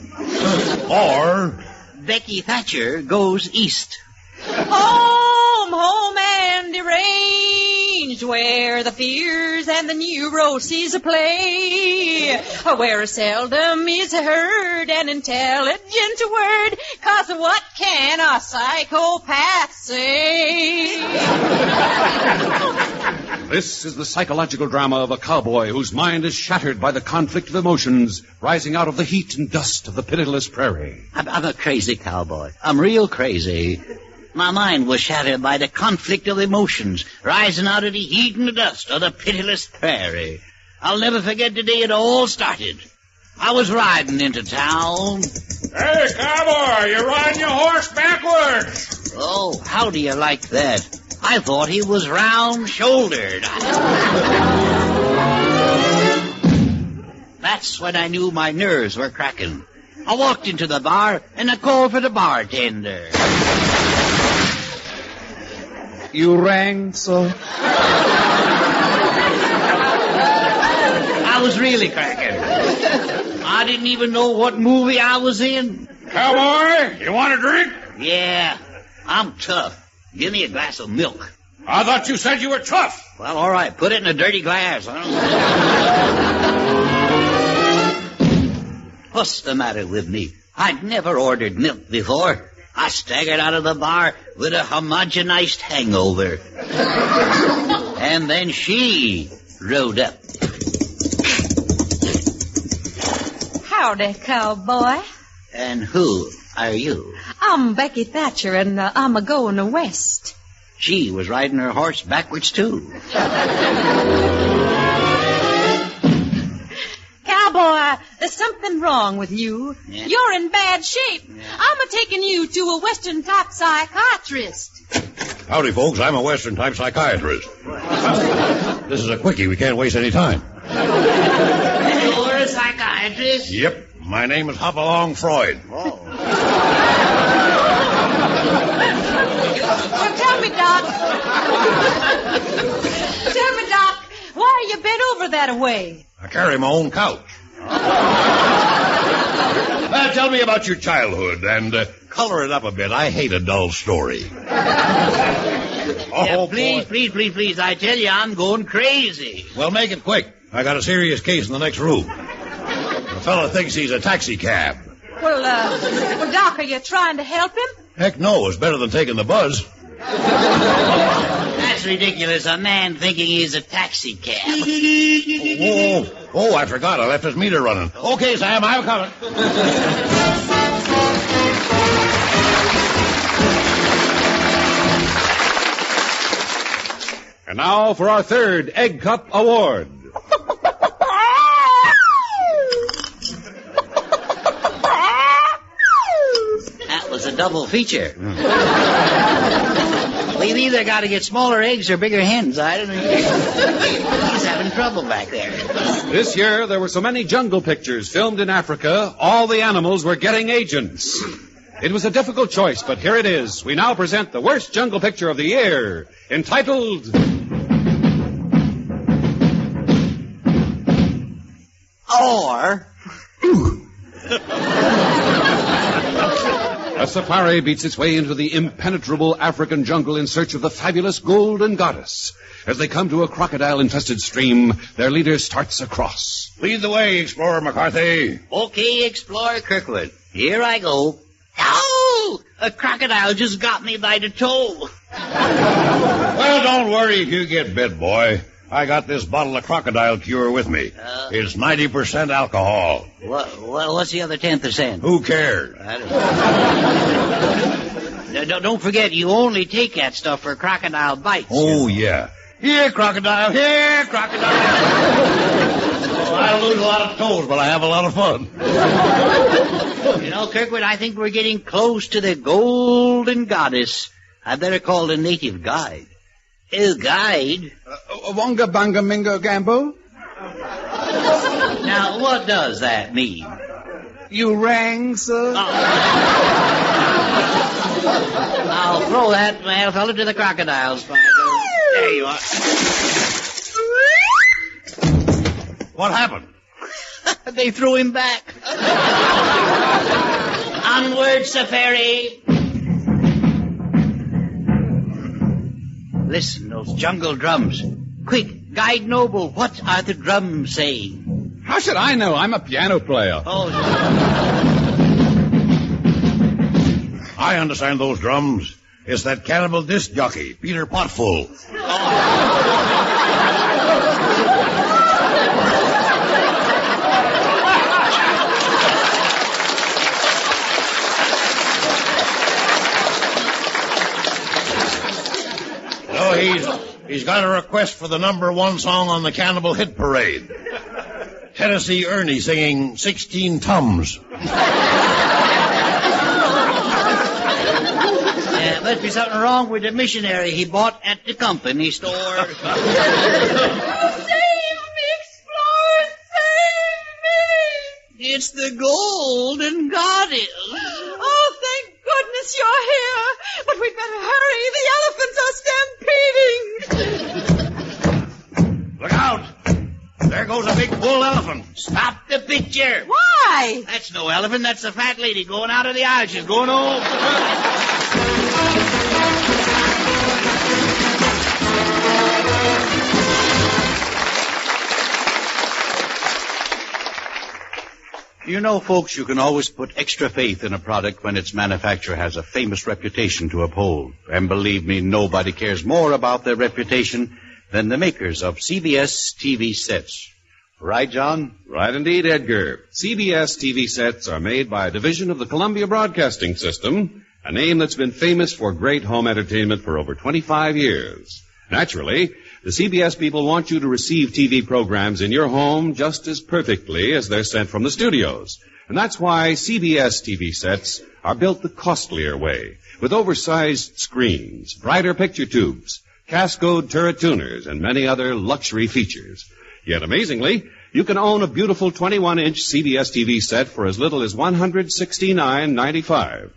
Or... Becky Thatcher goes east. Home and deranged, where the fears and the neuroses play, where seldom is heard an intelligent word, 'cause what can a psychopath say? This is the psychological drama of a cowboy whose mind is shattered by the conflict of emotions rising out of the heat and dust of the pitiless prairie. I'm a crazy cowboy. I'm real crazy. My mind was shattered by the conflict of emotions rising out of the heat and the dust of the pitiless prairie. I'll never forget the day it all started. I was riding into town. Hey, cowboy, you're riding your horse backwards. Oh, how do you like that? I thought he was round-shouldered. That's when I knew my nerves were cracking. I walked into the bar and I called for the bartender. You rang, sir? I was really cracking. I didn't even know what movie I was in. Cowboy, you want a drink? Yeah, I'm tough. Give me a glass of milk. I thought you said you were tough. Well, all right, put it in a dirty glass. Huh? What's the matter with me? I'd never ordered milk before. I staggered out of the bar with a homogenized hangover. And then she rode up. Howdy, cowboy. And who are you? I'm Becky Thatcher, and I'm a-going to West. She was riding her horse backwards, too. Cowboy, there's something wrong with you. Yeah. You're in bad shape. I'm a-taking you to a Western-type psychiatrist. Howdy, folks. I'm a Western-type psychiatrist. This is a quickie. We can't waste any time. You're a psychiatrist? Yep. My name is Hopalong Freud. Well, tell me, Doc. Tell me, Doc, why are you bent over that way? I carry my own couch. Well, tell me about your childhood and color it up a bit. I hate a dull story. Please. I tell you, I'm going crazy. Well, make it quick. I got a serious case in the next room. The fella thinks he's a taxi cab. Well, Doc, are you trying to help him? Heck no, it's better than taking the buzz. That's ridiculous, a man thinking he's a taxi cab. Oh, I forgot. I left his meter running. Okay, Sam, I'm coming. And now for our third Egg Cup Award. That was a double feature. We've either got to get smaller eggs or bigger hens. I don't know. He's having trouble back there. This year, there were so many jungle pictures filmed in Africa, all the animals were getting agents. It was a difficult choice, but here it is. We now present the worst jungle picture of the year, entitled... Or... A safari beats its way into the impenetrable African jungle in search of the fabulous Golden Goddess. As they come to a crocodile-infested stream, their leader starts across. Lead the way, Explorer McCarthy. Okay, Explorer Kirkwood. Here I go. Ow! A crocodile just got me by the toe. Well, don't worry if you get bit, boy. I got this bottle of crocodile cure with me. It's 90% alcohol. What's the other 10%? Who cares? Don't forget, you only take that stuff for crocodile bites. Oh, yeah. Here, crocodile. Here, crocodile. I lose a lot of toes, but I have a lot of fun. You know, Kirkwood, I think we're getting close to the Golden Goddess. I better call the native guide. Oh, guide? Wonga Bunga Mingo Gambo? Now, what does that mean? You rang, sir? I'll throw that fella to the crocodiles. There you are. What happened? They threw him back. Onward, safari. Listen, those jungle drums. Quick, Guide Noble, what are the drums saying? How should I know? I'm a piano player. Oh, I understand those drums. It's that cannibal disc jockey, Peter Potful. request for the #1 song on the Cannibal Hit Parade. Tennessee Ernie singing 16 Tums. Must be something wrong with the missionary he bought at the company store. Save me, explorers! Save me! It's the Golden Goddess. Oh, thank goodness you're here. But we'd better hurry. The elephants are stampeding. Look out! There goes a big bull elephant. Stop the picture. Why? That's no elephant. That's the fat lady going out of the aisle. She's going home. You know, folks, you can always put extra faith in a product when its manufacturer has a famous reputation to uphold. And believe me, nobody cares more about their reputation than the makers of CBS TV sets. Right, John? Right indeed, Edgar. CBS TV sets are made by a division of the Columbia Broadcasting System, a name that's been famous for great home entertainment for over 25 years. Naturally, the CBS people want you to receive TV programs in your home just as perfectly as they're sent from the studios. And that's why CBS TV sets are built the costlier way, with oversized screens, brighter picture tubes, Cascode turret tuners, and many other luxury features. Yet amazingly, you can own a beautiful 21-inch CBS TV set for as little as $169.95.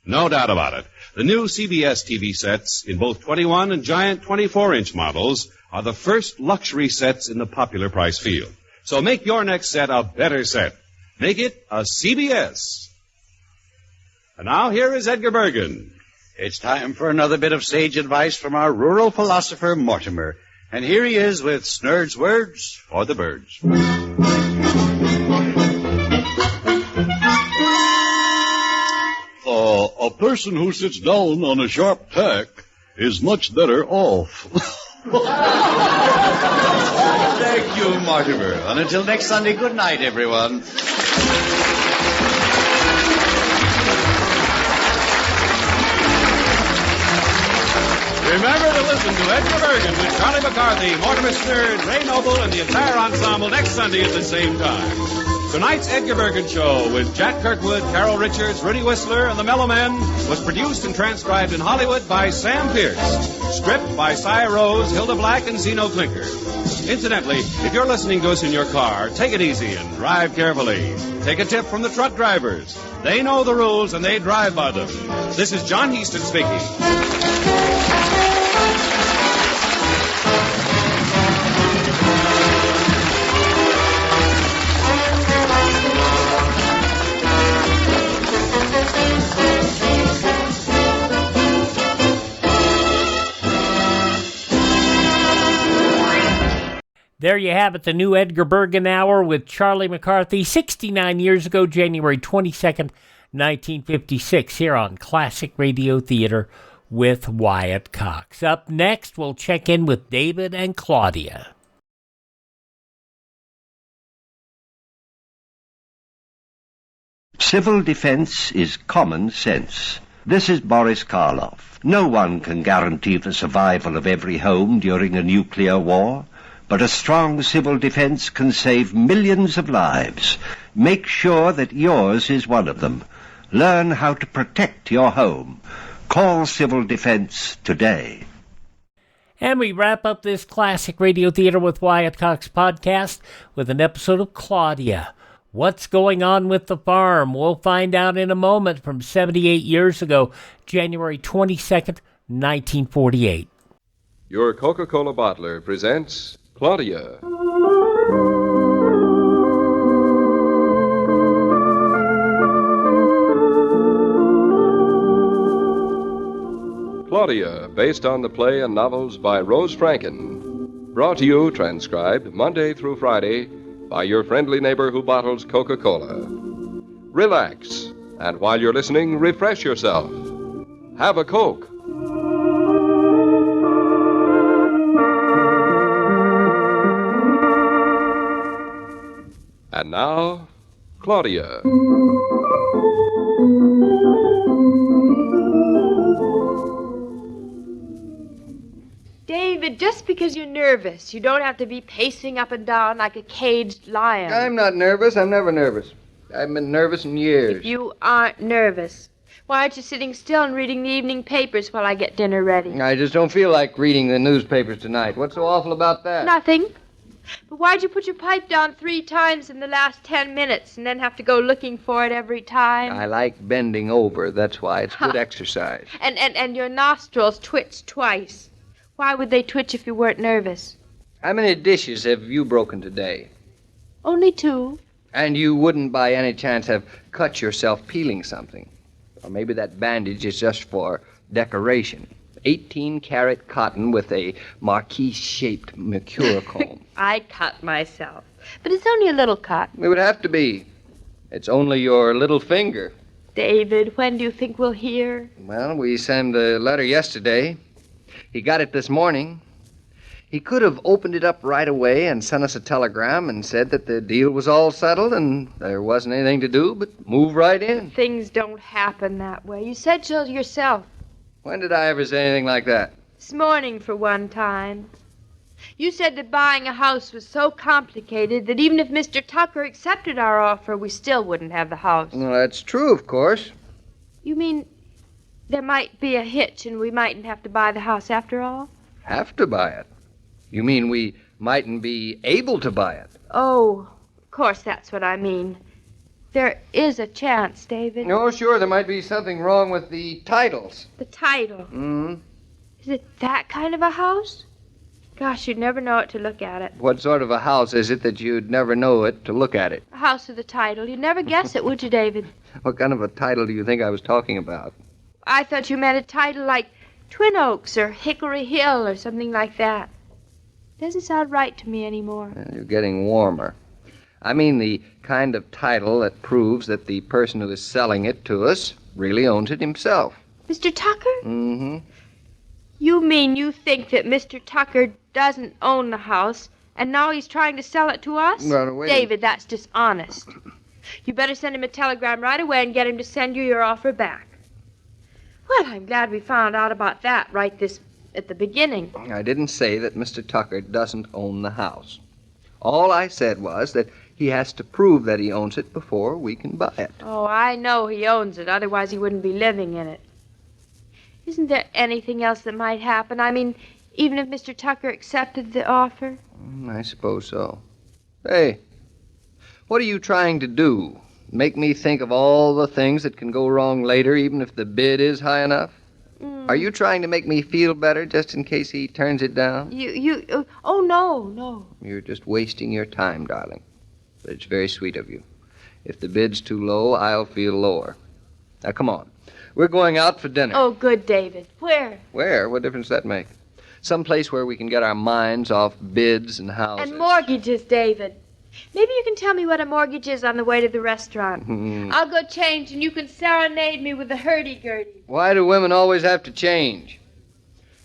No doubt about it. The new CBS TV sets in both 21 and giant 24-inch models are the first luxury sets in the popular price field. So make your next set a better set. Make it a CBS. And now here is Edgar Bergen. It's time for another bit of sage advice from our rural philosopher, Mortimer. And here he is with Snurd's words for the birds. A person who sits down on a sharp tack is much better off. Thank you, Mortimer. And until next Sunday, good night, everyone. Remember to listen to Edgar Bergen with Charlie McCarthy, Mortimer Snerd, Ray Noble, and the entire ensemble next Sunday at the same time. Tonight's Edgar Bergen Show with Jack Kirkwood, Carol Richards, Rudy Whistler, and the Mellow Men was produced and transcribed in Hollywood by Sam Pierce. Script by Cy Rose, Hilda Black, and Zeno Klinker. Incidentally, if you're listening to us in your car, take it easy and drive carefully. Take a tip from the truck drivers. They know the rules and they drive by them. This is John Heaston speaking. There you have it, the new Edgar Bergen Hour with Charlie McCarthy, 69 years ago, January 22nd, 1956, here on Classic Radio Theater with Wyatt Cox. Up next, we'll check in with David and Claudia. Civil defense is common sense. This is Boris Karloff. No one can guarantee the survival of every home during a nuclear war. But a strong civil defense can save millions of lives. Make sure that yours is one of them. Learn how to protect your home. Call Civil Defense today. And we wrap up this Classic Radio Theater with Wyatt Cox podcast with an episode of Claudia. What's going on with the farm? We'll find out in a moment from 78 years ago, January 22nd, 1948. Your Coca-Cola bottler presents Claudia. Claudia, based on the play and novels by Rose Franken. Brought to you, transcribed, Monday through Friday, by your friendly neighbor who bottles Coca-Cola. Relax, and while you're listening, refresh yourself. Have a Coke. And now, Claudia. David, David, just because you're nervous, you don't have to be pacing up and down like a caged lion. I'm not nervous. I'm never nervous. I haven't been nervous in years. If you aren't nervous, why aren't you sitting still and reading the evening papers while I get dinner ready? I just don't feel like reading the newspapers tonight. What's so awful about that? Nothing. But why'd you put your pipe down 3 times in the last 10 minutes and then have to go looking for it every time? I like bending over. That's why. It's good exercise. And your nostrils twitch twice. Why would they twitch if you weren't nervous? How many dishes have you broken today? Only 2. And you wouldn't by any chance have cut yourself peeling something. Or maybe that bandage is just for decoration. 18-karat cotton with a marquise-shaped mercure comb. I cut myself. But it's only a little cut. It would have to be. It's only your little finger. David, when do you think we'll hear? Well, we sent a letter yesterday. He got it this morning. He could have opened it up right away and sent us a telegram and said that the deal was all settled and there wasn't anything to do but move right in. Things don't happen that way. You said so yourself. When did I ever say anything like that? This morning, for one time. You said that buying a house was so complicated that even if Mr. Tucker accepted our offer, we still wouldn't have the house. Well, that's true, of course. You mean there might be a hitch and we mightn't have to buy the house after all? Have to buy it? You mean we mightn't be able to buy it? Oh, of course that's what I mean. There is a chance, David. Oh, sure, there might be something wrong with the titles. The title? Mm-hmm. Is it that kind of a house? Gosh, you'd never know it to look at it. What sort of a house is it that you'd never know it to look at it? A house with a title. You'd never guess it, would you, David? What kind of a title do you think I was talking about? I thought you meant a title like Twin Oaks or Hickory Hill or something like that. Doesn't sound right to me anymore. Well, you're getting warmer. I mean the kind of title that proves that the person who is selling it to us really owns it himself. Mr. Tucker? Mm-hmm. You mean you think that Mr. Tucker doesn't own the house, and now he's trying to sell it to us? Well, wait. David, that's dishonest. You better send him a telegram right away and get him to send you your offer back. Well, I'm glad we found out about that right at the beginning. I didn't say that Mr. Tucker doesn't own the house. All I said was that he has to prove that he owns it before we can buy it. Oh, I know he owns it. Otherwise, he wouldn't be living in it. Isn't there anything else that might happen? I mean, even if Mr. Tucker accepted the offer? I suppose so. Hey, what are you trying to do? Make me think of all the things that can go wrong later, even if the bid is high enough? Are you trying to make me feel better just in case he turns it down? Oh, no. You're just wasting your time, darling. But it's very sweet of you. If the bid's too low, I'll feel lower. Now, come on. We're going out for dinner. Oh, good, David. Where? Where? What difference does that make? Some place where we can get our minds off bids and houses. And mortgages, David. Maybe you can tell me what a mortgage is on the way to the restaurant. I'll go change, and you can serenade me with the hurdy-gurdy. Why do women always have to change?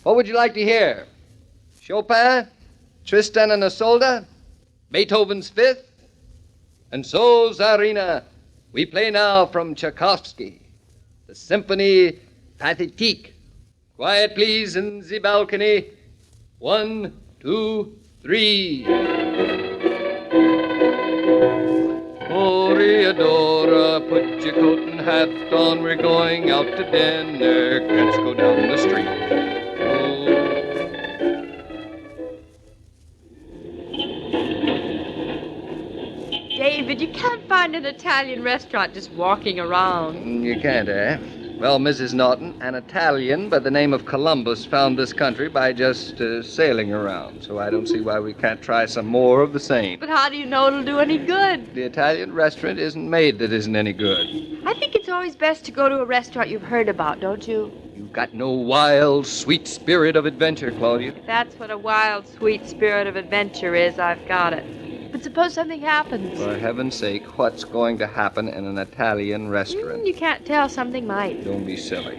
What would you like to hear? Chopin? Tristan and Isolde? Beethoven's Fifth? And so, Tsarina, we play now from Tchaikovsky, the Symphony Pathétique. Quiet, please, in the balcony. 1, 2, 3. Toreadora, put your coat and hat on. We're going out to dinner. Let's go down the street. David, you can't find an Italian restaurant just walking around. You can't, eh? Well, Mrs. Norton, an Italian by the name of Columbus found this country by just sailing around, so I don't see why we can't try some more of the same. But how do you know it'll do any good? The Italian restaurant isn't made that isn't any good. I think it's always best to go to a restaurant you've heard about, don't you? You've got no wild, sweet spirit of adventure, Claudia. If that's what a wild, sweet spirit of adventure is, I've got it. But suppose something happens. For heaven's sake, what's going to happen in an Italian restaurant? You can't tell. Something might. Don't be silly.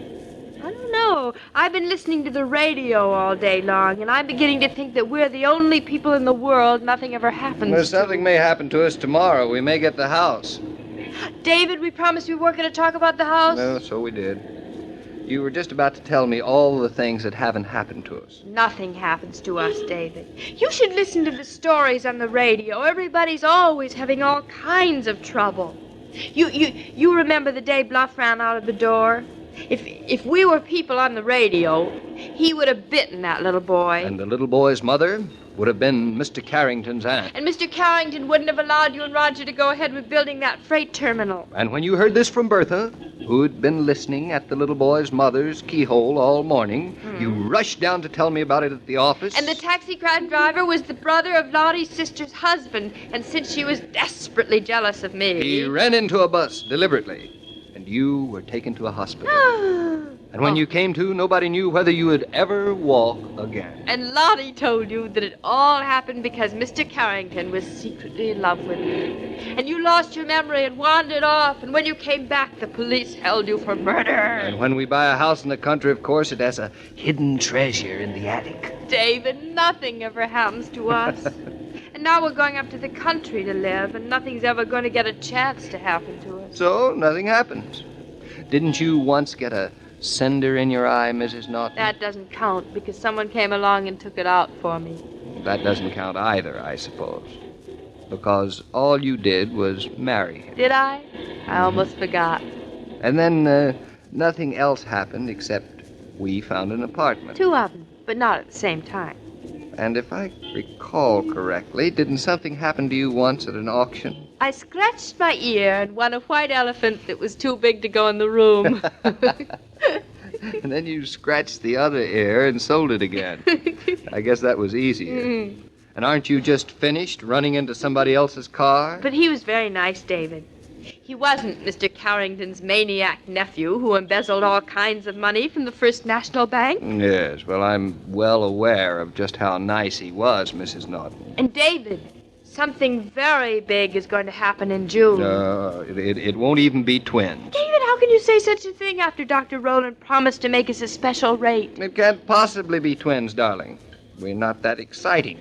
I don't know. I've been listening to the radio all day long, and I'm beginning to think that we're the only people in the world nothing ever happens Well, something may happen to us tomorrow. We may get the house. David, we promised we weren't going to talk about the house. No, so we did. You were just about to tell me all the things that haven't happened to us. Nothing happens to us, David. You should listen to the stories on the radio. Everybody's always having all kinds of trouble. You remember the day Bluff ran out of the door? If we were people on the radio, he would have bitten that little boy. And the little boy's mother would have been Mr. Carrington's aunt. And Mr. Carrington wouldn't have allowed you and Roger to go ahead with building that freight terminal. And when you heard this from Bertha, who'd been listening at the little boy's mother's keyhole all morning, you rushed down to tell me about it at the office. And the taxi cab driver was the brother of Lottie's sister's husband. And since she was desperately jealous of me... He ran into a bus deliberately, and you were taken to a hospital. And when you came to, nobody knew whether you would ever walk again. And Lottie told you that it all happened because Mr. Carrington was secretly in love with me. And you lost your memory and wandered off. And when you came back, the police held you for murder. And when we buy a house in the country, of course, it has a hidden treasure in the attic. David, nothing ever happens to us. And now we're going up to the country to live, and nothing's ever going to get a chance to happen to us. So, nothing happens. Didn't you once get a cinder in your eye, Mrs. Norton? That doesn't count, because someone came along and took it out for me. That doesn't count either, I suppose. Because all you did was marry him. Did I? I almost forgot. And then nothing else happened except we found an apartment. 2 of them, but not at the same time. And if I recall correctly, didn't something happen to you once at an auction? I scratched my ear and won a white elephant that was too big to go in the room. And then you scratched the other ear and sold it again. I guess that was easier. And aren't you just finished running into somebody else's car? But he was very nice, David. He wasn't Mr. Carrington's maniac nephew who embezzled all kinds of money from the First National Bank. Yes, well, I'm well aware of just how nice he was, Mrs. Norton. And David, something very big is going to happen in June. It won't even be twins. David, how can you say such a thing after Dr. Rowland promised to make us a special rate? It can't possibly be twins, darling. We're not that exciting.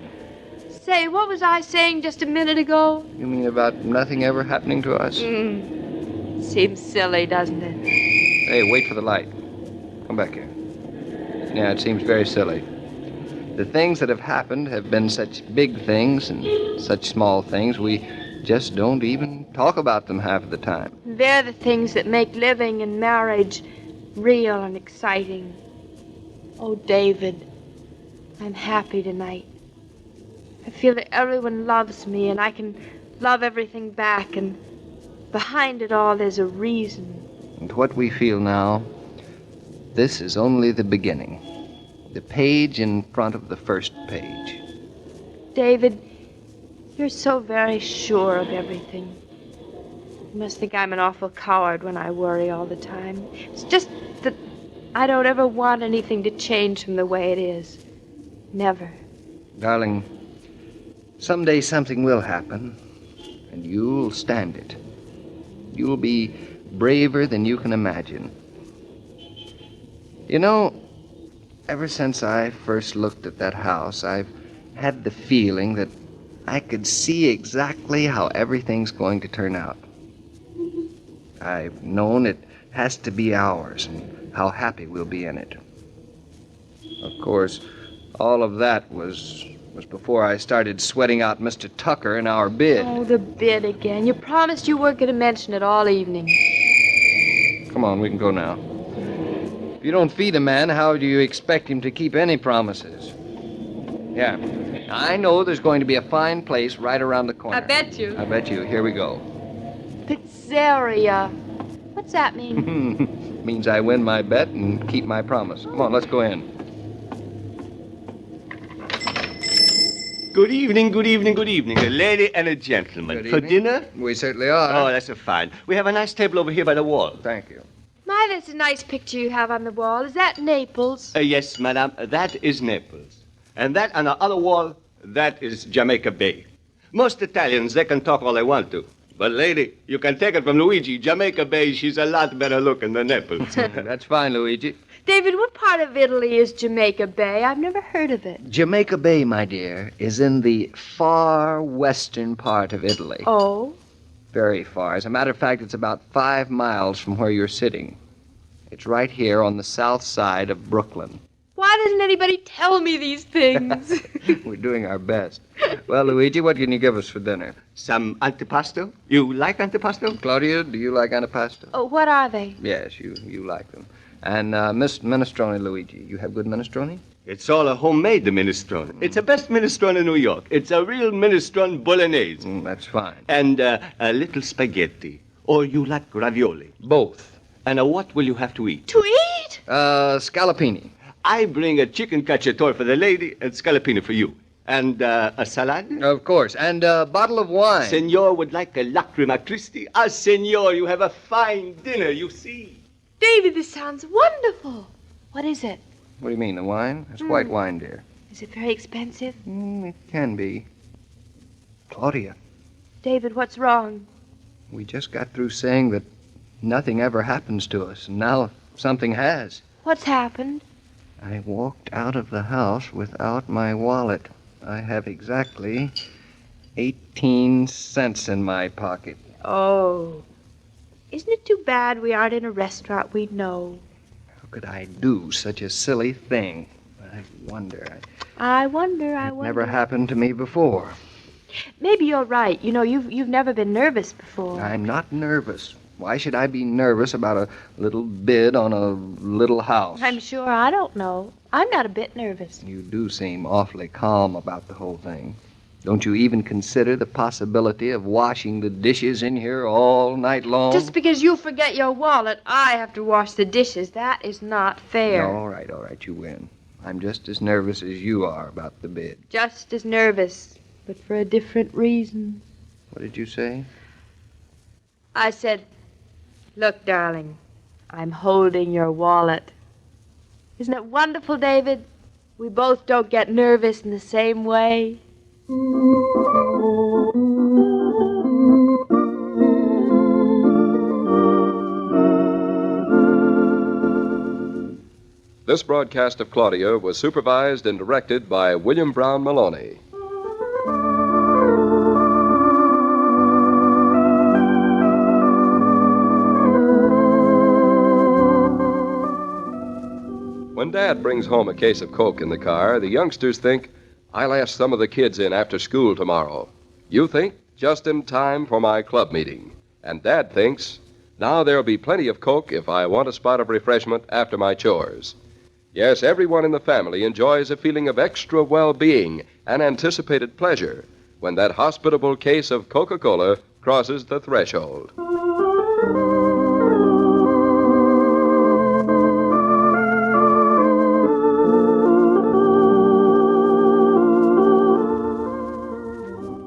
Say, what was I saying just a minute ago? You mean about nothing ever happening to us? Seems silly, doesn't it? Hey, wait for the light. Come back here. Yeah, it seems very silly. The things that have happened have been such big things and such small things, we just don't even talk about them half of the time. They're the things that make living and marriage real and exciting. Oh, David, I'm happy tonight. I feel that everyone loves me, and I can love everything back, and behind it all there's a reason. And what we feel now, this is only the beginning. The page in front of the first page. David, you're so very sure of everything. You must think I'm an awful coward when I worry all the time. It's just that I don't ever want anything to change from the way it is. Never. Darling, someday something will happen, and you'll stand it. You'll be braver than you can imagine. You know, ever since I first looked at that house, I've had the feeling that I could see exactly how everything's going to turn out. I've known it has to be ours and how happy we'll be in it. Of course, all of that was before I started sweating out Mr. Tucker and our bid. Oh, the bid again. You promised you weren't going to mention it all evening. Come on, we can go now. If you don't feed a man, how do you expect him to keep any promises? Yeah. I know there's going to be a fine place right around the corner. I bet you. I bet you. Here we go. Pizzeria. What's that mean? Means I win my bet and keep my promise. Come on, let's go in. Good evening, good evening, good evening. A lady and a gentleman. Good For evening. dinner? We certainly are. Oh, that's a fine. We have a nice table over here by the wall. Thank you. My, that's a nice picture you have on the wall. Is that Naples? Yes, madame, that is Naples. And that on the other wall, that is Jamaica Bay. Most Italians, they can talk all they want to. But, lady, you can take it from Luigi. Jamaica Bay, she's a lot better looking than Naples. That's fine, Luigi. David, what part of Italy is Jamaica Bay? I've never heard of it. Jamaica Bay, my dear, is in the far western part of Italy. Oh? Very far. As a matter of fact, it's about 5 miles from where you're sitting. It's right here on the south side of Brooklyn. Why doesn't anybody tell me these things? We're doing our best. Well, Luigi, what can you give us for dinner? Some antipasto? You like antipasto? Claudia, do you like antipasto? Oh, what are they? Yes, you like them. And Miss Minestrone, Luigi, you have good minestrone? It's all a homemade minestrone. It's the best minestrone in New York. It's a real minestrone bolognese. That's fine. And a little spaghetti. Or you like ravioli? Both. And what will you have to eat? To eat? Scallopini. I bring a chicken cacciatore for the lady and scallopini for you. And a salad? Of course. And a bottle of wine. Senor would like a lacrima Christi. Ah, senor, you have a fine dinner, you see. David, this sounds wonderful. What is it? What do you mean, the wine? It's white wine, dear. Is it very expensive? It can be. Claudia, David, what's wrong? we just got through saying that nothing ever happens to us, and now something has. What's happened? I walked out of the house without my wallet. I have exactly 18 cents in my pocket. Oh. Isn't it too bad we aren't in a restaurant we know? How could I do such a silly thing? I wonder. I wonder. Never happened to me before. Maybe you're right. You know, you've never been nervous before. I'm not nervous. Why should I be nervous about a little bid on a little house? I'm sure I don't know. I'm not a bit nervous. You do seem awfully calm about the whole thing. Don't you even consider the possibility of washing the dishes in here all night long? Just because you forget your wallet, I have to wash the dishes. That is not fair. No, all right, you win. I'm just as nervous as you are about the bid. Just as nervous, but for a different reason. What did you say? I said, look, darling, I'm holding your wallet. Isn't it wonderful, David? We both don't get nervous in the same way. This broadcast of Claudia was supervised and directed by William Brown Maloney. When Dad brings home a case of Coke in the car, the youngsters think, I'll ask some of the kids in after school tomorrow. You think, just in time for my club meeting. And Dad thinks, now there'll be plenty of Coke if I want a spot of refreshment after my chores. Yes, everyone in the family enjoys a feeling of extra well-being and anticipated pleasure when that hospitable case of Coca-Cola crosses the threshold.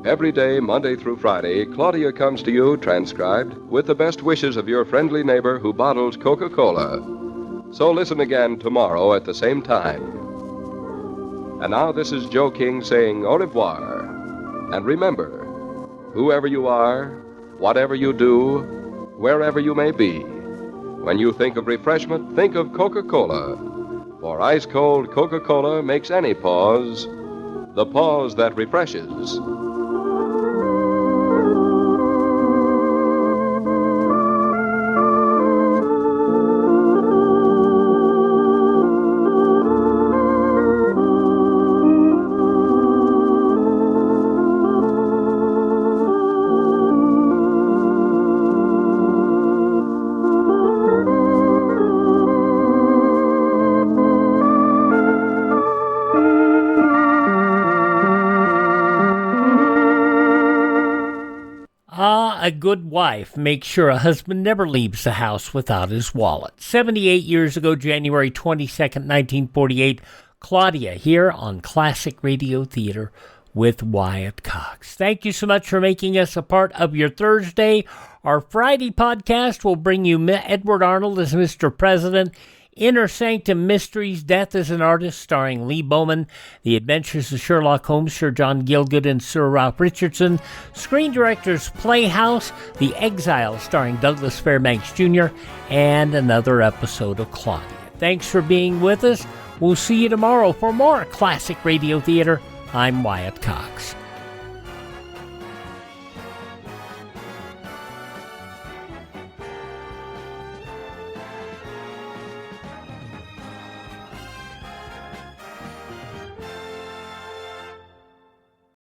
Every day, Monday through Friday, Claudia comes to you, transcribed, with the best wishes of your friendly neighbor who bottles Coca-Cola. So listen again tomorrow at the same time. And now this is Joe King saying au revoir. And remember, whoever you are, whatever you do, wherever you may be, when you think of refreshment, think of Coca-Cola. For ice-cold Coca-Cola makes any pause the pause that refreshes. A good wife makes sure a husband never leaves the house without his wallet. 78 years ago, January 22nd, 1948, Claudia here on Classic Radio Theater with Wyatt Cox. Thank you so much for making us a part of your Thursday. Our Friday podcast will bring you Edward Arnold as Mr. President, Inner Sanctum Mysteries, Death as an Artist, starring Lee Bowman, The Adventures of Sherlock Holmes, Sir John Gielgud and Sir Ralph Richardson, Screen Directors Playhouse, The Exile, starring Douglas Fairbanks Jr., and another episode of Claudia. Thanks for being with us. We'll see you tomorrow for more Classic Radio Theater. I'm Wyatt Cox.